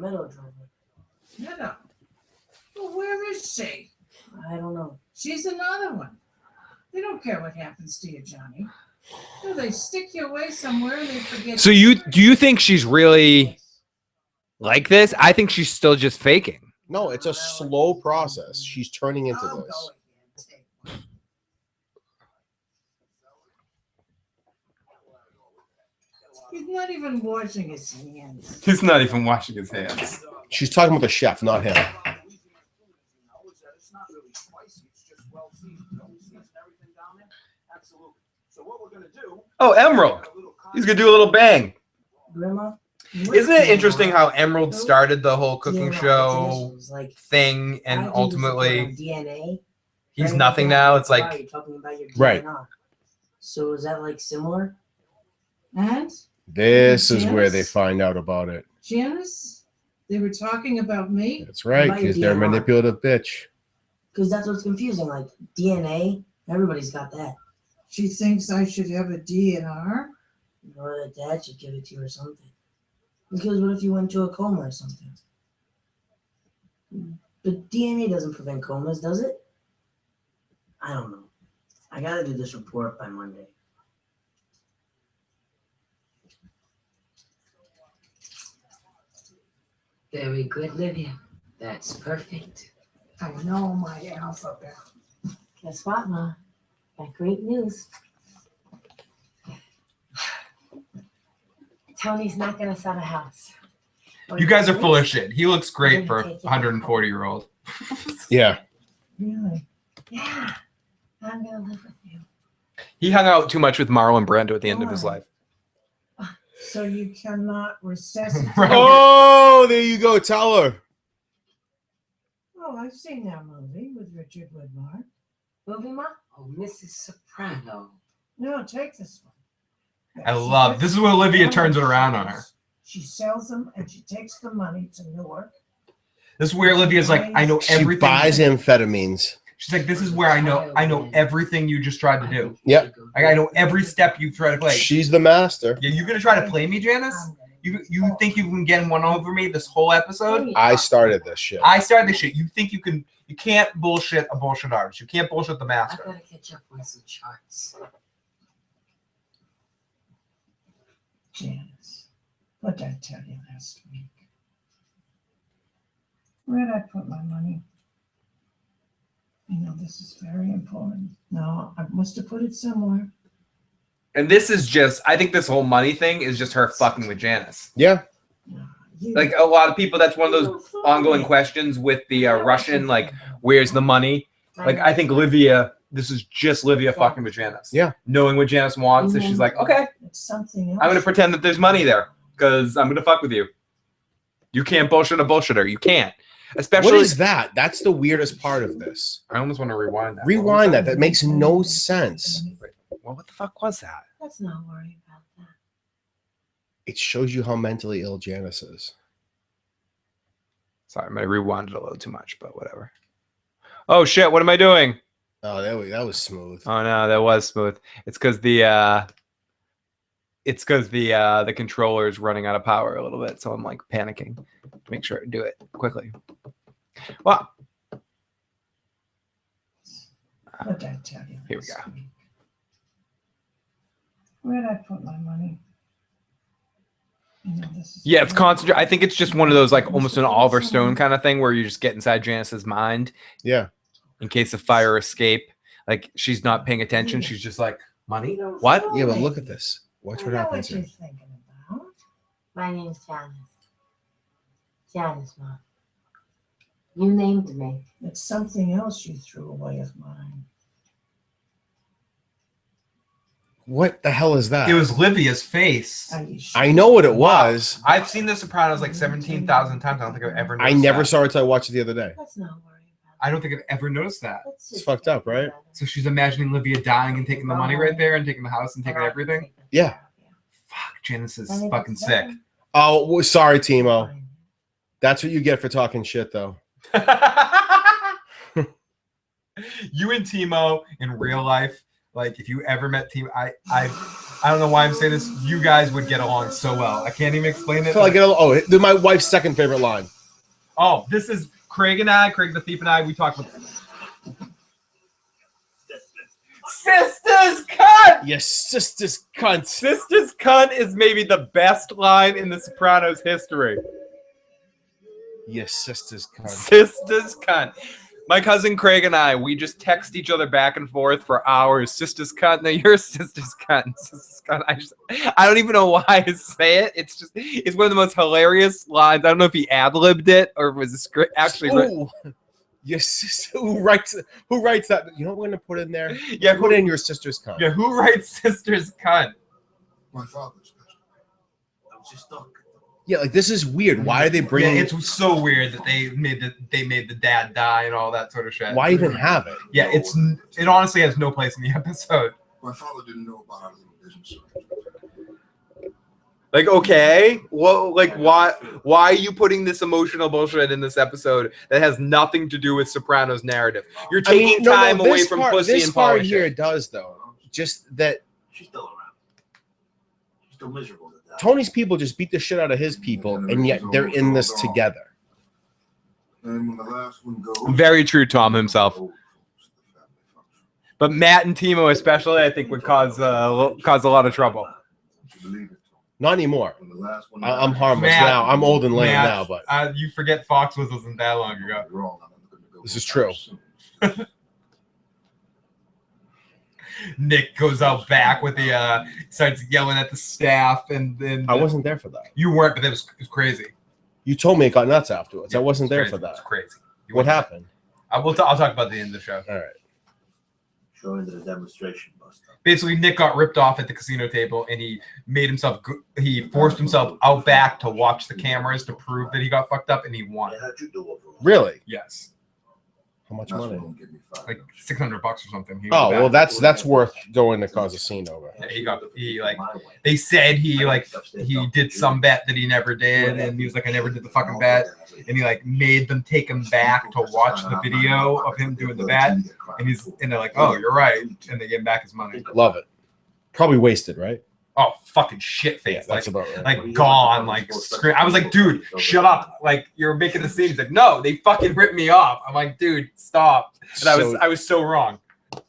Meadow driver. Meadow. Well, where is she? I don't know. She's another one. They don't care what happens to you, Johnny. No, they stick you away somewhere and they forget. So do you think she's really like this? I think she's still just faking. No, it's a slow process. She's turning into this. He's not even washing his hands. He's not even washing his hands. She's talking about the chef, not him. Oh, Emerald. He's gonna do a little bang. Grandma? Isn't it interesting how Emerald started the whole cooking show thing and ultimately DNA? he's nothing now? It's like You're talking about your Right. DNA. So is that like similar? And This is where they find out about it. Janice, they were talking about me. That's right, About your because they're a DNR. manipulative bitch. Because that's what's confusing. Like DNA, everybody's got that. She thinks I should have a DNR. Or that dad should give it to you or something. Because what if you went to a coma or something? But DNA doesn't prevent comas, does it? I don't know. I gotta do this report by Monday. Very good, Livia. That's perfect. I know my alphabet. Guess what, Ma? Got great news. Tony's not gonna sell a house. you guys are full of shit. He looks great for a 140-year-old. Yeah. Really? Yeah. I'm gonna live with you. He hung out too much with Marlon Brando at the end of his life. So you cannot resuscitate. Oh, there you go. Tell her. Oh, I've seen that movie with Richard Widmark. Movie, Ma? Oh, Mrs. Soprano. No, take this one. I love this is where Olivia turns it around on her. She sells them and she takes the money to Newark. This is where Olivia's like, I know She everything. buys amphetamines. She's like, this is where I know everything you just tried to do. Yep. Like, I know every step you tried to play. She's the master. Yeah, you gonna try to play me, Janice? You think you can get one over me this whole episode? I started this shit. I started this shit. You think you can? You can't bullshit a bullshit artist. You can't bullshit the I master. gotta catch up on some charts. Janice, what did I tell you last week? Where did I put my money? I know this is very important. No, I must have put it somewhere. And this is just, I think this whole money thing is just her fucking with Janice. Yeah. Like a lot of people, that's one of those ongoing questions with the Russian, like, where's the money? Like, I think Livia, this is just Livia fucking with Janice. Yeah. Knowing what Janice wants, and she's like, okay, It's something else. I'm going to pretend that there's money there because I'm going to fuck with you. You can't bullshit a bullshitter. You can't. Especially. What is that? That's the weirdest part of this. I almost want to rewind that. Rewind that. That makes no sense. Well, what the fuck was that? Let's not worry about It shows you how mentally ill Janice is. Sorry, I might have rewound it a little too much, but whatever. Oh shit! What am I doing? Oh, that was smooth. Oh no, that was smooth. It's because the controller is running out of power a little bit, so I'm like panicking to make sure I do it quickly. Well, What did I tell you? Here we go. Where'd I put my money? Yeah, it's concentrate. I think it's just one of those like almost an Oliver Stone kind of thing where you just get inside Janice's mind. Yeah. In case of fire escape, like she's not paying attention. She's just like, money? What? Yeah, but look at this. Watch what happens What here. you thinking about? My name's Janice. Janice, Mom. You named me. It's something else you threw away of mine. What the hell is that? It was Livia's face. Are you sure? I know what it was. I've seen The Sopranos like 17,000 times. I don't think I've ever noticed I never that. saw it until I watched it the other day. Let's not worry about I don't think I've ever noticed that. it. It's fucked up, right? So she's imagining Livia dying and taking the money right there and taking the house and taking everything? Yeah. Fuck, Janice is fucking sick. Oh, sorry, Timo. That's what you get for talking shit, though. You and Timo in real life, like if you ever met Timo, I don't know why I'm saying this. You guys would get along so well. I can't even explain it. They're my wife's second favorite line. Oh, this is Craig the Thief and I. We talk about Sisters cunt. Yes, sisters cunt. Sisters cunt is maybe the best line in The Sopranos history. Yes, sisters cunt. Sisters cunt. My cousin Craig and I, we just text each other back and forth for hours. Sisters cunt. No, you're sisters cunt. Sisters cunt. I don't even know why I say it. It's one of the most hilarious lines. I don't know if he ad-libbed it or was the script actually written. Yes, who writes that? You know what we're gonna put in there? Yeah, put in your sister's cunt. Yeah, who writes sisters cunt? My father's best. I was just talking. Yeah, like this is weird. Why are they bringing? Yeah, it's so weird that they made the dad die and all that sort of shit. Why even have it? Yeah, it honestly has no place in the episode. My father didn't know about our little business. Like, okay, well, like, why are you putting this emotional bullshit in this episode that has nothing to do with Sopranos narrative? You're taking time away from pussy this and part polish here it. does though. Just that She's still around. She's still miserable to death. Tony's people just beat the shit out of his people, and yet they're in this together. And when the last one goes, Very true, Tom himself. But Matt and Timo, especially, I think would cause a lot of trouble. Not anymore. when the last one I'm harmless Matt- now. I'm old and lame Matt, now, but you forget Fox wasn't that long ago. wrong, I'm gonna go this is true. Nick goes out back with the starts yelling at the staff, and then I wasn't there for that. You weren't, but it was crazy. You told me it got nuts afterwards. Yeah, I wasn't it was there for crazy. It that. was crazy. You What weren't there. happened? I'll talk about the end of the show. All right. Showing to the demonstration bus stop. Basically, Nick got ripped off at the casino table, and he forced himself out back to watch the cameras to prove that he got fucked up, and he won. Yeah, how'd you do overall? Really? Yes, How much That's money? what give me $5. like $600 or something. He Oh was well, back. that's worth going to cause a scene over. Yeah, they said he did some bet that he never did, and he was like, I never did the fucking bet, and he like made them take him back to watch the video of him doing the bet, and they're like, oh, you're right, and they gave him back his money. Love it. Probably wasted, right? Oh, fucking shit face. That's like, about right. like gone, like scream. I was like, dude, shut up. Like, you're making the scene. He's like, no, they fucking ripped me off. I'm like, dude, stop. And I was so wrong.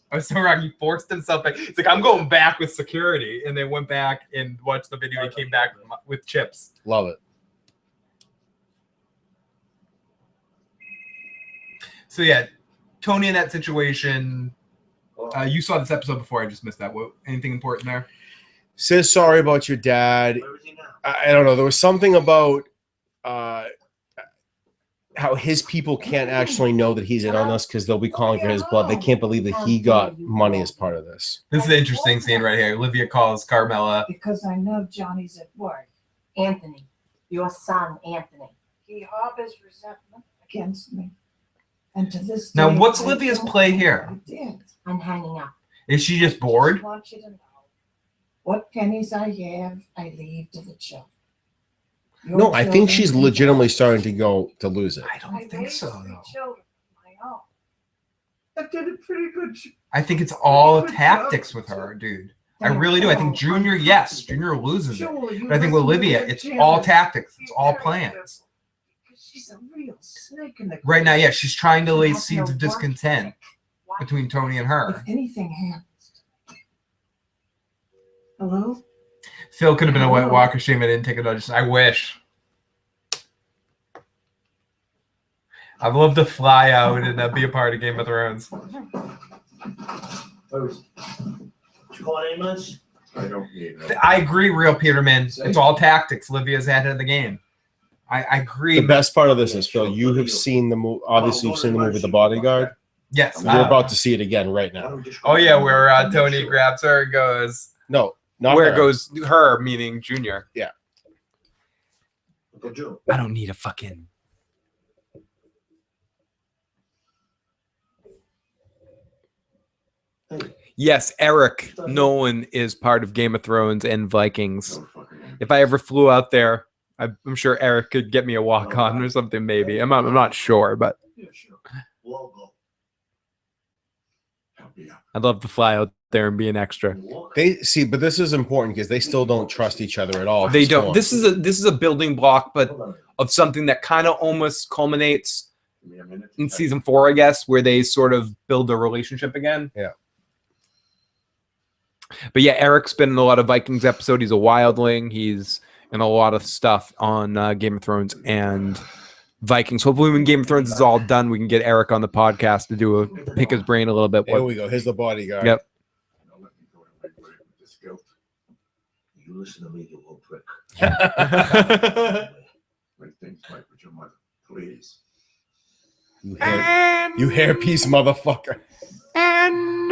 I was so wrong. He forced himself back. It's like, I'm going back with security. And they went back and watched the video. He came back with chips. Love it. So yeah, Tony in that situation. You saw this episode before. I just missed that. What? Anything important there? Says sorry about your dad. Where is he now? I don't know. There was something about how his people can't actually know that he's in on this because they'll be calling for his blood. They can't believe that he got money as part of this. This is an interesting scene right here. Olivia calls Carmela. Because I know Johnny's at work. Anthony, your son, Anthony. He harbors resentment against me. And to this Now, day, what's I Olivia's don't play know here? I did. I'm hanging up. Is she just bored? I want you to know What pennies I have, I leave to the children. Your No, I think children she's can legitimately starting to lose it. I don't think raised so, three though. children, my own. I did a pretty good job. I think it's all tactics with her, dude. I really do. I think Junior, yes, Junior loses it. But I think with Olivia, it's all tactics. It's all plans. She's a real snake in the Right now, yeah, she's trying to She lay has seeds no of discontent between Tony and her. If anything happens. Hello? Phil could have been a White Walker. Shame I didn't take a notice. I wish. I'd love to fly out and be a part of Game of Thrones. Did you call any much? I don't need it. I agree, real Peterman. It's all tactics. Livia's ahead of the game. I agree. The best part of this is, Phil, you have seen the movie. Obviously, you've seen the movie The Bodyguard. Yes. You're about to see it again right now. Oh yeah, where Tony grabs her and goes. No, not where her. it goes her, meaning Junior. Yeah. I don't need a fucking. Yes, Eric Nolan is part of Game of Thrones and Vikings. If I ever flew out there, I'm sure Eric could get me a walk on or something. Maybe I'm not sure, but I'd love to fly out there and be an extra. They see, but this is important because they still don't trust each other at all. at They this don't. point. This is a building block, but of something that kind of almost culminates in season 4, I guess, where they sort of build a relationship again. Yeah. But yeah, Eric's been in a lot of Vikings episodes. He's a wildling. He's in a lot of stuff on Game of Thrones and Vikings. Hopefully, when Game of Thrones is all done, we can get Eric on the podcast to pick his brain a little bit. There we go. Here's The Bodyguard. Yep. You listen to me, you little prick. Make things right with your mother, please. You hairpiece motherfucker. And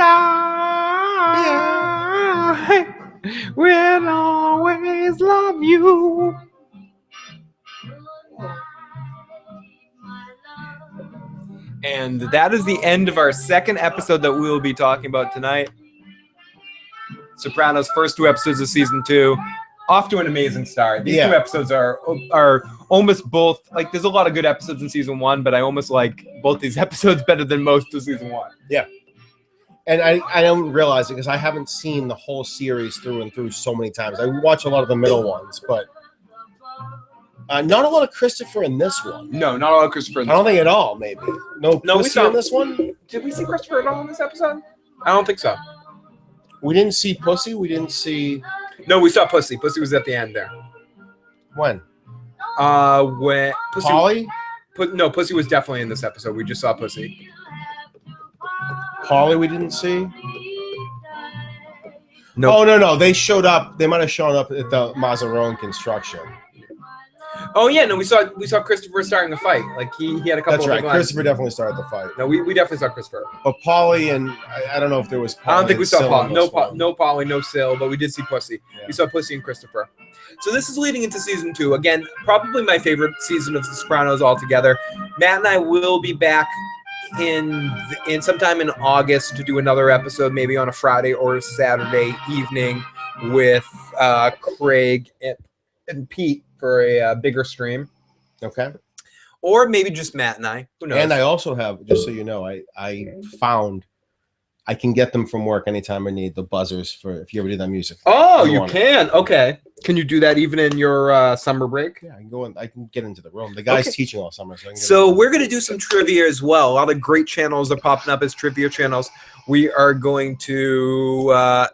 I will always love you. And that is the end of our second episode that we will be talking about tonight. Sopranos' first 2 episodes of season 2. Off to an amazing start. These 2 episodes are almost both, like, there's a lot of good episodes in season 1, but I almost like both these episodes better than most of season 1. Yeah. And I don't realize it because I haven't seen the whole series through and through so many times. I watch a lot of the middle ones, but not a lot of Christopher in this one. No, not a lot of Christopher in this I don't think at all, maybe. No, we Pussy saw in this one? Did we see Christopher at all in this episode? I don't think so. We didn't see Pussy? We didn't see... No, we saw Pussy. Pussy was at the end there. When? When Pussy, Polly? No, Pussy was definitely in this episode. We just saw Pussy. Polly we didn't see? No. Oh, no. They showed up. They might have shown up at the Mazaron construction. Oh, yeah. No, we saw Christopher starting a fight. Like, he had a couple That's of right. big lines. Christopher definitely started the fight. No, we definitely saw Christopher. But Polly and... I don't know if there was Polly I don't think we and saw Syl Polly. in No, this one. no Polly, no Syl, but we did see Pussy. Yeah. We saw Pussy and Christopher. So this is leading into season 2. Again, probably my favorite season of The Sopranos altogether. Matt and I will be back in sometime in August to do another episode, maybe on a Friday or a Saturday evening with Craig and Pete for a bigger stream. Okay. Or maybe just Matt and I. Who knows? And I also have, just so you know, I found I can get them from work anytime I need the buzzers for if you ever do that music. Oh, you can. Okay. Can you do that even in your summer break? Yeah, I can go in. I can get into the room. The guy's Okay. teaching all summer, so I can get So in. we're going to do some trivia as well. A lot of great channels are popping up as trivia channels. We are going to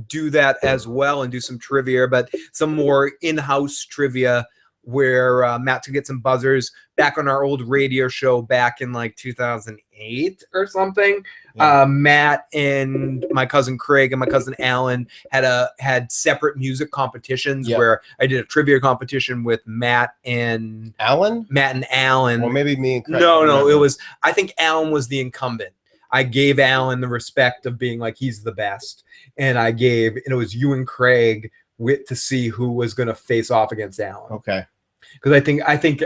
do that as well and do some trivia, but some more in-house trivia where Matt to get some buzzers back on our old radio show back in like 2008 or something. Yeah. Matt and my cousin Craig and my cousin Allen had separate music competitions where I did a trivia competition with Matt and Allen. Or maybe me and Craig. No, it was. I think Allen was the incumbent. I gave Allen the respect of being like he's the best, and it was you and Craig to see who was going to face off against Allen. Okay. because I think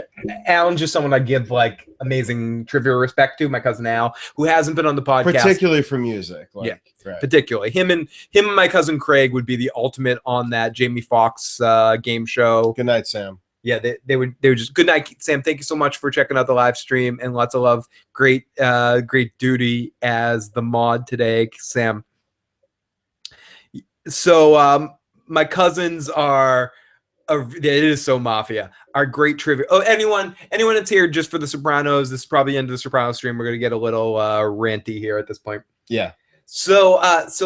Alan's just someone I give like amazing trivia respect to. My cousin Al, who hasn't been on the podcast, particularly for music. Yeah, right. particularly him and my cousin Craig would be the ultimate on that Jamie Foxx game show. Good night, Sam. Yeah, they were just good night, Sam. Thank you so much for checking out the live stream and lots of love. Great duty as the mod today, Sam. So my cousins are. It is so mafia. Our great trivia. Oh, anyone that's here just for the Sopranos? This is probably the end of the Sopranos stream. We're gonna get a little ranty here at this point. Yeah. So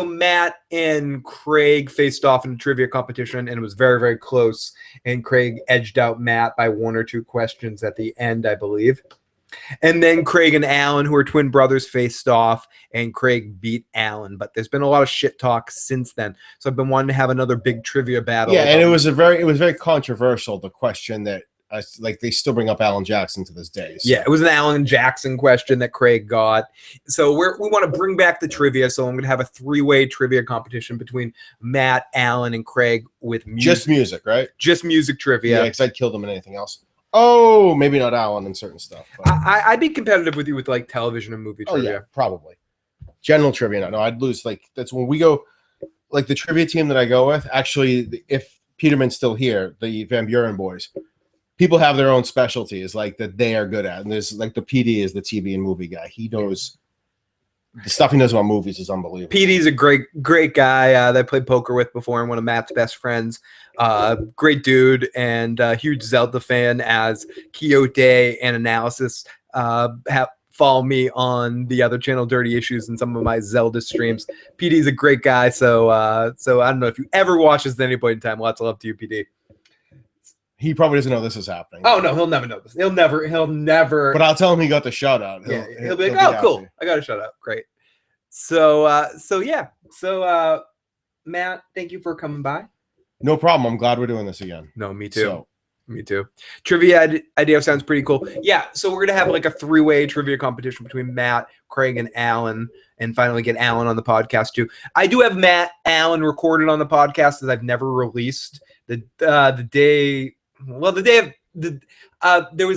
Matt and Craig faced off in a trivia competition, and it was very, very close. And Craig edged out Matt by 1 or 2 questions at the end, I believe. And then Craig and Alan, who are twin brothers, faced off, and Craig beat Alan. But there's been a lot of shit talk since then. So I've been wanting to have another big trivia battle. Yeah, and it was very controversial. The question that like they still bring up Alan Jackson to this day. So. Yeah, it was an Alan Jackson question that Craig got. So we want to bring back the trivia. So I'm going to have a 3-way trivia competition between Matt, Alan, and Craig with music. Just music, right? Just music trivia. Yeah, because I'd kill them in anything else. Oh, maybe not Alan and certain stuff. But. I'd be competitive with you with like television and movie trivia. Yeah, probably. General trivia, no, I'd lose. Like that's when we go. Like the trivia team that I go with. Actually, if Peterman's still here, the Van Buren boys, people have their own specialties like that they are good at. And there's like the PD is the TV and movie guy. He knows the stuff he knows about movies is unbelievable. PD's a great guy that I played poker with before and one of Matt's best friends. Great dude and huge Zelda fan, as Quixote and Analysis follow me on the other channel, Dirty Issues, and some of my Zelda streams. PD's a great guy, so I don't know if you ever watch this at any point in time. Lots of love to you, PD. He probably doesn't know this is happening. Oh no, he'll never know this. He'll never. But I'll tell him he got the shout out. He'll be like, oh, cool. I got a shout out. Great. So yeah. So Matt, thank you for coming by. No problem. I'm glad we're doing this again. No, me too. Me too. Trivia idea sounds pretty cool. Yeah, so we're gonna have like a 3-way trivia competition between Matt, Craig, and Alan, and finally get Alan on the podcast too. I do have Matt, Alan recorded on the podcast that I've never released. There was a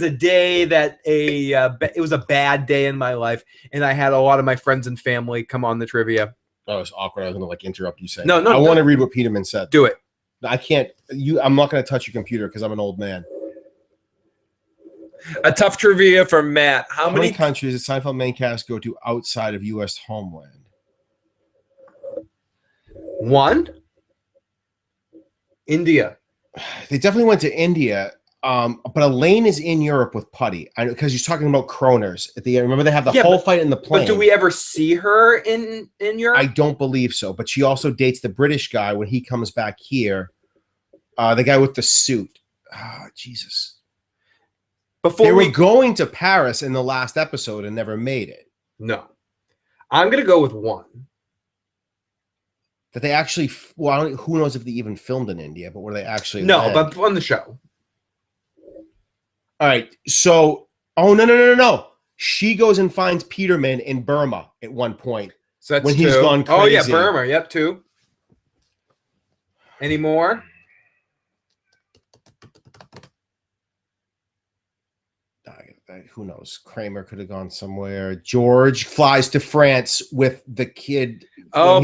day that it was a bad day in my life, and I had a lot of my friends and family come on the trivia. Oh, it's awkward. I was gonna like interrupt you saying. No, I want to read what Peterman said. Do it. I can't. I'm not going to touch your computer because I'm an old man. A tough trivia for Matt. How many countries does Seinfeld main cast go to outside of U.S. homeland? 1. India. They definitely went to India. But Elaine is in Europe with Putty. I know because you're talking about Kroners at the end. Remember they have the whole fight in the plane. But do we ever see her in Europe? I don't believe so. But she also dates the British guy when he comes back here. The guy with the suit. Oh, Jesus. They were going to Paris in the last episode and never made it. No. I'm gonna go with 1. That they actually who knows if they even filmed in India, but were they actually but on the show. All right, so no. She goes and finds Peterman in Burma at one point. So that's when 2. He's gone crazy. Oh yeah, Burma. Yep, 2. Any more? Who knows? Kramer could have gone somewhere. George flies to France with the kid. Oh,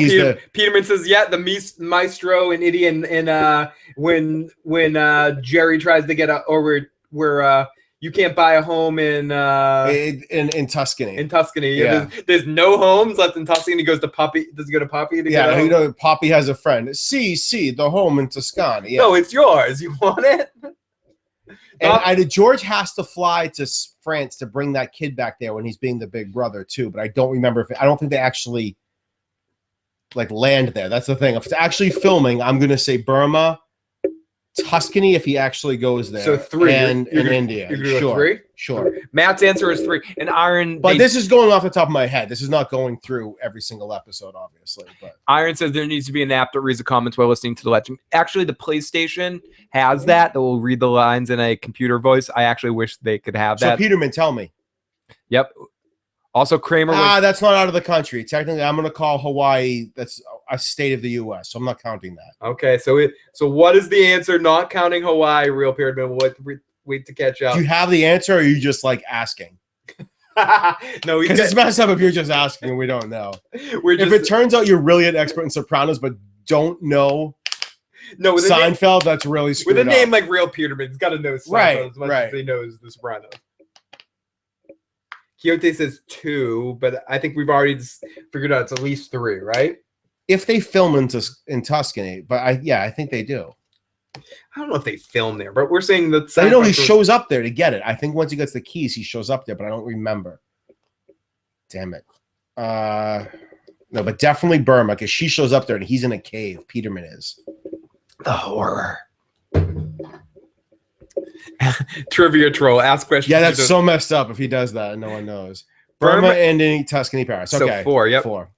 Peterman says, yeah, the maestro and idiot, and when Jerry tries to get where you can't buy a home in Tuscany. In Tuscany, yeah. There's no homes left in Tuscany. He goes to Poppy. Does he go to Poppy to get a home? Poppy has a friend. See, the home in Tuscany. Yeah. No, it's yours. You want it? And George has to fly to France to bring that kid back there when he's being the big brother too. But I don't remember I don't think they actually like land there. That's the thing. If it's actually filming, I'm gonna say Burma, Tuscany if he actually goes there. So 3 and India. Sure. 3? Sure. Matt's answer is 3. And Iron. But this is going off the top of my head. This is not going through every single episode, obviously. But Iron says there needs to be an app that reads the comments while listening to the legend. Actually, the PlayStation has that will read the lines in a computer voice. I actually wish they could have that. So Peterman, tell me. Yep. Also, Kramer. That's not out of the country. Technically, I'm going to call Hawaii. That's a state of the U.S., so I'm not counting that. Okay, so what is the answer? Not counting Hawaii, real Peterman. wait to catch up. Do you have the answer, or are you just like asking? No, because it's messed up if you're just asking and we don't know. We're just, if it turns out you're really an expert in Sopranos but don't know with Seinfeld, that's really screwed with a up. name like Real Peterman, he's got to know Seinfeld as much right. as he knows The Sopranos. Quixote says 2, but I think we've already figured out it's at least 3, right? If they film in Tuscany, but I think they do. I don't know if they film there, but we're saying that I know he shows up there to get it. I think once he gets the keys, he shows up there, but I don't remember. Damn it. No, but definitely Burma, because she shows up there and he's in a cave. Peterman is. The horror. Trivia troll. Ask questions. Yeah, that's so messed up if he does that and no one knows. Burma ending Tuscany, Paris. Okay. So 4, yep. 4.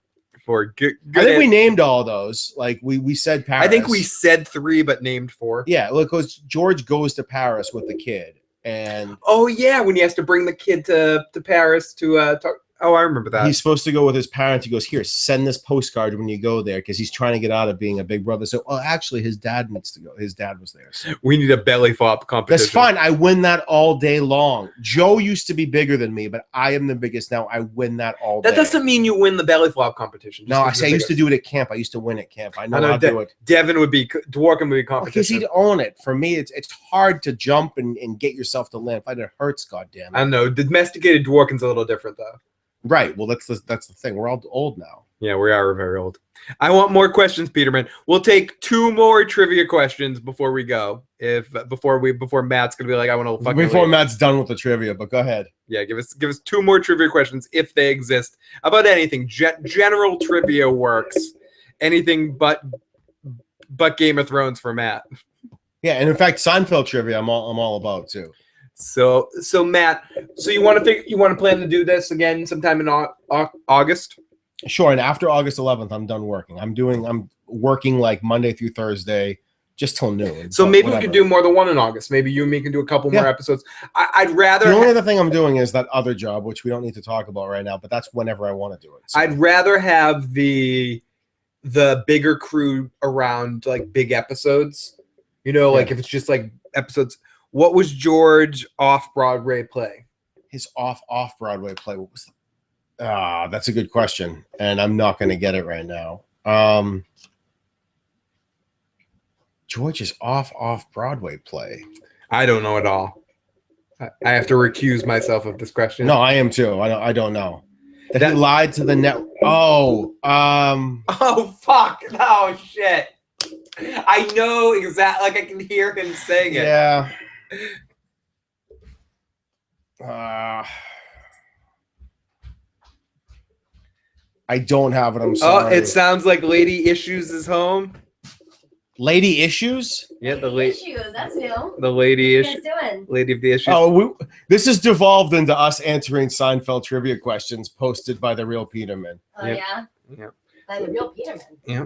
Good. I think we named all those. Like we said Paris. I think we said 3, but named 4. Yeah, look, George goes to Paris with the kid, and oh yeah, when he has to bring the kid to Paris to talk. Oh, I remember that. He's supposed to go with his parents. He goes, here, send this postcard when you go there, because he's trying to get out of being a big brother. So, actually, his dad needs to go. His dad was there. So. We need a belly flop competition. That's fine. I win that all day long. Joe used to be bigger than me, but I am the biggest now. I win that all day. That doesn't mean you win the belly flop competition. No, I used to do it at camp. I used to win at camp. I know how to do it. Devin would be, Dworkin would be competition. Because he'd own it. For me, it's hard to jump and get yourself to land. It hurts, goddammit. I know. Domesticated Dworkin's a little different, though. Right. Well, that's the thing. We're all old now. Yeah, we are very old. I want more questions, Peterman. We'll take 2 more trivia questions before we go. Before Matt's gonna be like, I want to fucking leave. Matt's done with the trivia, but go ahead. Yeah, give us 2 more trivia questions if they exist about anything. General trivia works. Anything but Game of Thrones for Matt. Yeah, and in fact, Seinfeld trivia, I'm all about too. So Matt, you want to plan to do this again sometime in August? Sure. And after August 11th, I'm done working. I'm working like Monday through Thursday, just till noon. So maybe we could do more than one in August. Maybe you and me can do a couple more episodes. I'd rather. The only other thing I'm doing is that other job, which we don't need to talk about right now, but that's whenever I want to do it. So. I'd rather have the bigger crew around, like big episodes. Like if it's just like episodes. What was George off-Broadway play? His off-Broadway play. What was that's a good question, and I'm not going to get it right now. George's off-Broadway play. I don't know at all. I have to recuse myself of this question. No, I am too. I don't know. That he lied to the net. Oh, fuck. Oh, shit. I know exactly. Like I can hear him saying it. Yeah. I don't have it. I'm sorry. Oh, it sounds like Lady Issues is home. Lady Issues? Yeah, Issues. That's new. The Lady What are you guys doing? Lady of the Issues. Oh, this has devolved into us answering Seinfeld trivia questions posted by the real Peterman. Oh yeah. Yeah. By the real Peterman. Yeah,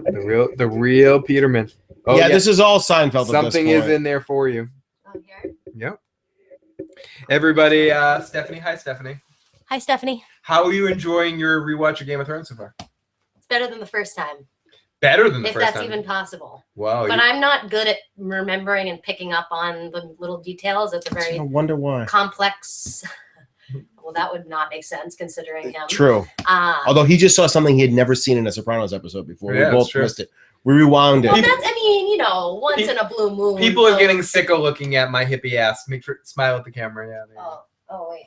the real Peterman. Oh yeah, this is all Seinfeld. Something is in there for you. Oh, here. Yep. Everybody, Stephanie. Hi, Stephanie. Hi, Stephanie. How are you enjoying your rewatch of Game of Thrones so far? It's better than the first time. Better than the if first that's time. even possible. Wow. But I'm not good at remembering and picking up on the little details. It's a very I wonder why. complex. Well, that would not make sense considering him. True. Although he just saw something he had never seen in a Sopranos episode before. Yeah, we both missed it. We rewound it. Well, that's, I mean, once in a blue moon. People are getting sick of looking at my hippie ass. Make sure smile at the camera. Yeah. Oh wait.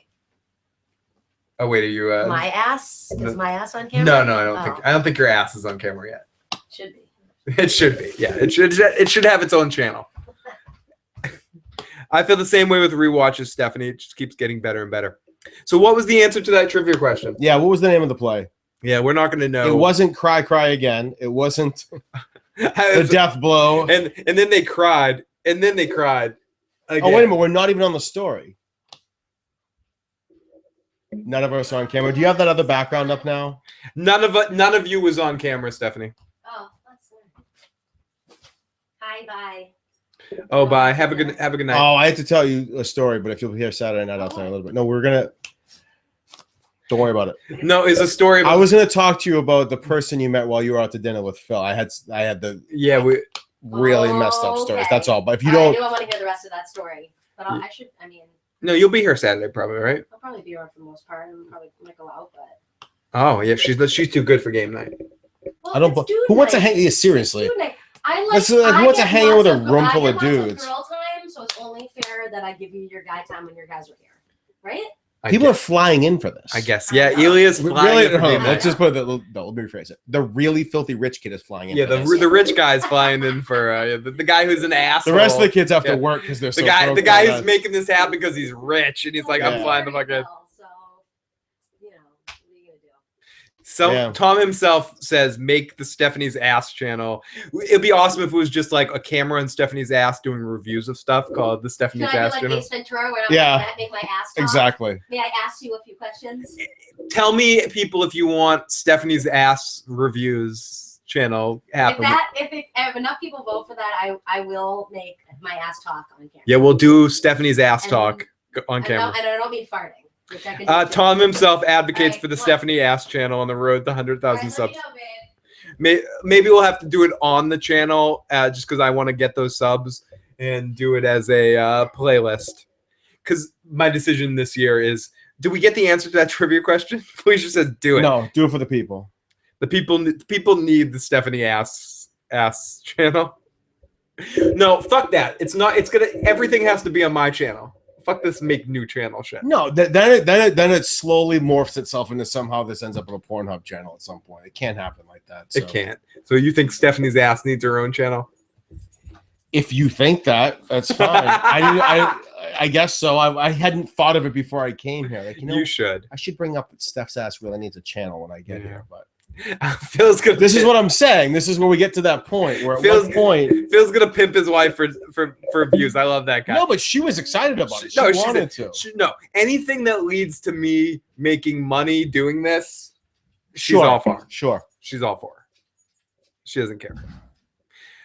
Oh wait, are you? My ass? Is my ass on camera? No, I don't think your ass is on camera yet. Should be. It should be. Yeah, it should have its own channel. I feel the same way with rewatches, Stephanie. It just keeps getting better and better. So what was the answer to that trivia question? Yeah, what was the name of the play? Yeah, we're not going to know. It wasn't Cry Cry Again. It wasn't The Death Blow. And then they cried. And then they cried. Again. Oh, wait a minute. We're not even on the story. None of us are on camera. Do you have that other background up now? None of you was on camera, Stephanie. Oh, that's nice. Hi, bye. Oh, bye. Have a good night. Oh, I had to tell you a story, but if you'll be here Saturday night, I'll tell you a little bit. No, we're gonna. Don't worry about it. No, it's a story. I was gonna talk to you about the person you met while you were out to dinner with Phil. I had the we really messed up stories. Okay. That's all. But if you I don't, knew I want to hear the rest of that story. But I should. I mean, No, you'll be here Saturday, probably, right? I'll probably be around for the most part. I'm probably gonna go out, but. Oh yeah, she's too good for game night. Well, I don't. it's dude Who wants to night. hang? Yeah, seriously. Dude night. I like. That's like, who I wants to get hang out with a lots of- room I full get of lots dudes? Girl time, so it's only fair that I give you your guy time when your guys are here, right? People are flying in for this. I guess. Yeah, Elia's flying in for Really, game night. let's just put it. No, let me rephrase it. The really filthy rich kid is flying in. Yeah, for the this. rich guy's flying in for the guy who's an asshole. The rest of the kids have to Yeah. work because they're The so guy broke who's down. making this happen because he's rich and he's like, I'm Yeah. flying the fuck in. So, you know, what are you gonna do? So Yeah. Tom himself says, make the Stephanie's Ass channel. It'd be awesome if it was just like a camera on Stephanie's ass doing reviews of stuff called the Can Stephanie's I Ass be like channel. Ace Ventura where I'm Yeah. like, make my ass talk? Exactly. May I ask you a few questions? Tell me, people, if you want Stephanie's Ass reviews channel happen. If enough people vote for that, I will make my ass talk on camera. Yeah, we'll do Stephanie's Ass And- talk on And camera. I don't mean farting. Which I can do too. Tom himself advocates Alright, for the come on. Stephanie Ass channel on the road to 100,000 Alright, let me subs. know, babe. Maybe we'll have to do it on the channel just because I want to get those subs and do it as a playlist. Because my decision this year is, do we get the answer to that trivia question? Felicia says do it. No, do it for the people. The people need the Stephanie Ass channel. No, fuck that. It's not. It's gonna. Everything has to be on my channel. Fuck this make new channel shit. No, then it slowly morphs itself into somehow this ends up on a Pornhub channel at some point. It can't happen like that. So. It can't. So you think Stephanie's Ass needs her own channel? If you think that, that's fine. I guess so. I hadn't thought of it before I came here. Like, You should. I should bring up that Steph's ass really needs a channel when I get here. But Phil's gonna. this is what I'm saying. This is where we get to that point where at one point. Phil's gonna pimp his wife for views. I love that guy. No, but she was excited about it. She No, wanted to. No, anything that leads to me making money doing this, she's Sure, all for. sure. She's all for. She doesn't care.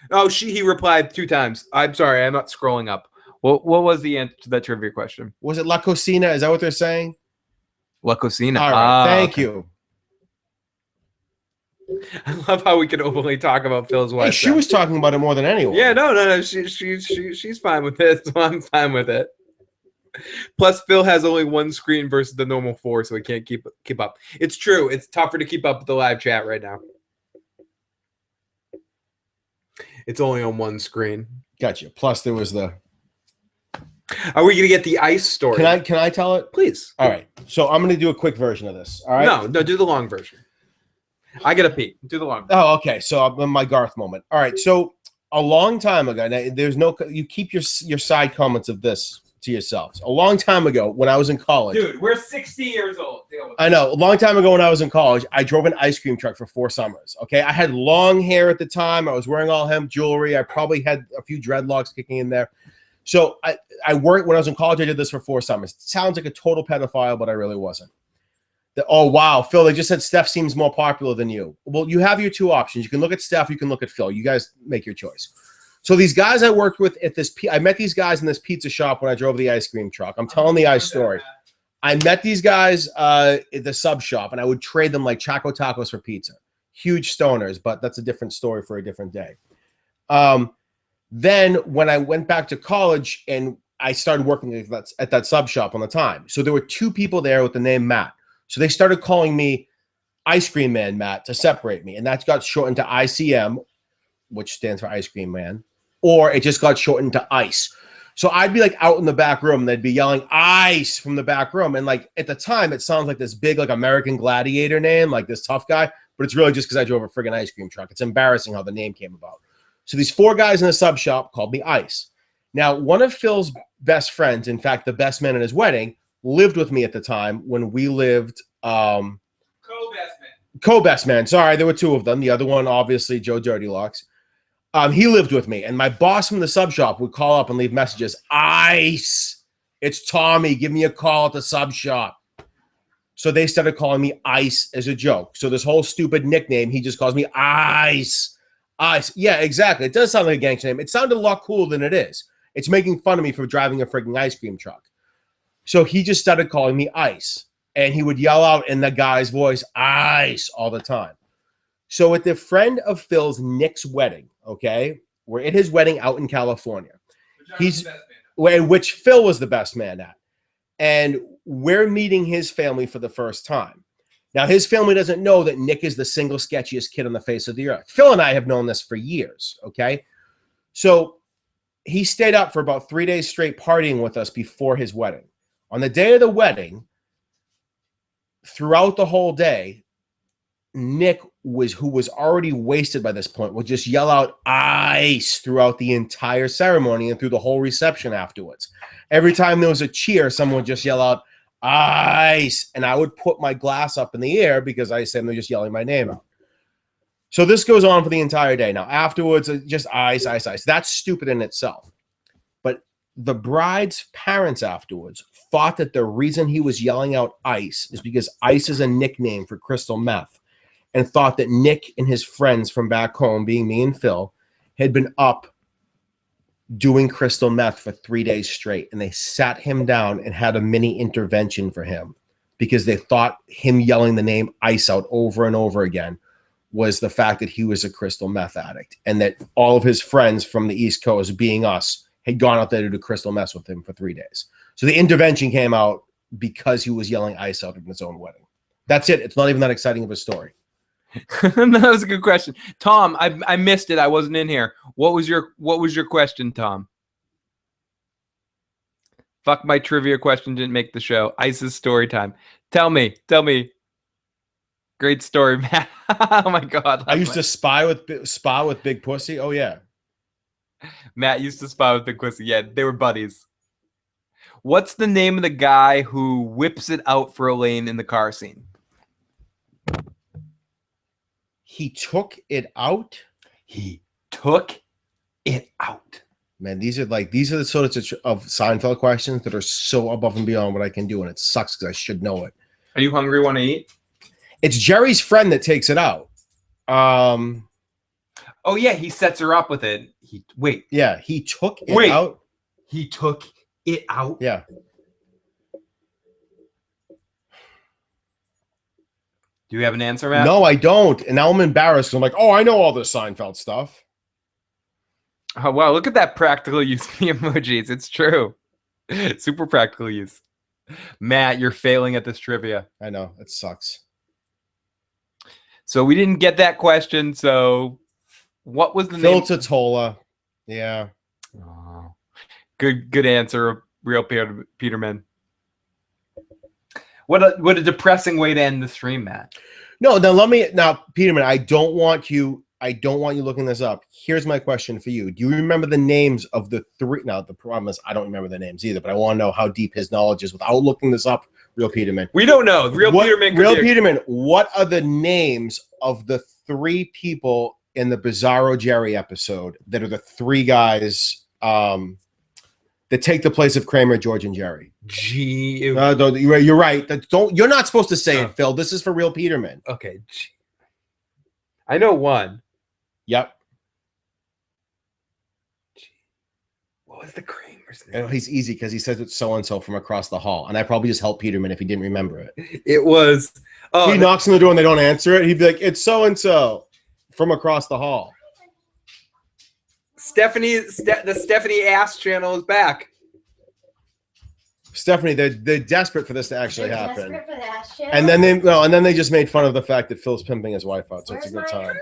Oh, he replied 2 times. I'm sorry, I'm not scrolling up. What was the answer to that trivia question? Was it La Cocina? Is that what they're saying? La Cocina. All right. Thank okay. you. I love how we can openly talk about Phil's wife. Hey, she was talking about it more than anyone. Yeah, no. She's fine with it, so I'm fine with it. Plus, Phil has only 1 screen versus the normal 4, so he can't keep up. It's true. It's tougher to keep up with the live chat right now. It's only on 1 screen. Gotcha. Plus, there was the. Are we gonna get the ice story? Can I tell it? Please. All right. So I'm gonna do a quick version of this. All right. No, do the long version. I gotta pee. Do the long version. Oh, okay. So I'm in my Garth moment. All right. So a long time ago, now, there's no. You keep your side comments of this to yourselves. A long time ago, when I was in college. Dude, we're 60 years old. Deal with it. I know. A long time ago when I was in college, I drove an ice cream truck for 4 summers. Okay. I had long hair at the time. I was wearing all hemp jewelry. I probably had a few dreadlocks kicking in there. So I worked when I was in college. I did this for 4 summers. It sounds like a total pedophile, but I really wasn't. Oh, wow. Phil, they just said Steph seems more popular than you. Well, you have your 2 options. You can look at Steph. You can look at Phil. You guys make your choice. So these guys I worked with at this, I met these guys in this pizza shop when I drove the ice cream truck. I'm telling the ice story. I met these guys at the sub shop, and I would trade them like Choco Tacos for pizza. Huge stoners, but that's a different story for a different day. Then when I went back to college and I started working at that sub shop on the time. So there were 2 people there with the name Matt. So they started calling me Ice Cream Man Matt to separate me. And that got shortened to ICM, which stands for Ice Cream Man, or it just got shortened to ICE. So I'd be like out in the back room and they'd be yelling ICE from the back room. And like at the time, it sounds like this big like American Gladiator name, like this tough guy, but it's really just because I drove a friggin' ice cream truck. It's embarrassing how the name came about. So these 4 guys in the sub shop called me Ice. Now, one of Phil's best friends, in fact, the best man at his wedding, lived with me at the time when we lived. Co-best man. Sorry, there were 2 of them. The other one, obviously, Joe Dirty Locks. He lived with me, and my boss from the sub shop would call up and leave messages. Ice, it's Tommy. Give me a call at the sub shop. So they started calling me Ice as a joke. So this whole stupid nickname, he just calls me Ice. Ice. Yeah, exactly. It does sound like a gangster name. It sounded a lot cooler than it is. It's making fun of me for driving a freaking ice cream truck. So he just started calling me Ice. And he would yell out in the guy's voice, Ice, all the time. So at the friend of Phil's Nick's wedding, okay, we're at his wedding out in California. He's which Phil was the best man at. And we're meeting his family for the first time. Now, his family doesn't know that Nick is the single sketchiest kid on the face of the earth. Phil and I have known this for years, okay? So he stayed up for about 3 days straight partying with us before his wedding. On the day of the wedding, throughout the whole day, Nick who was already wasted by this point, would just yell out ice throughout the entire ceremony and through the whole reception afterwards. Every time there was a cheer, someone would just yell out ice, and I would put my glass up in the air because I said they're just yelling my name out. So this goes on for the entire day. Now afterwards, just ice, ice, ice. That's stupid in itself. But the bride's parents afterwards thought that the reason he was yelling out ice is because ice is a nickname for crystal meth, and thought that Nick and his friends from back home, being me and Phil, had been up doing crystal meth for 3 days straight. And they sat him down and had a mini intervention for him because they thought him yelling the name ice out over and over again was the fact that he was a crystal meth addict, and that all of his friends from the East Coast, being us, had gone out there to do crystal meth with him for 3 days. So the intervention came out because he was yelling ice out in his own wedding. That's it. It's not even that exciting of a story. That was a good question, Tom. I missed it. I wasn't in here. What was your question, Tom? Fuck, my trivia question didn't make the show. Ice's story time. Tell me. Great story, Matt. Oh my God. I used to spa with Big Pussy. Oh yeah. Matt used to spy with Big Pussy. Yeah, they were buddies. What's the name of the guy who whips it out for Elaine in the car scene? He took it out. He took it out. Man, these are the sorts of Seinfeld questions that are so above and beyond what I can do, and it sucks because I should know it. Are you hungry? Want to eat? It's Jerry's friend that takes it out. Oh yeah, he sets her up with it. He took it out. He took it out. Yeah. Do you have an answer, Matt? No, I don't. And now I'm embarrassed because I'm like, oh, I know all this Seinfeld stuff. Oh, wow. Look at that practical use of the emojis. It's true. Super practical use. Matt, you're failing at this trivia. I know. It sucks. So we didn't get that question. So what was the name? Phil Totola. Yeah. Oh, good answer, real Peterman. What a depressing way to end the stream, Matt. No, now Peterman, I don't want you looking this up. Here's my question for you. Do you remember the names of the three? Now, the problem is I don't remember the names either, but I want to know how deep his knowledge is without looking this up, real Peterman. We don't know. Peterman, what are the names of the three people in the Bizarro Jerry episode that are the three guys that take the place of Kramer, George, and Jerry? You're right. You're not supposed to say it, Phil. This is for real Peterman. Okay. I know one. Yep. What was the Kramer's name? He's easy because he says it's so-and-so from across the hall. And I probably just helped Peterman if he didn't remember it. It was... he knocks on the door and they don't answer it. He'd be like, it's so-and-so from across the hall. The Stephanie Ass channel is back. Stephanie, they're desperate for this to actually happen. Desperate for that shit. And then they just made fun of the fact that Phil's pimping his wife out, so it's a good time.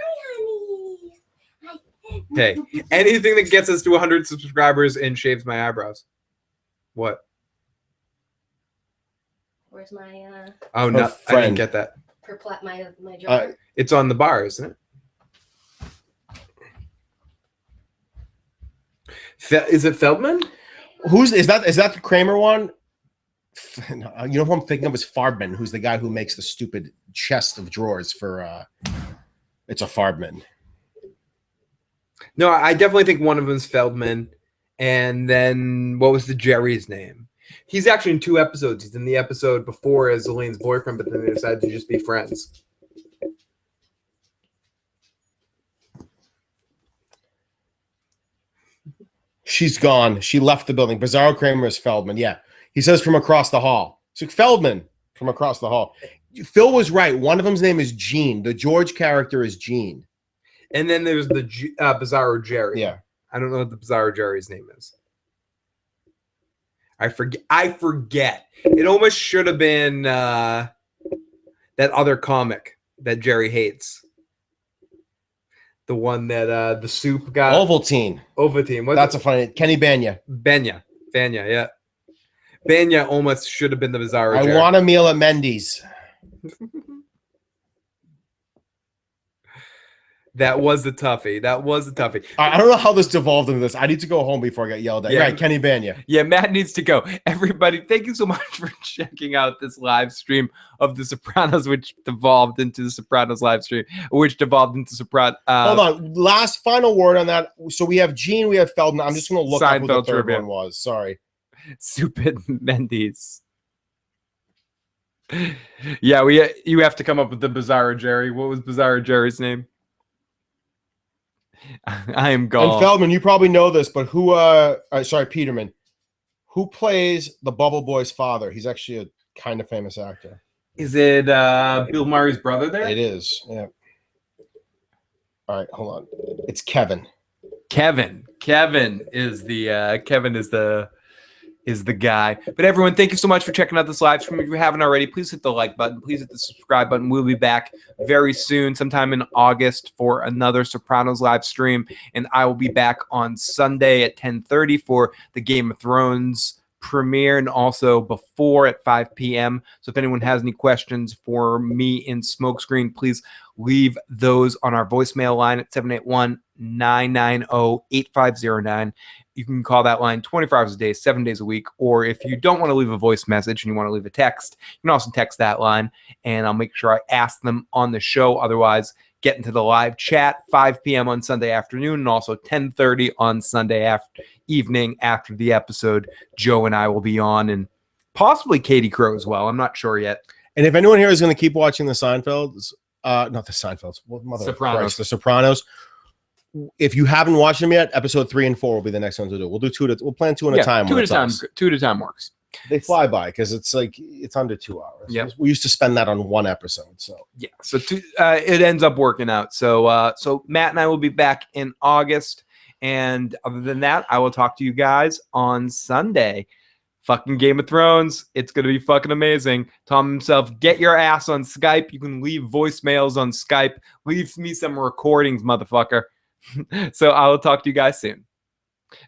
Hey, anything that gets us to 100 subscribers and shaves my eyebrows. What? Where's my Oh no, I didn't get that. My jar. It's on the bar, isn't it? Is it Feldman? Is that the Kramer one? You know who I'm thinking of is Farbman, who's the guy who makes the stupid chest of drawers for it's a Farbman. No, I definitely think one of them is Feldman. And then what was the Jerry's name? He's actually in 2 episodes. He's in the episode before as Elaine's boyfriend, but then they decided to just be friends. She's gone. She left the building. Bizarro Kramer is Feldman. Yeah. He says from across the hall. It's Feldman from across the hall. Phil was right. One of them's name is Gene. The George character is Gene. And then there's the Bizarro Jerry. Yeah. I don't know what the Bizarro Jerry's name is. I forget. It almost should have been that other comic that Jerry hates. The one that the soup got. Ovaltine. Ovaltine. That's a funny. Kenny Banya. Banya, yeah. Banya almost should have been the Bizarro I Jerry. want a meal at Mendy's. That was a toughie. I don't know how this devolved into this. I need to go home before I get yelled at. Yeah. Right, Kenny Banya. Yeah, Matt needs to go. Everybody, thank you so much for checking out this live stream of The Sopranos, which devolved into The Sopranos live stream, which devolved into Sopranos. Hold on. Last final word on that. So we have Gene, we have Feldman. I'm just going to look up who the Seinfeld third trivia. one was. Sorry. Stupid Mendy's. Yeah, you have to come up with the Bizarro Jerry. What was Bizarro Jerry's name? I am gone. And Feldman, you probably know this, but who sorry, Peterman. Who plays the Bubble Boy's father? He's actually a kind of famous actor. Is it Bill Murray's brother there? It is. Yeah. All right, hold on. It's Kevin. Kevin is the guy. But everyone, thank you so much for checking out this live stream. If you haven't already, please hit the like button. Please hit the subscribe button. We'll be back very soon, sometime in August, for another Sopranos live stream. And I will be back on Sunday at 10:30 for the Game of Thrones premiere, and also before at 5 p.m. So if anyone has any questions for me in Smokescreen, please leave those on our voicemail line at 781-990-8509. You can call that line 24 hours a day, 7 days a week. Or if you don't want to leave a voice message and you want to leave a text, you can also text that line, and I'll make sure I ask them on the show. Otherwise, get into the live chat 5 p.m. on Sunday afternoon, and also 10:30 on Sunday evening after the episode. Joe and I will be on, and possibly Katie Crow as well. I'm not sure yet. And if anyone here is going to keep watching the Seinfelds, not the Seinfelds, Sopranos. The Sopranos. If you haven't watched them yet, episode 3 and 4 will be the next ones to do. We'll do we'll plan two at a time. Two at a time works. They fly by because it's under 2 hours. Yeah, we used to spend that on one episode. So yeah, so it ends up working out. So so Matt and I will be back in August, and other than that, I will talk to you guys on Sunday. Fucking Game of Thrones. It's going to be fucking amazing. Tom himself, get your ass on Skype. You can leave voicemails on Skype. Leave me some recordings, motherfucker. So I will talk to you guys soon.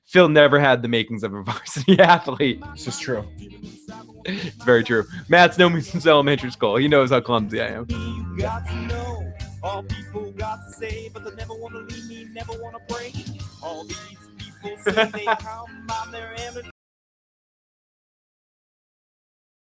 Phil never had the makings of a varsity athlete. This is true. It's very true. Matt's known me since elementary school. He knows how clumsy I am. You got to know all people got to say, but they never want to leave me, never want to pray. All these people say they come on their energy.